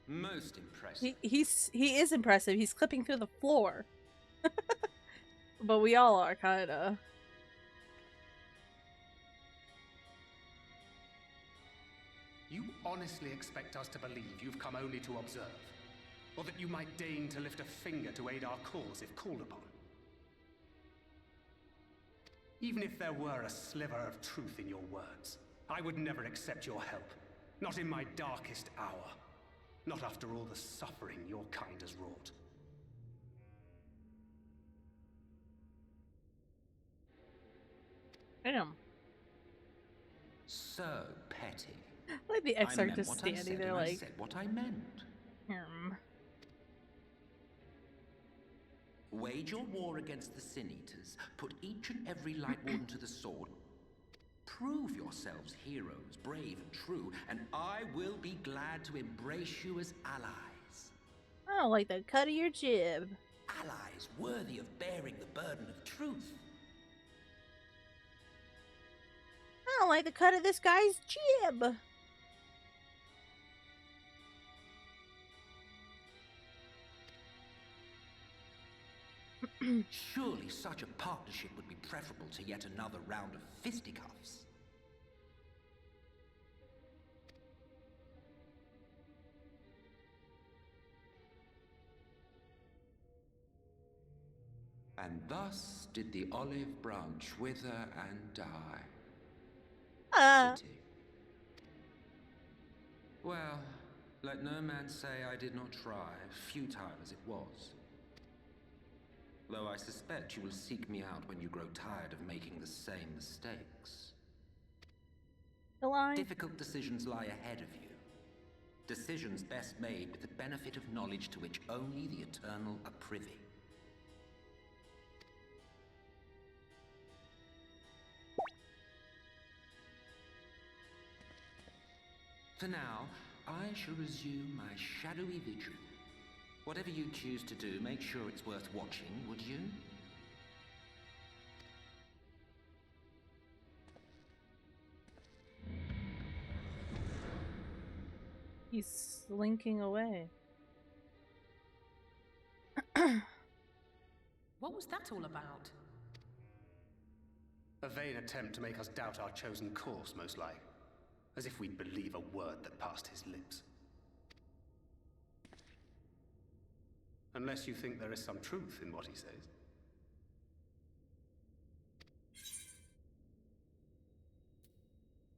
Most impressive. He is impressive. He's clipping through the floor. But we all are, kinda. You honestly expect us to believe you've come only to observe? Or that you might deign to lift a finger to aid our cause if called upon? Even if there were a sliver of truth in your words, I would never accept your help. Not in my darkest hour. Not after all the suffering your kind has wrought. Damn. So petty. Like the Exarch just what I standing said, there and like... I said what I meant. Wage your war against the Sin Eaters. Put each and every Light Warden to the sword. Prove yourselves heroes, brave and true, and I will be glad to embrace you as allies. I don't like the cut of your jib. Allies worthy of bearing the burden of truth. I don't like the cut of this guy's jib. Surely such a partnership would be preferable to yet another round of fisticuffs. And thus did the olive branch wither and die. Pity. Well, let no man say I did not try, futile as it was. Though I suspect you will seek me out when you grow tired of making the same mistakes. Difficult decisions lie ahead of you. Decisions best made with the benefit of knowledge to which only the eternal are privy. For now, I shall resume my shadowy vigil. Whatever you choose to do, make sure it's worth watching, would you? He's slinking away. What was that all about? A vain attempt to make us doubt our chosen course, most like. As if we'd believe a word that passed his lips. Unless you think there is some truth in what he says.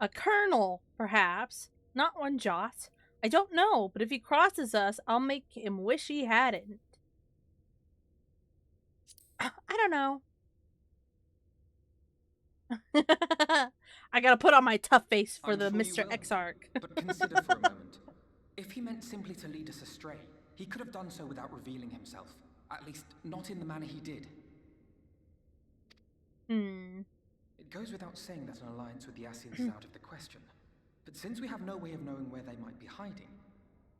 A colonel, perhaps. Not one jot. I don't know, but if he crosses us, I'll make him wish he hadn't. I don't know. I gotta put on my tough face for the Mr. Exarch. But consider for a moment. If he meant simply to lead us astray, he could have done so without revealing himself. At least, not in the manner he did. It goes without saying that an alliance with the Ascians is out of the question. But since we have no way of knowing where they might be hiding,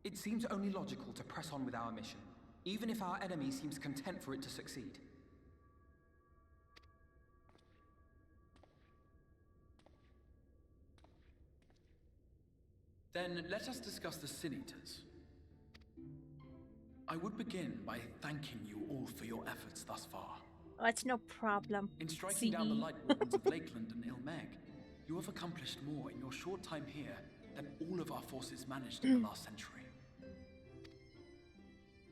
it seems only logical to press on with our mission, even if our enemy seems content for it to succeed. Then let us discuss the Sin Eaters. I would begin by thanking you all for your efforts thus far. Oh, it's no problem. In striking down the Light Wardens of Lakeland and Ilmeg, you have accomplished more in your short time here than all of our forces managed in the last century.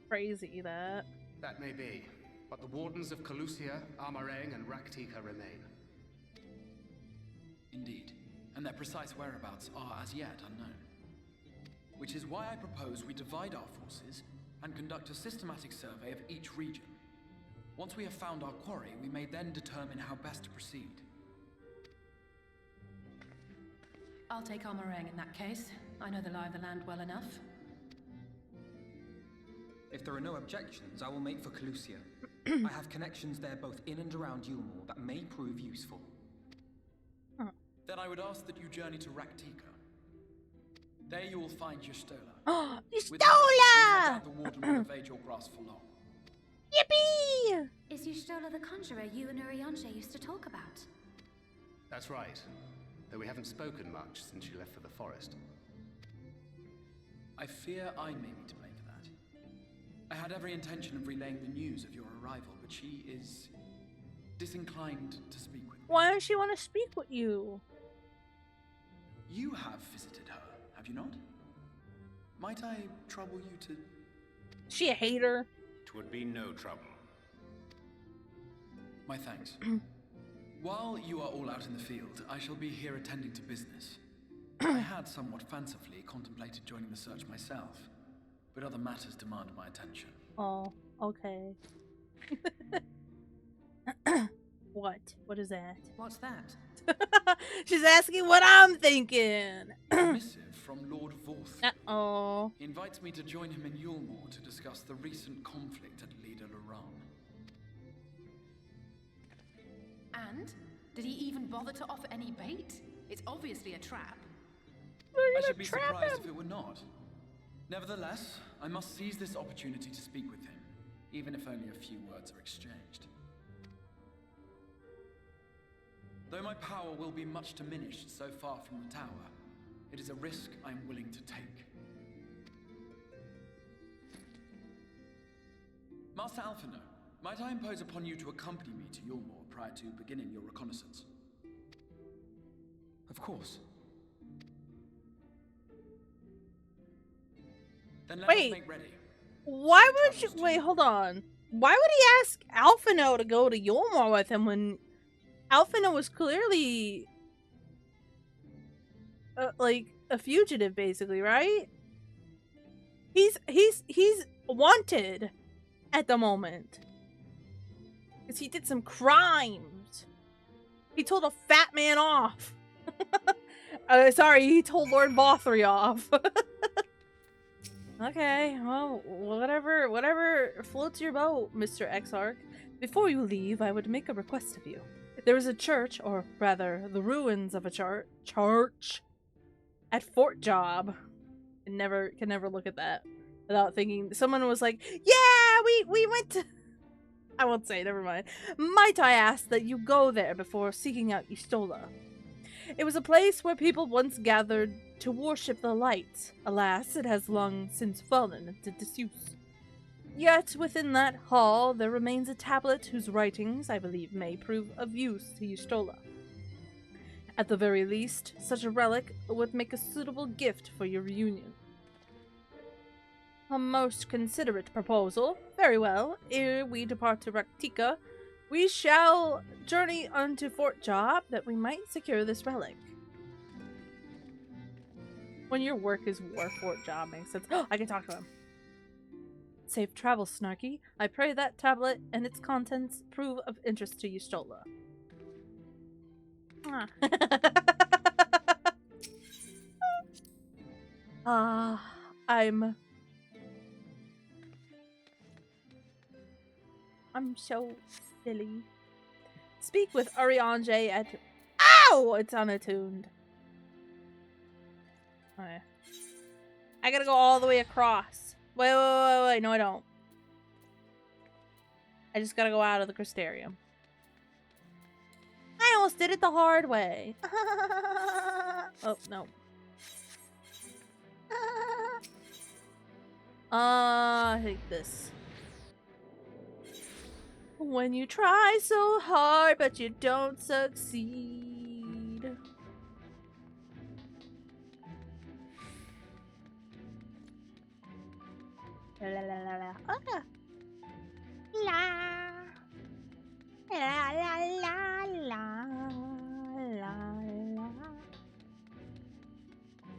Crazy, that. That may be, but the Wardens of Calusia, Amarang, and Raktika remain. Indeed, and their precise whereabouts are as yet unknown. Which is why I propose we divide our forces and conduct a systematic survey of each region. Once we have found our quarry, we may then determine how best to proceed. I'll take Amarang in that case. I know the lie of the land well enough. If there are no objections, I will make for Calusia. I have connections there both in and around Yulmore that may prove useful. Then I would ask that you journey to Raktika. There you will find Yustola. With Yustola! I doubt the warden will evade your grasp for long. Yippee! Is Yustola the conjurer you and Urianger used to talk about? That's right. Though we haven't spoken much since she left for the forest. I fear I may be to blame for that. I had every intention of relaying the news of your arrival, but she is disinclined to speak with me. Why does she want to speak with you? You have visited her, have you not? Might I trouble you to... She a hater? It would be no trouble. My thanks. While you are all out in the field, I shall be here attending to business. I had somewhat fancifully contemplated joining the search myself, but other matters demand my attention. Oh, okay. What? What is that? What's that? She's asking what I'm thinking. A missive from Lord Vorth. Uh-oh. He invites me to join him in Yulmore to discuss the recent conflict at Lida Luran. And? Did he even bother to offer any bait? It's obviously a trap. I should be surprised if it were not. Nevertheless, I must seize this opportunity to speak with him, even if only a few words are exchanged. Though my power will be much diminished so far from the tower, it is a risk I am willing to take. Master Alphino, might I impose upon you to accompany me to Yulmore prior to beginning your reconnaissance? Of course. Then let Wait. us make ready. Why would you... Wait, hold on. Why would he ask Alphino to go to Yulmore with him when Alphino was clearly... like, a fugitive, basically, right? He's wanted at the moment. Because he did some crimes. He told a fat man off. Sorry, he told Lord Bothry off. Okay, well, whatever floats your boat, Mr. Exarch. Before you leave, I would make a request of you. There is a church, or rather, the ruins of a church at Fort Job. Can never look at that without thinking. Someone was like, "Yeah, we went to." I won't say. Never mind. Might I ask that you go there before seeking out Yustola? It was a place where people once gathered to worship the light. Alas, it has long since fallen into disuse. Yet within that hall there remains a tablet whose writings, I believe, may prove of use to Yustola. At the very least, such a relic would make a suitable gift for your reunion. A most considerate proposal. Very well. Ere we depart to Raktika, we shall journey unto Fort Job that we might secure this relic. When your work is war, Fort Job makes sense. Oh, I can talk to him. Safe travel, Snarky. I pray that tablet and its contents prove of interest to Yustola. I'm so silly. Speak with Urianger at... Ow! It's unattuned. Okay. I gotta go all the way across. Wait. No, I don't. I just gotta go out of the Crystarium. I almost did it the hard way. Oh, no. I hate this. When you try so hard, but you don't succeed. La la la la. Ah. La. La la la la. La la.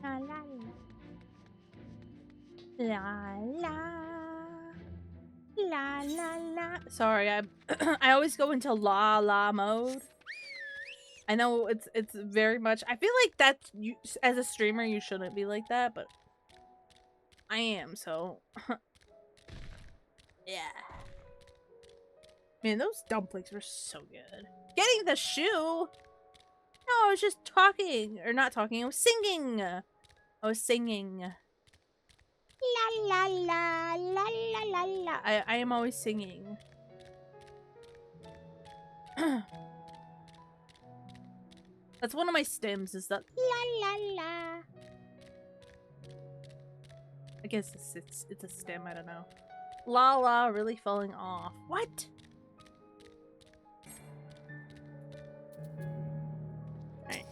La la la. La la. La la la. Sorry, I always go into la mode. I know it's very much. I feel like that's you as a streamer. You shouldn't be like that, but I am. So yeah. Man, those dumplings were so good. Getting the shoe. No, I was just talking or not talking. I was singing. I was singing. La la la la la la la. I am always singing. That's one of my stems, is that La la la. I guess it's a stem, I don't know. La la really falling off. What? Right.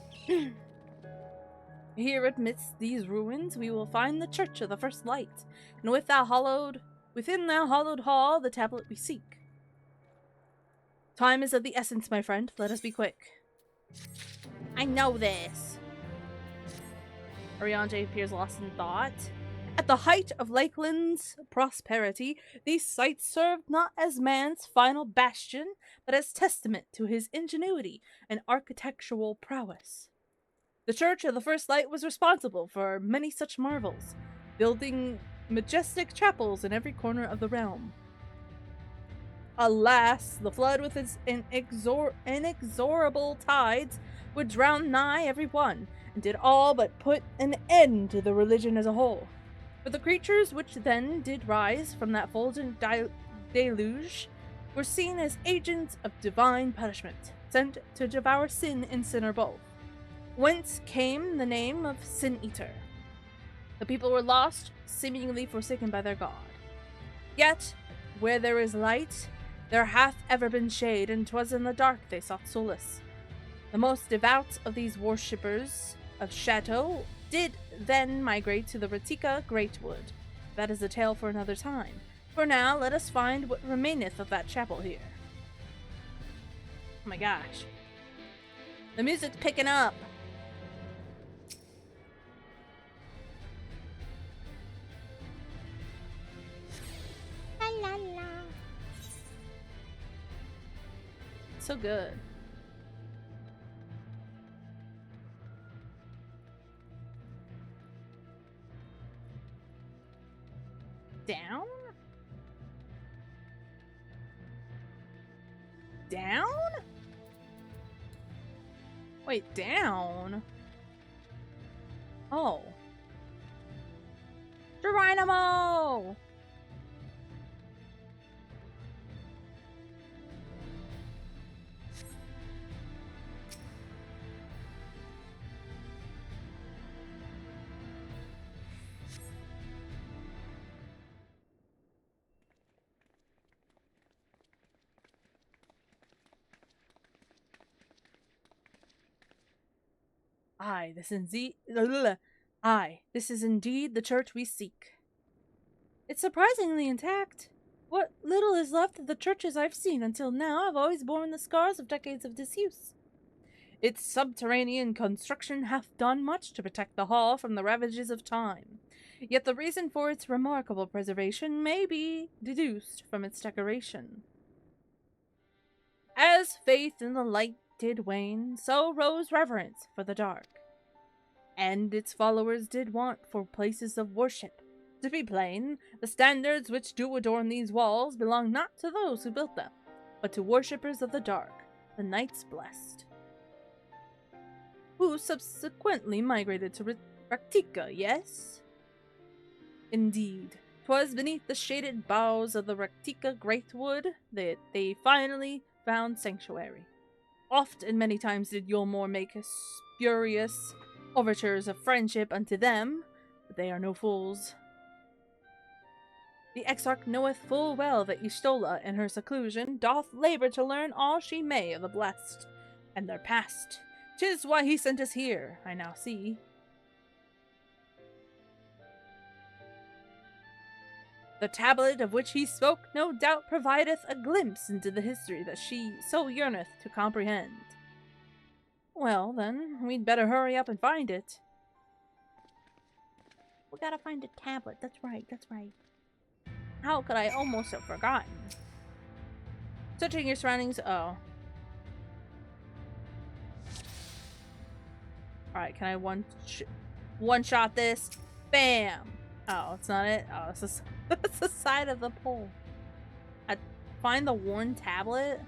Here amidst these ruins we will find the Church of the First Light, and within that hallowed hall the tablet we seek. Time is of the essence, my friend. Let us be quick. I know this. Urianger appears lost in thought. At the height of Lakeland's prosperity, these sites served not as man's final bastion, but as testament to his ingenuity and architectural prowess. The Church of the First Light was responsible for many such marvels, building majestic chapels in every corner of the realm. Alas, the flood with its inexorable tides would drown nigh every one, and did all but put an end to the religion as a whole. For the creatures which then did rise from that fulgent deluge were seen as agents of divine punishment, sent to devour sin and sinner both, whence came the name of Sin Eater. The people were lost, seemingly forsaken by their god. Yet, where there is light, there hath ever been shade, and 'twas in the dark they sought solace. The most devout of these worshippers of Chateau did then migrate to the Ratika Greatwood. That is a tale for another time. For now, let us find what remaineth of that chapel here. Oh my gosh. The music's picking up. La la la. So good. Down? Down? Wait, down? Oh. Geronimo! This is indeed the church we seek. It's surprisingly intact. What little is left of the churches I've seen until now have always borne the scars of decades of disuse. Its subterranean construction hath done much to protect the hall from the ravages of time. Yet the reason for its remarkable preservation may be deduced from its decoration. As faith in the light did wane, so rose reverence for the dark. And its followers did want for places of worship. To be plain, the standards which do adorn these walls belong not to those who built them, but to worshippers of the dark, the knights blessed, who subsequently migrated to Raktika, yes? Indeed, 'twas beneath the shaded boughs of the Raktika Greatwood that they finally found sanctuary. Oft and many times did Yulmore make spurious overtures of friendship unto them, but they are no fools. The Exarch knoweth full well that Y'shtola, in her seclusion, doth labor to learn all she may of the blessed, and their past. 'Tis why he sent us here, I now see. The tablet of which he spoke no doubt provideth a glimpse into the history that she so yearneth to comprehend. Well, then, we'd better hurry up and find it. We gotta find a tablet. That's right, that's right. How could I almost have forgotten? Searching your surroundings. Oh. Alright, can I one shot this? Bam! Oh, it's not it? Oh, it's that's the side of the pole. I find the worn tablet.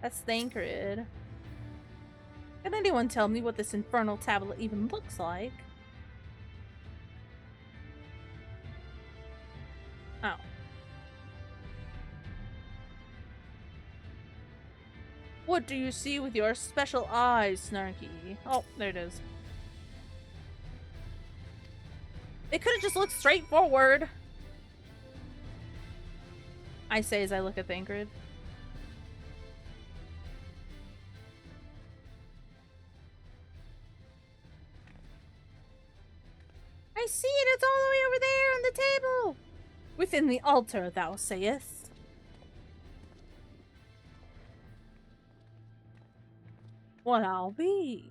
That's Thancred. Can anyone tell me what this infernal tablet even looks like? Oh. What do you see with your special eyes, Snarky? Oh, there it is. They could have just looked straight forward. I say as I look at Thancred. I see it, it's all the way over there on the table. Within the altar, thou sayest. What I'll be.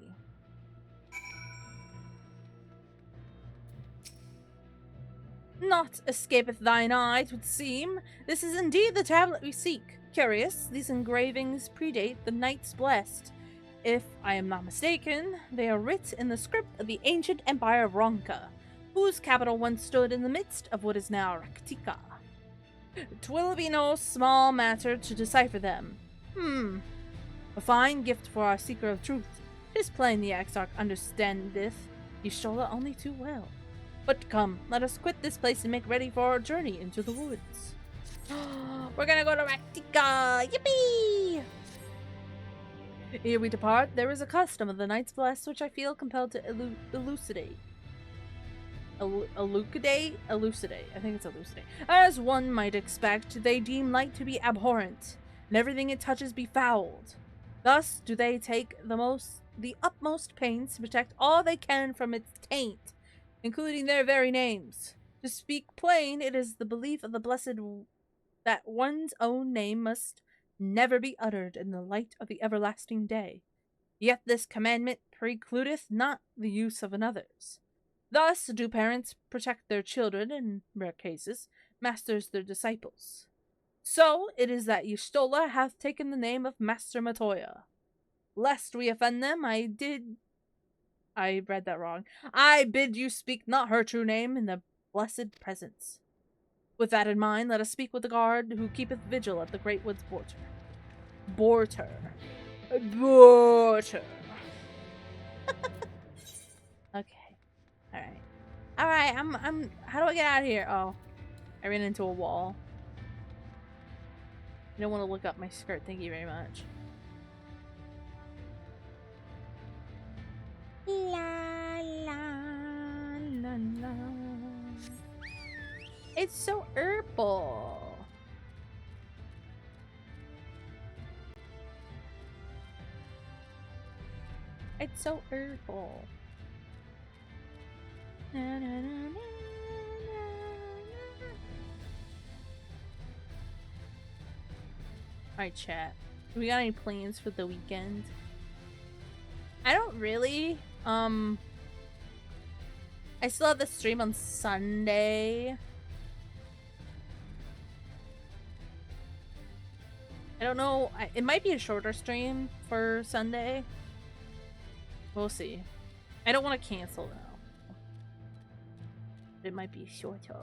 Naught escapeth thine eye, 'twould seem. This is indeed the tablet we seek. Curious, these engravings predate the Knights Blessed. If I am not mistaken, they are writ in the script of the ancient empire of Ronka, whose capital once stood in the midst of what is now Raktika. 'Twill be no small matter to decipher them. A fine gift for our seeker of truth. 'Tis plain the Exarch understandeth Y'shtola only too well. But come, let us quit this place and make ready for our journey into the woods. We're gonna go to Raktika! Yippee! Ere we depart, there is a custom of the Knights Blessed which I feel compelled to elucidate. Elucidate? Elucidate. I think it's elucidate. As one might expect, they deem light to be abhorrent, and everything it touches befouled. Thus do they take the utmost pains to protect all they can from its taint, including their very names. To speak plain, it is the belief of the Blessed that one's own name must never be uttered in the light of the everlasting day. Yet this commandment precludeth not the use of another's. Thus do parents protect their children, in rare cases, masters their disciples. So it is that Y'shtola hath taken the name of Master Matoya. Lest we offend them, I read that wrong. I bid you speak not her true name in the blessed presence. With that in mind, let us speak with the guard who keepeth vigil at the Great Woods Border. Border. Okay. Alright, I'm how do I get out of here? Oh. I ran into a wall. I don't want to look up my skirt, thank you very much. La la la la. It's so herbal. It's so herbal. Na, na, na, na, na. Alright, chat. Do we got any plans for the weekend? I don't really. I still have the stream on Sunday. I don't know. It might be a shorter stream for Sunday. We'll see. I don't want to cancel though. It might be shorter.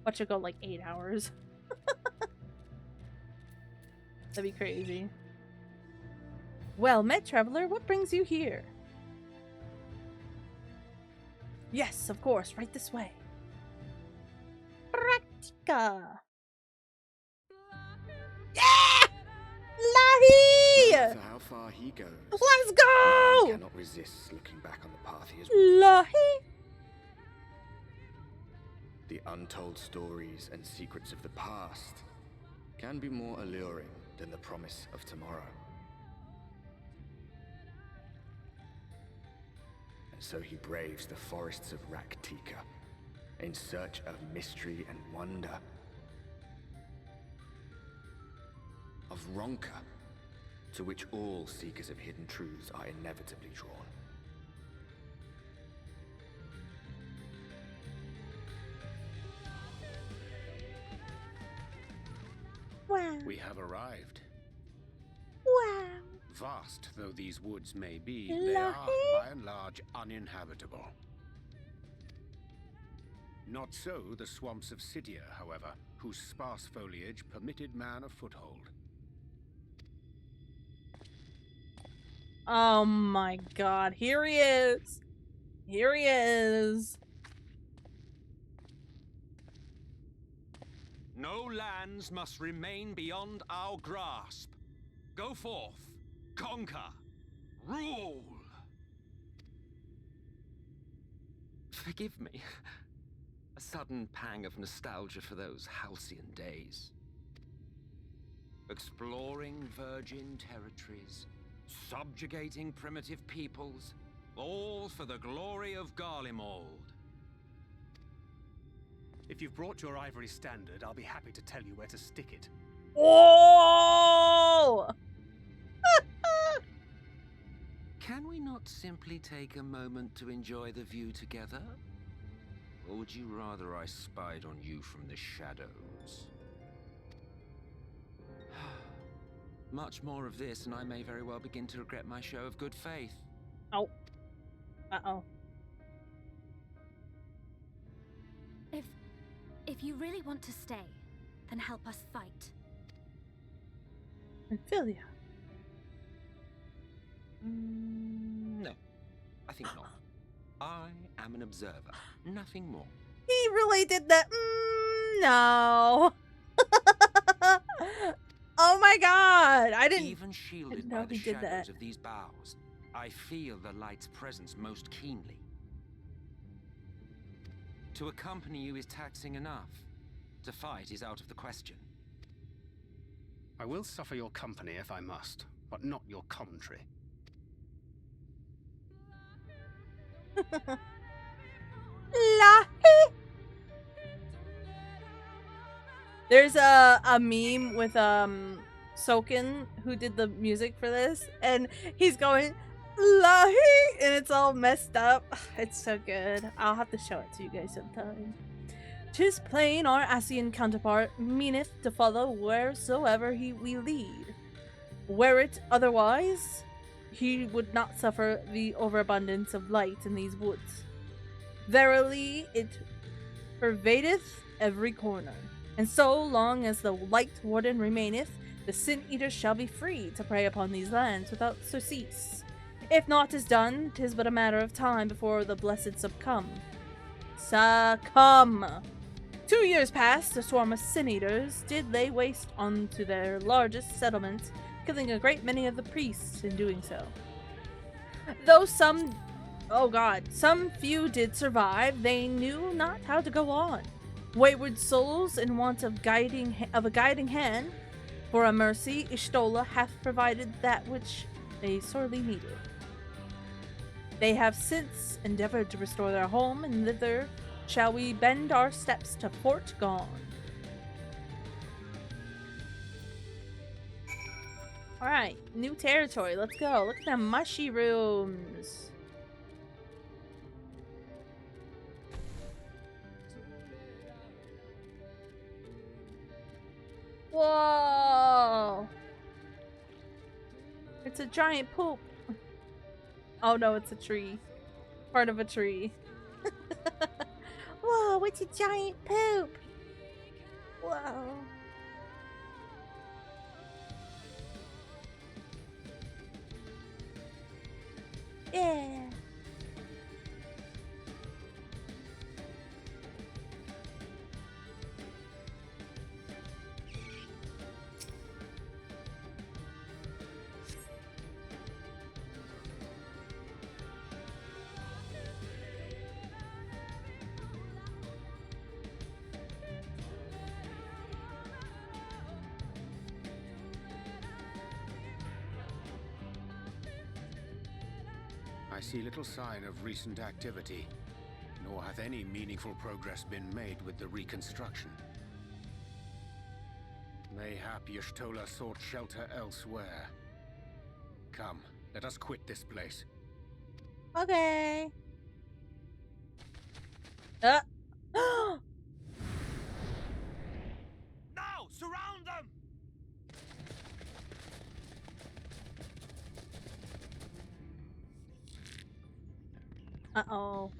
Watch it go like 8 hours. That'd be crazy. Well met, traveler. What brings you here? Yes, of course. Right this way. Praktika. Yeah! Lahi! No matter how far he goes, let's go! Man cannot resist looking back on the path he has walked. Lahi! The untold stories and secrets of the past can be more alluring than the promise of tomorrow. And so he braves the forests of Raktika in search of mystery and wonder. Of Ronka, to which all seekers of hidden truths are inevitably drawn. Wow. We have arrived. Wow. Vast though these woods may be, they are, by and large, uninhabitable. Not so the swamps of Cydia, however, whose sparse foliage permitted man a foothold. Oh my god, here he is. Here he is. No lands must remain beyond our grasp. Go forth, conquer, rule. Forgive me. A sudden pang of nostalgia for those halcyon days. Exploring virgin territories, subjugating primitive peoples, all for the glory of Garlemald. If you've brought your ivory standard, I'll be happy to tell you where to stick it. Oh! Can we not simply take a moment to enjoy the view together? Or would you rather I spied on you from the shadows? Much more of this, and I may very well begin to regret my show of good faith. Oh. Uh-oh. If you really want to stay, then help us fight. Ophelia. No, I think not. I am an observer, nothing more. He really did that. No. Oh my god! I didn't Even shielded know by the he did that. shadows of these boughs, I feel the light's presence most keenly. To accompany you is taxing enough. To fight is out of the question. I will suffer your company if I must, but not your commentary. Lahi. There's a meme with Soken who did the music for this, and he's going Lahi, and it's all messed up. It's so good. I'll have to show it to you guys sometime. 'Tis plain our Asian counterpart meaneth to follow wheresoever we lead. Were it otherwise, he would not suffer the overabundance of light in these woods. Verily, it pervadeth every corner, and so long as the Light Warden remaineth, the Sin Eaters shall be free to prey upon these lands without surcease. If naught is done, 'tis but a matter of time before the blessed succumb. Succumb! 2 years past, a swarm of Sin Eaters did lay waste onto their largest settlement, killing a great many of the priests in doing so. Though some few did survive, they knew not how to go on. Wayward souls in want of a guiding hand, for a mercy, Ishtola hath provided that which they sorely needed. They have since endeavored to restore their home, and thither shall we bend our steps to Port Gone. Alright, new territory, let's go. Look at them mushy rooms. Whoa! It's a giant poop. Oh no, it's a tree. Part of a tree. Whoa, it's a giant poop. Whoa. Yeah. I see little sign of recent activity, nor hath any meaningful progress been made with the reconstruction. Mayhap Y'shtola sought shelter elsewhere. Come, let us quit this place. Okay. Now, surround them! Uh-oh.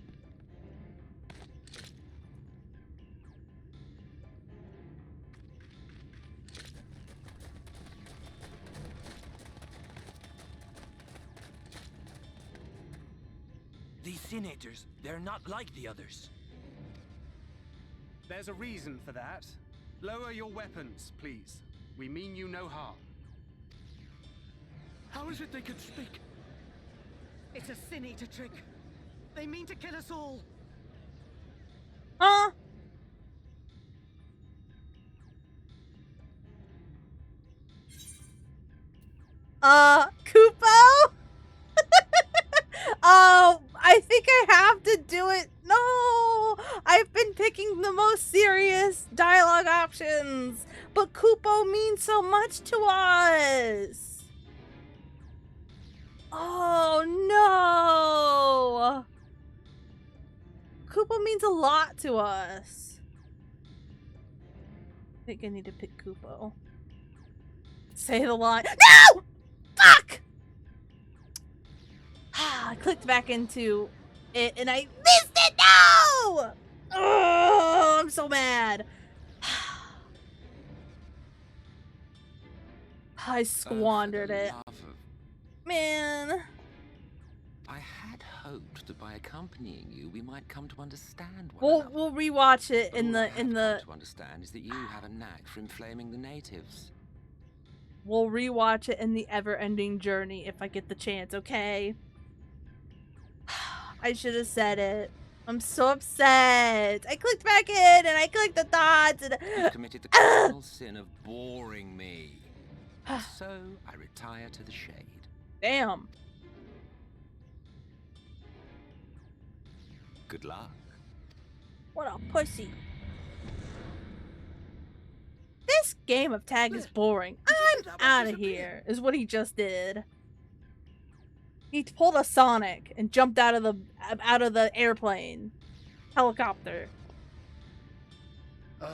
These senators, they're not like the others. There's a reason for that. Lower your weapons, please. We mean you no harm. How is it they can speak? It's a sin eater trick. They mean to kill us all. Huh? Kupo? Oh, I think I have to do it. No, I've been picking the most serious dialogue options, but Kupo means so much to us. Oh no. Kupo means a lot to us. I think I need to pick Kupo. Say the line. No! Fuck! I clicked back into it and I missed it. No! Oh, I'm so mad. I squandered it. Man. I had hoped that by accompanying you, we might come to understand one another. We'll rewatch it But in all the I have come to understand is that you have a knack for inflaming the natives. We'll rewatch it in the ever-ending journey if I get the chance, okay? I should have said it. I'm so upset. I clicked back in and I clicked the dots and You've committed the cardinal sin of boring me. And so I retire to the shade. Damn. Good luck. What a pussy. This game of tag is boring. I'm out of here, is what he just did. He pulled a Sonic and jumped out of the airplane. Helicopter. I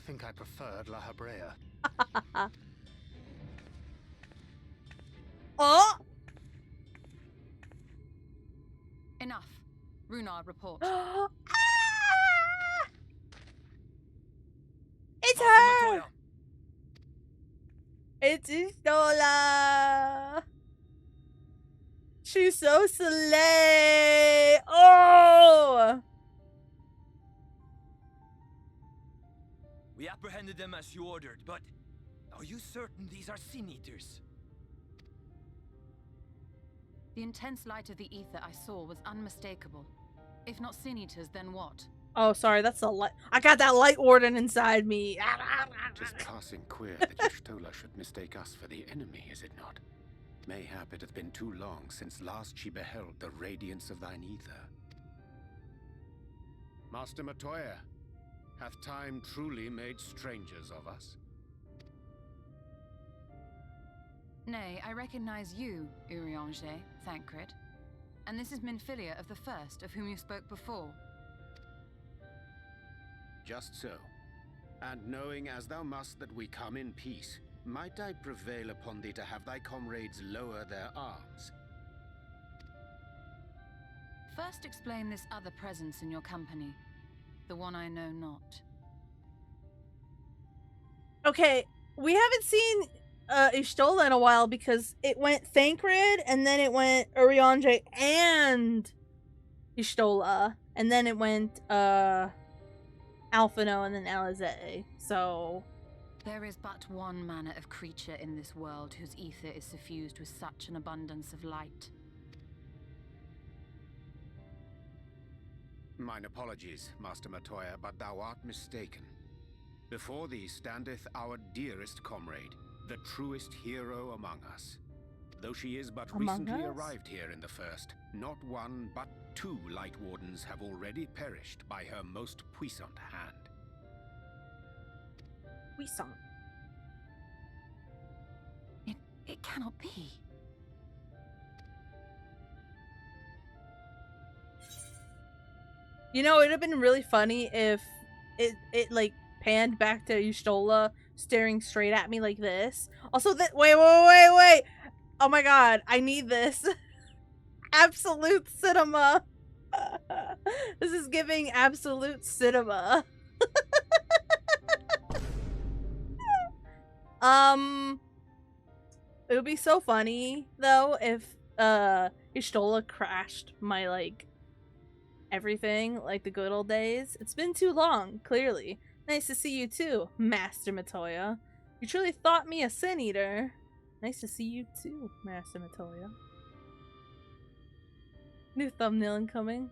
think I preferred La Habrea. Oh! Enough. Runar, report. It's her! It's Istola! She's so slay! Oh! We apprehended them as you ordered, but are you certain these are sin eaters? The intense light of the ether I saw was unmistakable. If not sin eaters, then what? Oh, sorry, that's the light. I got that light warden inside me. Tis passing queer that Y'shtola should mistake us for the enemy, is it not? Mayhap it hath been too long since last she beheld the radiance of thine ether. Master Matoya, hath time truly made strangers of us? Nay, I recognize you, Urianger, Thancred. And this is Minfilia of the First, of whom you spoke before. Just so. And knowing as thou must that we come in peace, might I prevail upon thee to have thy comrades lower their arms? First explain this other presence in your company. The one I know not. Okay, we haven't seen Y'shtola in a while because it went Thancred and then it went Urianger and Y'shtola. And then it went Alphino and then Alize. So There is but one manner of creature in this world whose ether is suffused with such an abundance of light. Mine apologies, Master Matoya, but thou art mistaken. Before thee standeth our dearest comrade, the truest hero among us. Though she is but recently arrived here in the First, not one but two Light Wardens have already perished by her most puissant hand. Puissant. It cannot be. You know, it'd have been really funny if it like panned back to Y'shtola staring straight at me like this. Also, that wait. Oh my god, I need this. Absolute cinema. This is giving absolute cinema. It would be so funny though if Ishtola crashed my, like, everything, like the good old days. It's been too long, clearly. Nice to see you too, Master Matoya. You truly thought me a sin eater. Nice to see you too, Master Matoya. New thumbnail incoming.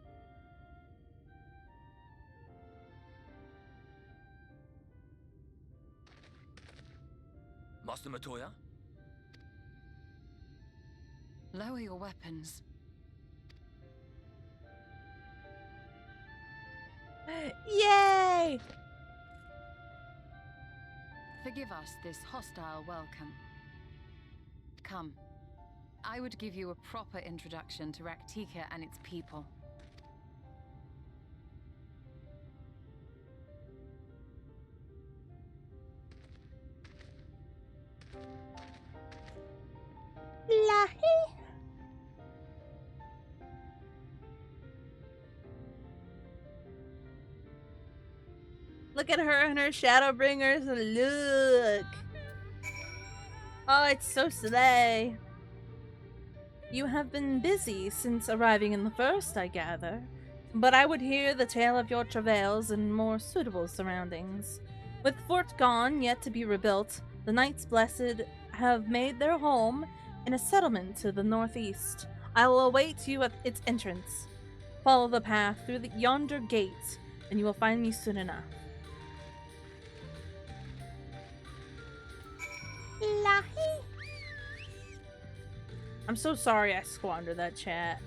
Master Matoya? Lower your weapons. Yay! Forgive us this hostile welcome. Come. I would give you a proper introduction to Raktika and its people. Lahi. Look at her and her Shadowbringers. Look. Oh, it's so slay. You have been busy since arriving in the first, I gather. But I would hear the tale of your travails in more suitable surroundings. With Fort gone, yet to be rebuilt, the Knights Blessed have made their home in a settlement to the northeast. I will await you at its entrance. Follow the path through yonder gate, and you will find me soon enough. Lahi. I'm so sorry I squandered that chat.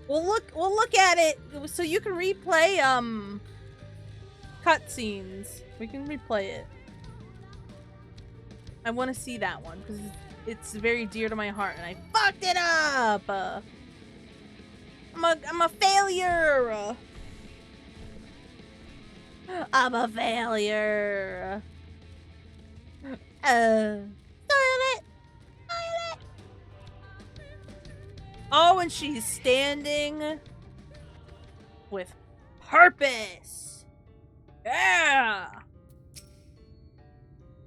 We'll look at it so you can replay cutscenes. We can replay it. I want to see that one because it's very dear to my heart, and I fucked it up. I'm a failure. I'm a failure. Toilet. Oh, and she's standing with purpose. Yeah.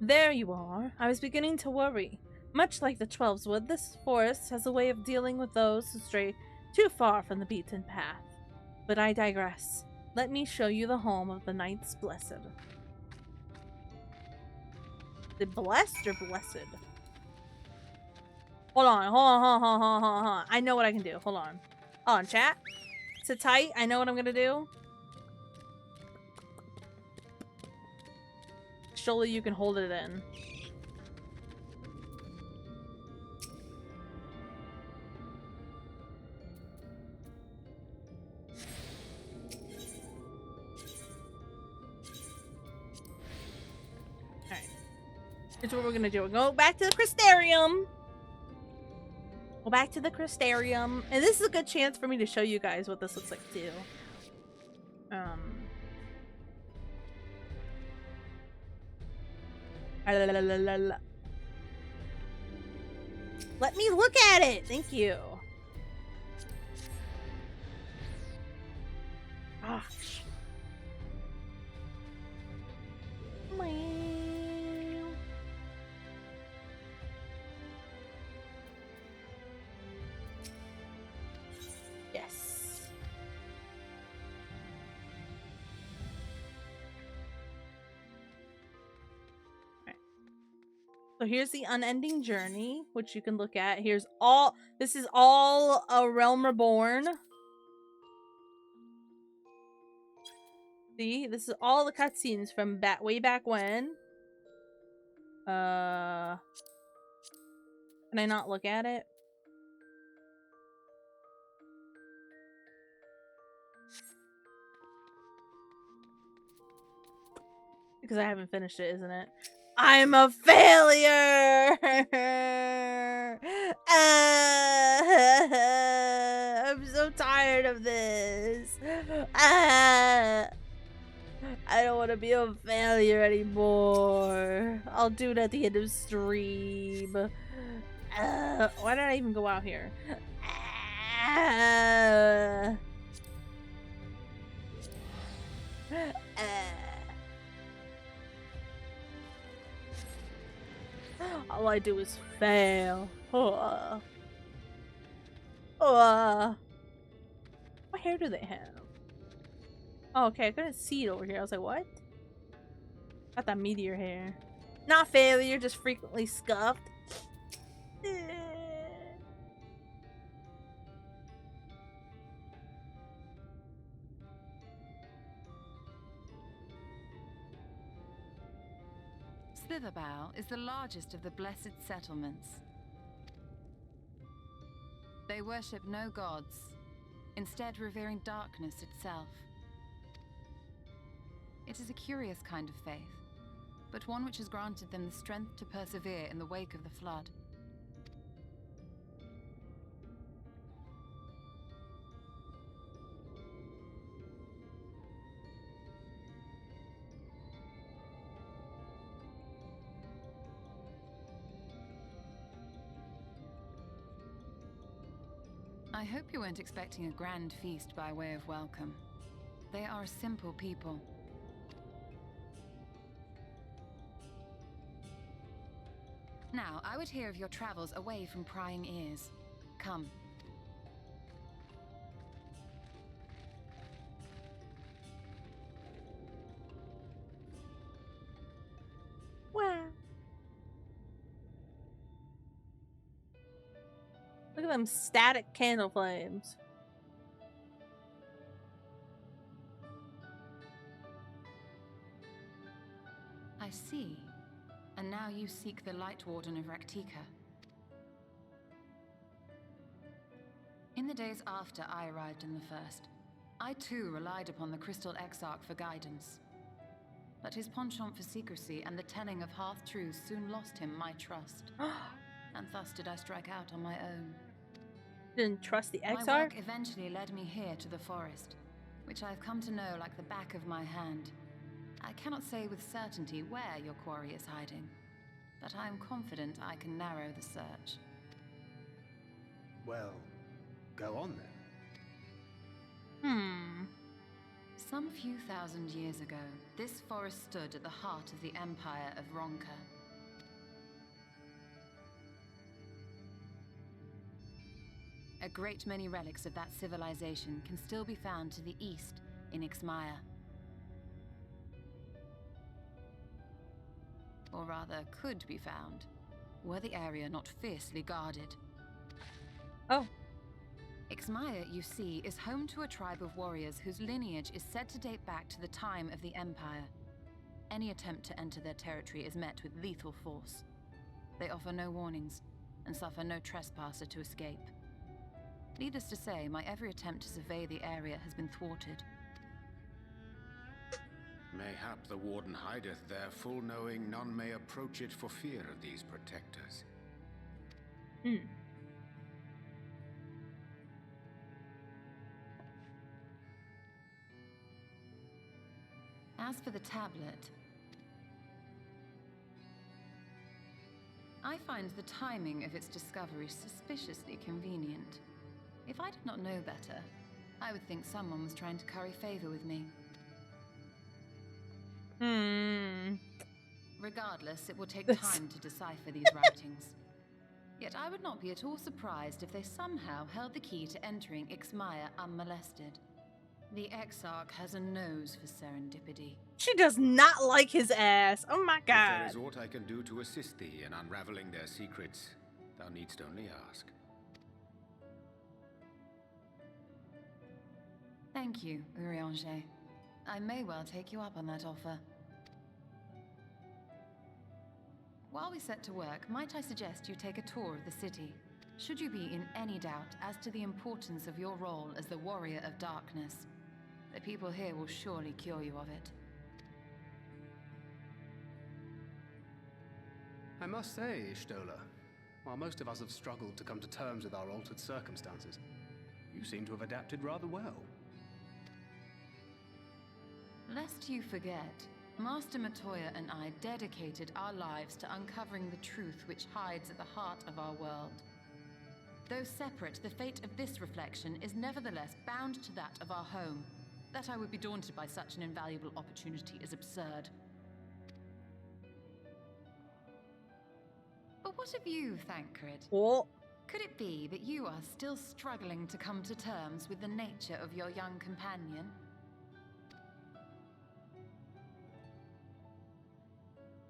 There you are. I was beginning to worry. Much like the Twelves Wood, this forest has a way of dealing with those who stray too far from the beaten path. But I digress. Let me show you the home of the Knights Blessed. The blessed or blessed? Hold on. I know what I can do. Hold on, chat. Sit tight. I know what I'm gonna do. Surely you can hold it in. Alright. Here's what we're gonna do. We're going to go back to the Crystarium. Go back to the Crystarium. And this is a good chance for me to show you guys what this looks like too. Let me look at it! Thank you. Gosh. Yes. Right. So here's the unending journey, which you can look at. Here's all. This is all a Realm Reborn. See, this is all the cutscenes from way back when. Can I not look at it? Because I haven't finished it, isn't it? I'm a failure! I'm so tired of this. I don't want to be a failure anymore. I'll do it at the end of stream. Why did I even go out here? All I do is fail. What hair do they have? Oh, okay, I couldn't see it over here. I was like, what? Got that meteor hair. Not failure, just frequently scuffed. Slitherbow is the largest of the blessed settlements. They worship no gods, instead revering darkness itself. It is a curious kind of faith, but one which has granted them the strength to persevere in the wake of the flood. I hope you weren't expecting a grand feast by way of welcome. They are a simple people. Now, I would hear of your travels away from prying ears. Come. Wow. Look at them static candle flames. I see. And now you seek the Light Warden of Raktika. In the days after I arrived in the First, I too relied upon the Crystal Exarch for guidance. But his penchant for secrecy and the telling of half-truths soon lost him my trust. And thus did I strike out on my own. Didn't trust the Exarch? My work eventually led me here to the forest, which I've come to know like the back of my hand. I cannot say with certainty where your quarry is hiding, but I am confident I can narrow the search. Well, go on then. Some few thousand years ago, this forest stood at the heart of the Empire of Ronka. A great many relics of that civilization can still be found to the east in Ixmaya. Or rather, could be found, were the area not fiercely guarded. Oh. Ixmaya, you see, is home to a tribe of warriors whose lineage is said to date back to the time of the Empire. Any attempt to enter their territory is met with lethal force. They offer no warnings, and suffer no trespasser to escape. Needless to say, my every attempt to survey the area has been thwarted. Mayhap the Warden hideth there, full knowing none may approach it for fear of these protectors. As for the tablet, I find the timing of its discovery suspiciously convenient. If I did not know better, I would think someone was trying to curry favor with me. Regardless, it will take time to decipher these writings. Yet I would not be at all surprised if they somehow held the key to entering Ixmaya unmolested. The Exarch has a nose for serendipity. She does not like his ass. Oh my god. If there is aught I can do to assist thee in unraveling their secrets, thou needst only ask. Thank you, Urianger. I may well take you up on that offer. While we set to work, might I suggest you take a tour of the city? Should you be in any doubt as to the importance of your role as the Warrior of Darkness, the people here will surely cure you of it. I must say, Ishtola, while most of us have struggled to come to terms with our altered circumstances, you seem to have adapted rather well. Lest you forget, Master Matoya and I dedicated our lives to uncovering the truth which hides at the heart of our world. Though separate, the fate of this reflection is nevertheless bound to that of our home. That I would be daunted by such an invaluable opportunity is absurd. But what of you, Thancred? Oh. Could it be that you are still struggling to come to terms with the nature of your young companion?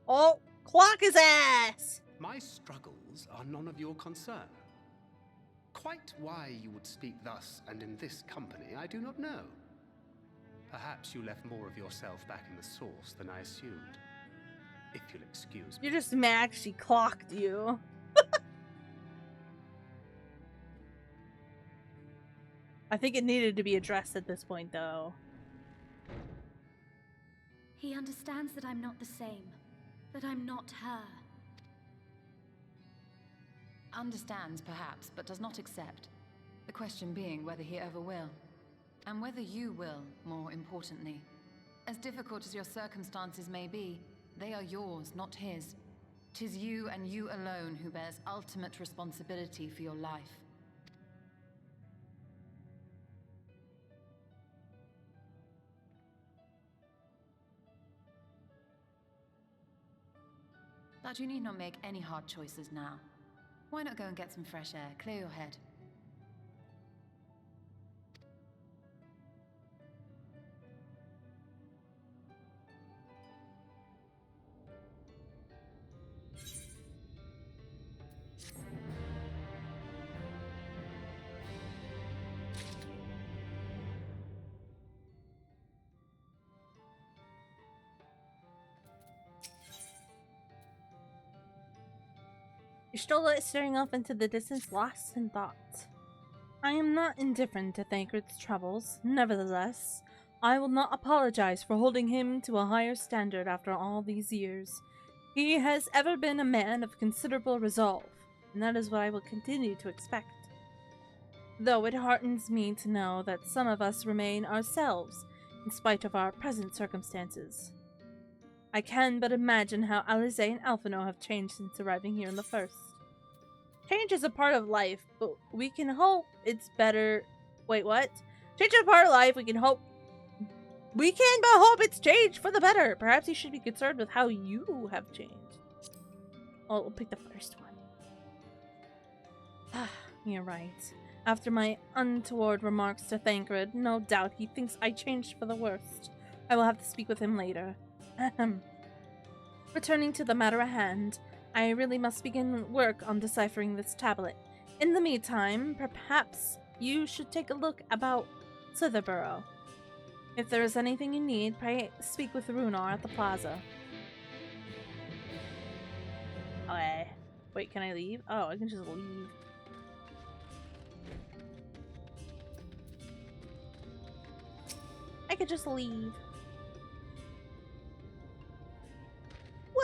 Oh, clock his ass! My struggles are none of your concern. Quite why you would speak thus and in this company, I do not know. Perhaps you left more of yourself back in the source than I assumed. If you'll excuse me. You're just mad she clocked you. I think it needed to be addressed at this point, though. He understands that I'm not the same. That I'm not her. Understands, perhaps, but does not accept. The question being whether he ever will. And whether you will, more importantly. As difficult as your circumstances may be, they are yours, not his. 'Tis you and you alone who bears ultimate responsibility for your life. But you need not make any hard choices now. Why not go and get some fresh air, clear your head? You're still staring off into the distance, lost in thought. I am not indifferent to Thancred's troubles. Nevertheless, I will not apologize for holding him to a higher standard after all these years. He has ever been a man of considerable resolve, and that is what I will continue to expect. Though it heartens me to know that some of us remain ourselves, in spite of our present circumstances. I can but imagine how Alize and Alphino have changed since arriving here in the first. Change is a part of life, but we can hope it's better. Wait, what? Change is a part of life. We can hope. We can but hope it's changed for the better. Perhaps you should be concerned with how you have changed. Oh, we'll pick the first one. Ah, you're right. After my untoward remarks to Thancred, no doubt he thinks I changed for the worst. I will have to speak with him later. Ahem. Returning to the matter at hand, I really must begin work on deciphering this tablet. In the meantime, perhaps you should take a look about Slitherborough. If there is anything you need, pray speak with Runar at the plaza. Okay. Wait, can I leave? Oh, I can just leave. I could just leave.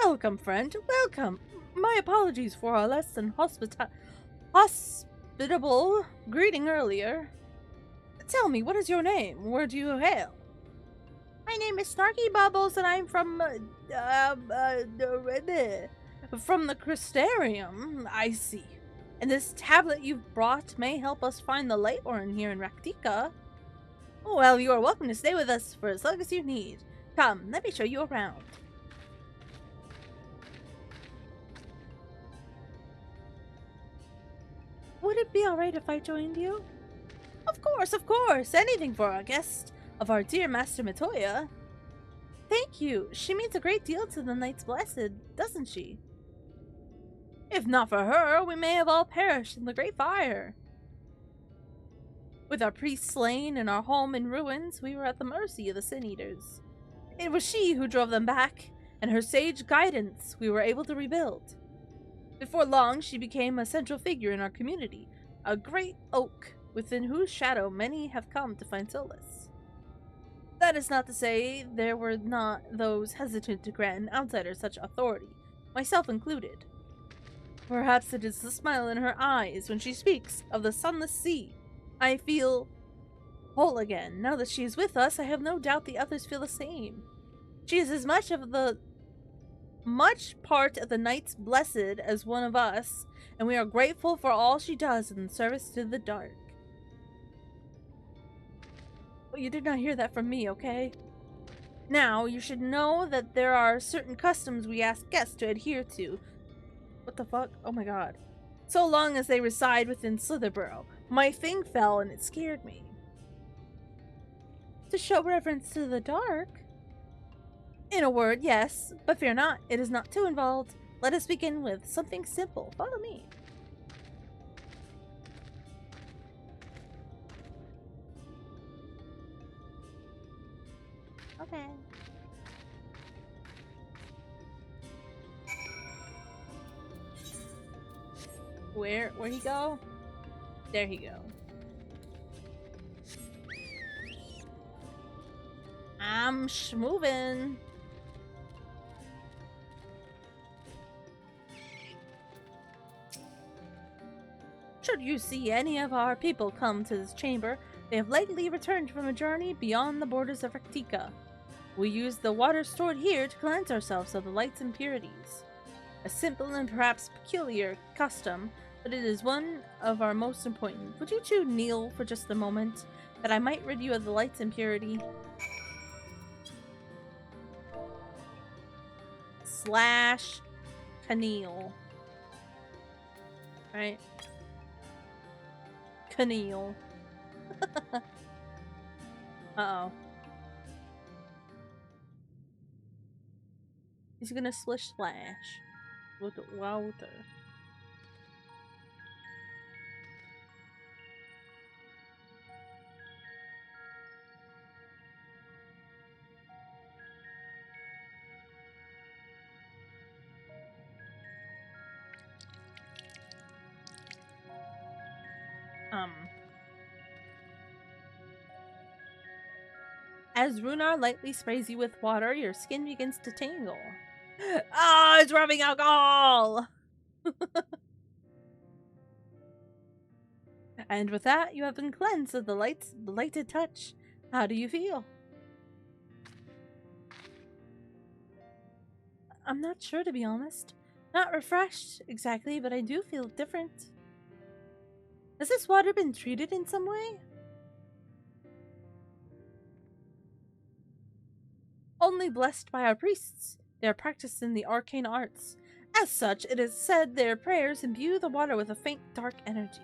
Welcome, friend. Welcome. My apologies for our less than hospitable greeting earlier. Tell me, what is your name? Where do you hail? My name is Snarky Bubbles, and I'm from the Crystarium. I see. And this tablet you've brought may help us find the Lightworm here in Raktika. Well, you are welcome to stay with us for as long as you need. Come, let me show you around. Would it be alright if I joined you? Of course! Anything for our guest of our dear Master Matoya. Thank you. She means a great deal to the Knights Blessed, doesn't she? If not for her, we may have all perished in the Great Fire. With our priests slain and our home in ruins, we were at the mercy of the Sin Eaters. It was she who drove them back, and her sage guidance we were able to rebuild. Before long, she became a central figure in our community, a great oak within whose shadow many have come to find solace. That is not to say there were not those hesitant to grant an outsider such authority, myself included. Perhaps it is the smile in her eyes when she speaks of the sunless sea. I feel whole again. Now that she is with us, I have no doubt the others feel the same. She is as much part of the Knights Blessed as one of us, and we are grateful for all she does in service to the dark. Well, you did not hear that from me, okay? Now, you should know that there are certain customs we ask guests to adhere to. What the fuck? Oh my god. so long as they reside within Slitherborough. My thing fell and it scared me. To show reverence to the dark? In a word, yes, but fear not, it is not too involved. Let us begin with something simple. Follow me. Okay. Where'd he go? There he go. I'm schmovin'. Should you see any of our people come to this chamber, they have lately returned from a journey beyond the borders of Rectica. We use the water stored here to cleanse ourselves of the light's impurities. A simple and perhaps peculiar custom, but it is one of our most important. Would you two kneel for just a moment, that I might rid you of the light's impurity? Slash Kneel. Right? Kneel. Uh-oh. He's gonna splish splash with water. As Runar lightly sprays you with water, your skin begins to tingle. Ah, it's rubbing alcohol! And with that, you have been cleansed of the light's blighted touch. How do you feel? I'm not sure, to be honest. Not refreshed, exactly, but I do feel different. Has this water been treated in some way? Only blessed by our priests. They are practiced in the arcane arts. As such, it is said their prayers imbue the water with a faint dark energy.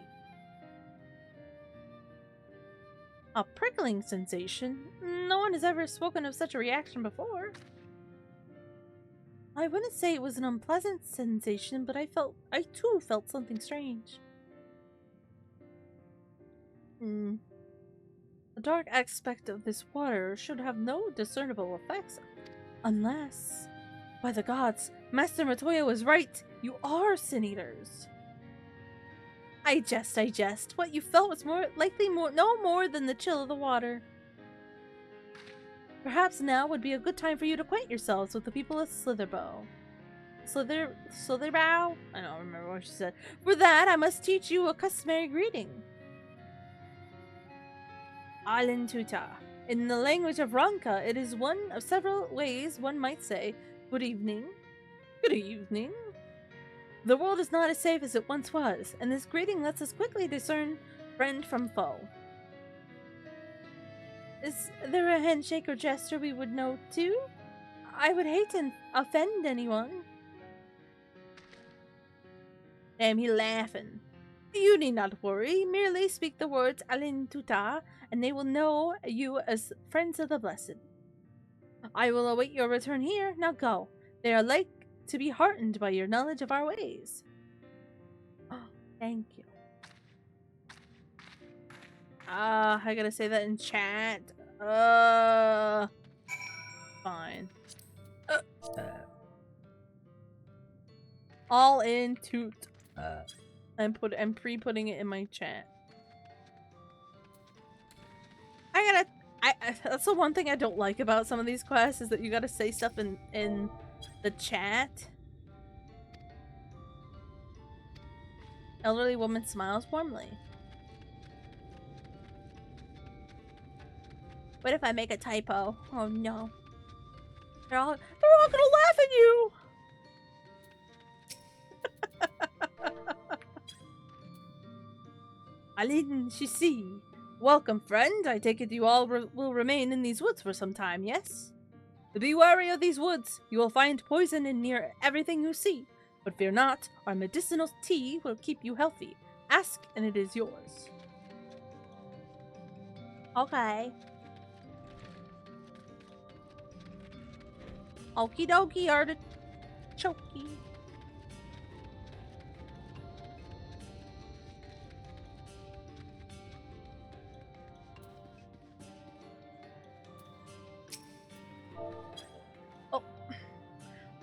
A prickling sensation? No one has ever spoken of such a reaction before. I wouldn't say it was an unpleasant sensation, but I too felt something strange. The dark aspect of this water should have no discernible effects, unless... By the gods, Master Matoya was right! You are sin-eaters! I jest. What you felt was no more than the chill of the water. Perhaps now would be a good time for you to acquaint yourselves with the people of Slitherbow. Slitherbow? I don't remember what she said. For that, I must teach you a customary greeting. Alintuta. In the language of Ranka, it is one of several ways one might say, good evening. Good evening. The world is not as safe as it once was, and this greeting lets us quickly discern friend from foe. Is there a handshake or gesture we would know too? I would hate to offend anyone. Damn, he laughing. You need not worry. Merely speak the words Alintuta, and they will know you as friends of the blessed. I will await your return here. Now go. They are like to be heartened by your knowledge of our ways. Oh, thank you. I gotta say that in chat. Fine. All in toot. I'm pre-putting it in my chat. That's the one thing I don't like about some of these quests is that you gotta say stuff in the chat. Elderly woman smiles warmly. What if I make a typo? Oh no. They're all gonna laugh at you! Alin Shisi. Welcome, friend. I take it you all will remain in these woods for some time, yes? Be wary of these woods. You will find poison in near everything you see. But fear not, our medicinal tea will keep you healthy. Ask, and it is yours. Okay. Okie dokie, artichokey. Oh.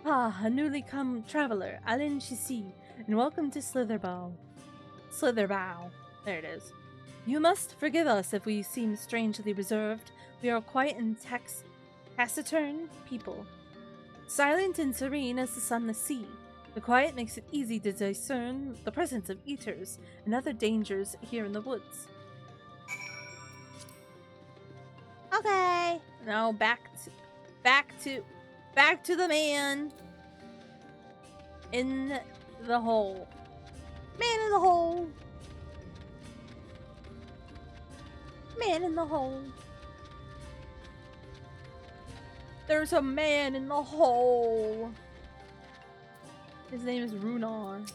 Ah, a newly come traveler, Alin Shisi, and welcome to Slitherbow. Slitherbow. There it is. You must forgive us if we seem strangely reserved. We are quiet and taciturn people. Silent and serene as the sunless sea. The quiet makes it easy to discern the presence of eaters and other dangers here in the woods. Okay. Now back to the man in the hole. Man in the hole. Man in the hole. There's a man in the hole. His name is Runar.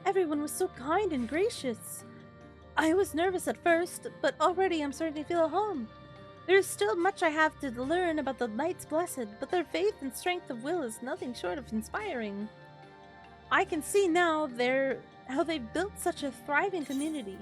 Everyone was so kind and gracious. I was nervous at first, but already I'm starting to feel at home. There is still much I have to learn about the Knights Blessed, but their faith and strength of will is nothing short of inspiring. I can see now how they've built such a thriving community.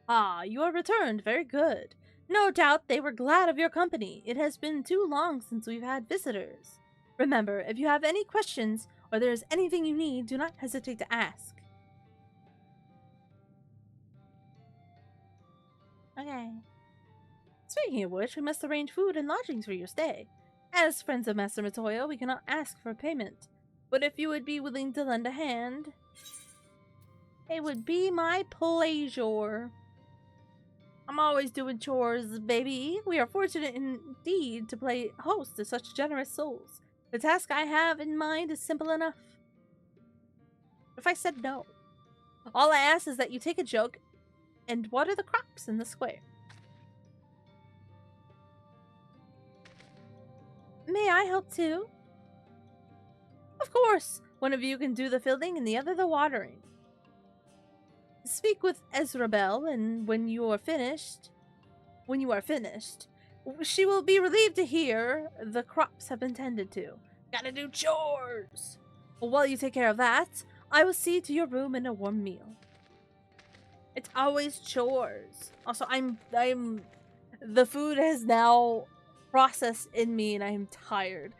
Ah, you are returned. Very good. No doubt they were glad of your company. It has been too long since we've had visitors. Remember, if you have any questions or there is anything you need, do not hesitate to ask. Okay. Speaking of which, we must arrange food and lodgings for your stay. As friends of Master Matoya, we cannot ask for payment. But if you would be willing to lend a hand, it would be my pleasure. I'm always doing chores, baby. We are fortunate indeed to play host to such generous souls. The task I have in mind is simple enough. If I said no? All I ask is that you take a jug and water the crops in the square. May I help too? Of course! One of you can do the filling and the other the watering. Speak with Ezrabel, and when you are finished, she will be relieved to hear the crops have been tended to. Gotta do chores! Well, while you take care of that, I will see to your room and a warm meal. It's always chores. Also, the food has now processed in me and I am tired.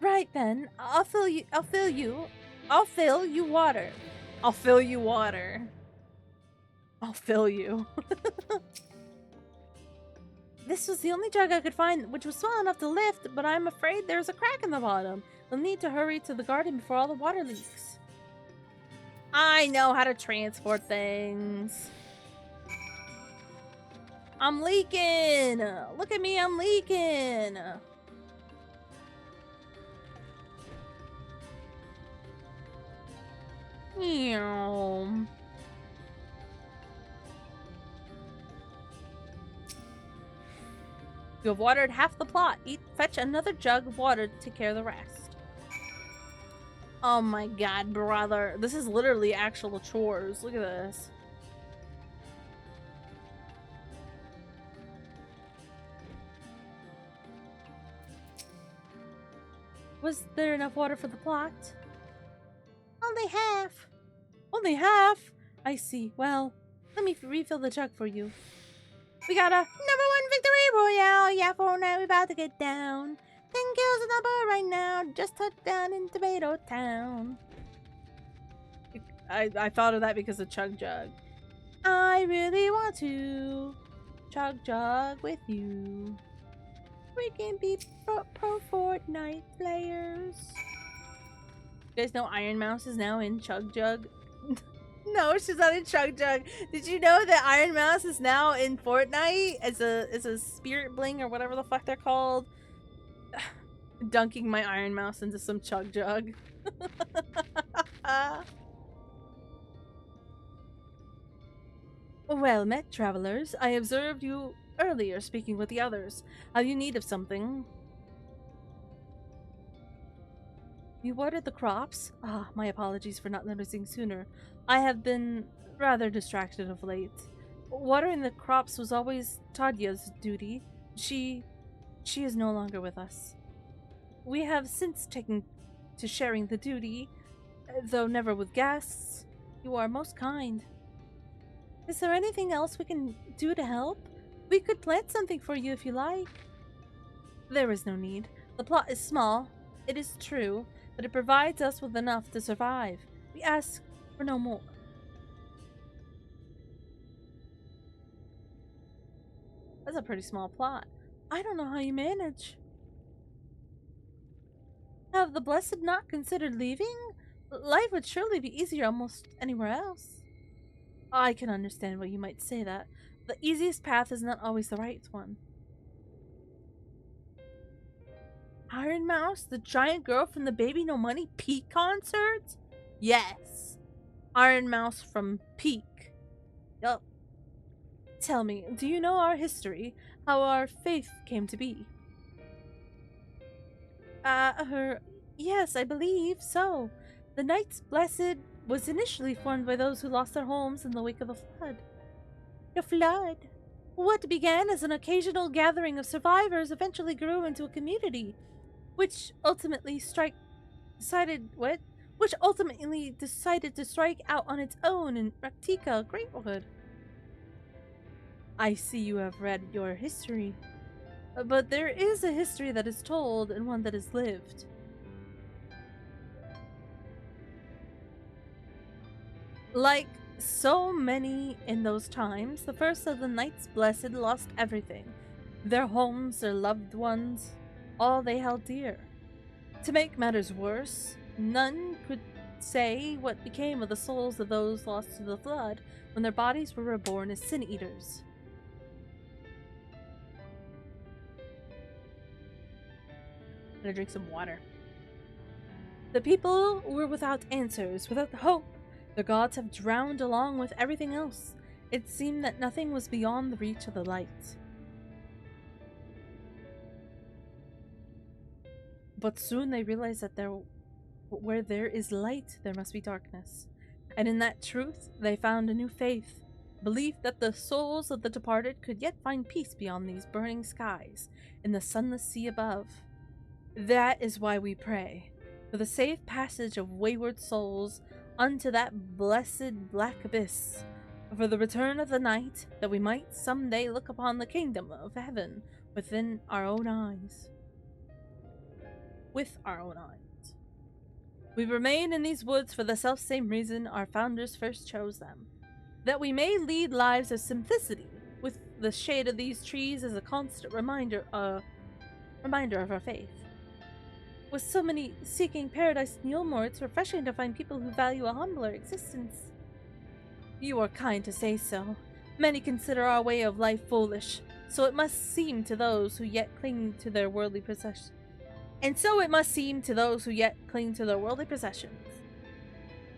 Right then, I'll fill you water. I'll fill you. This was the only jug I could find which was small enough to lift, but I'm afraid there's a crack in the bottom. We'll need to hurry to the garden before all the water leaks. I know how to transport things. I'm leaking! Look at me, I'm leaking! Meow. You have watered half the plot. Fetch another jug of water to take care of the rest. Oh my god, brother. This is literally actual chores. Look at this. Was there enough water for the plot? Only half. Only half? I see. Well, let me refill the jug for you. We got a #1 victory royale. Yeah, for now we about to get down. 10 kills on the board right now. Just touched down in Tomato Town. I thought of that because of Chug Jug. I really want to Chug Jug with you. We can be pro Fortnite players. You guys know Iron Mouse is now in Chug Jug? No, she's not in Chug Jug. Did you know that Iron Mouse is now in Fortnite as a spirit bling or whatever the fuck they're called? Dunking my Iron Mouse into some Chug Jug. Well met, travelers. I observed you earlier speaking with the others. Have you need of something? You watered the crops? Ah, my apologies for not noticing sooner. I have been rather distracted of late. Watering the crops was always Tadya's duty. She is no longer with us. We have since taken to sharing the duty, though never with guests. You are most kind. Is there anything else we can do to help? We could plant something for you if you like. There is no need. The plot is small, it is true, but it provides us with enough to survive. We ask for no more. That's a pretty small plot. I don't know how you manage. Have the Blessed not considered leaving? Life would surely be easier almost anywhere else. I can understand why you might say that. The easiest path is not always the right one. Iron Mouse, the giant girl from the Baby No Money Peak concert? Yes. Iron Mouse from Peak. Yup. Tell me, do you know our history? How our faith came to be? Yes, I believe so. The Knights Blessed was initially formed by those who lost their homes in the wake of the flood. The flood? What began as an occasional gathering of survivors eventually grew into a community, which ultimately decided to strike out on its own in Raktika, Greatwood. I see you have read your history. But there is a history that is told and one that is lived. Like so many in those times, the first of the Knights Blessed lost everything. Their homes, their loved ones, all they held dear. To make matters worse, none could say what became of the souls of those lost to the flood when their bodies were reborn as sin eaters. I'm gonna drink some water. The people were without answers, without hope. The gods have drowned along with everything else. It seemed that nothing was beyond the reach of the light. But soon they realized that where there is light, there must be darkness. And in that truth, they found a new faith. Belief that the souls of the departed could yet find peace beyond these burning skies, in the sunless sea above. That is why we pray, for the safe passage of wayward souls unto that blessed black abyss, for the return of the night, that we might someday look upon the kingdom of heaven within our own eyes. With our own eyes. We remain in these woods for the self-same reason our founders first chose them, that we may lead lives of simplicity, with the shade of these trees as a constant reminder of our faith. With so many seeking paradise in Yulmore, it's refreshing to find people who value a humbler existence. You are kind to say so. Many consider our way of life foolish, so it must seem to those who yet cling to their worldly possessions.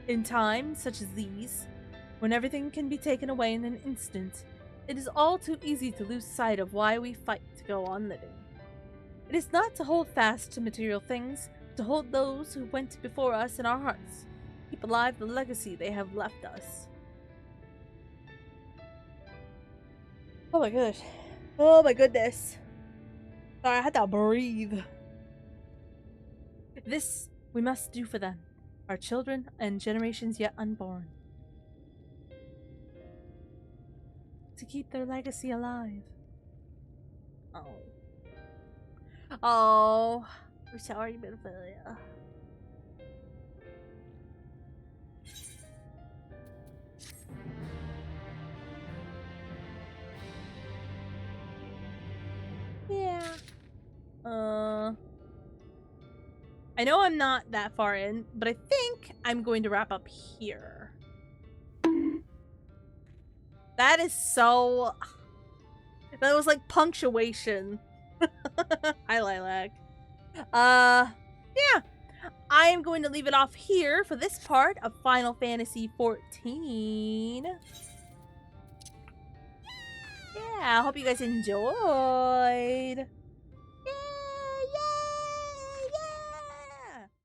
In times such as these, when everything can be taken away in an instant, it is all too easy to lose sight of why we fight to go on living. It is not to hold fast to material things, but to hold those who went before us in our hearts, keep alive the legacy they have left us. Oh my gosh. Oh my goodness. Sorry, I had to breathe. This we must do for them, our children and generations yet unborn. To keep their legacy alive. Oh. Oh. I'm sorry, Minophilia. Yeah. I know I'm not that far in, but I think I'm going to wrap up here. That is so... That was like punctuation. Hi, Lilac. Yeah. I am going to leave it off here for this part of Final Fantasy XIV. I hope you guys enjoyed.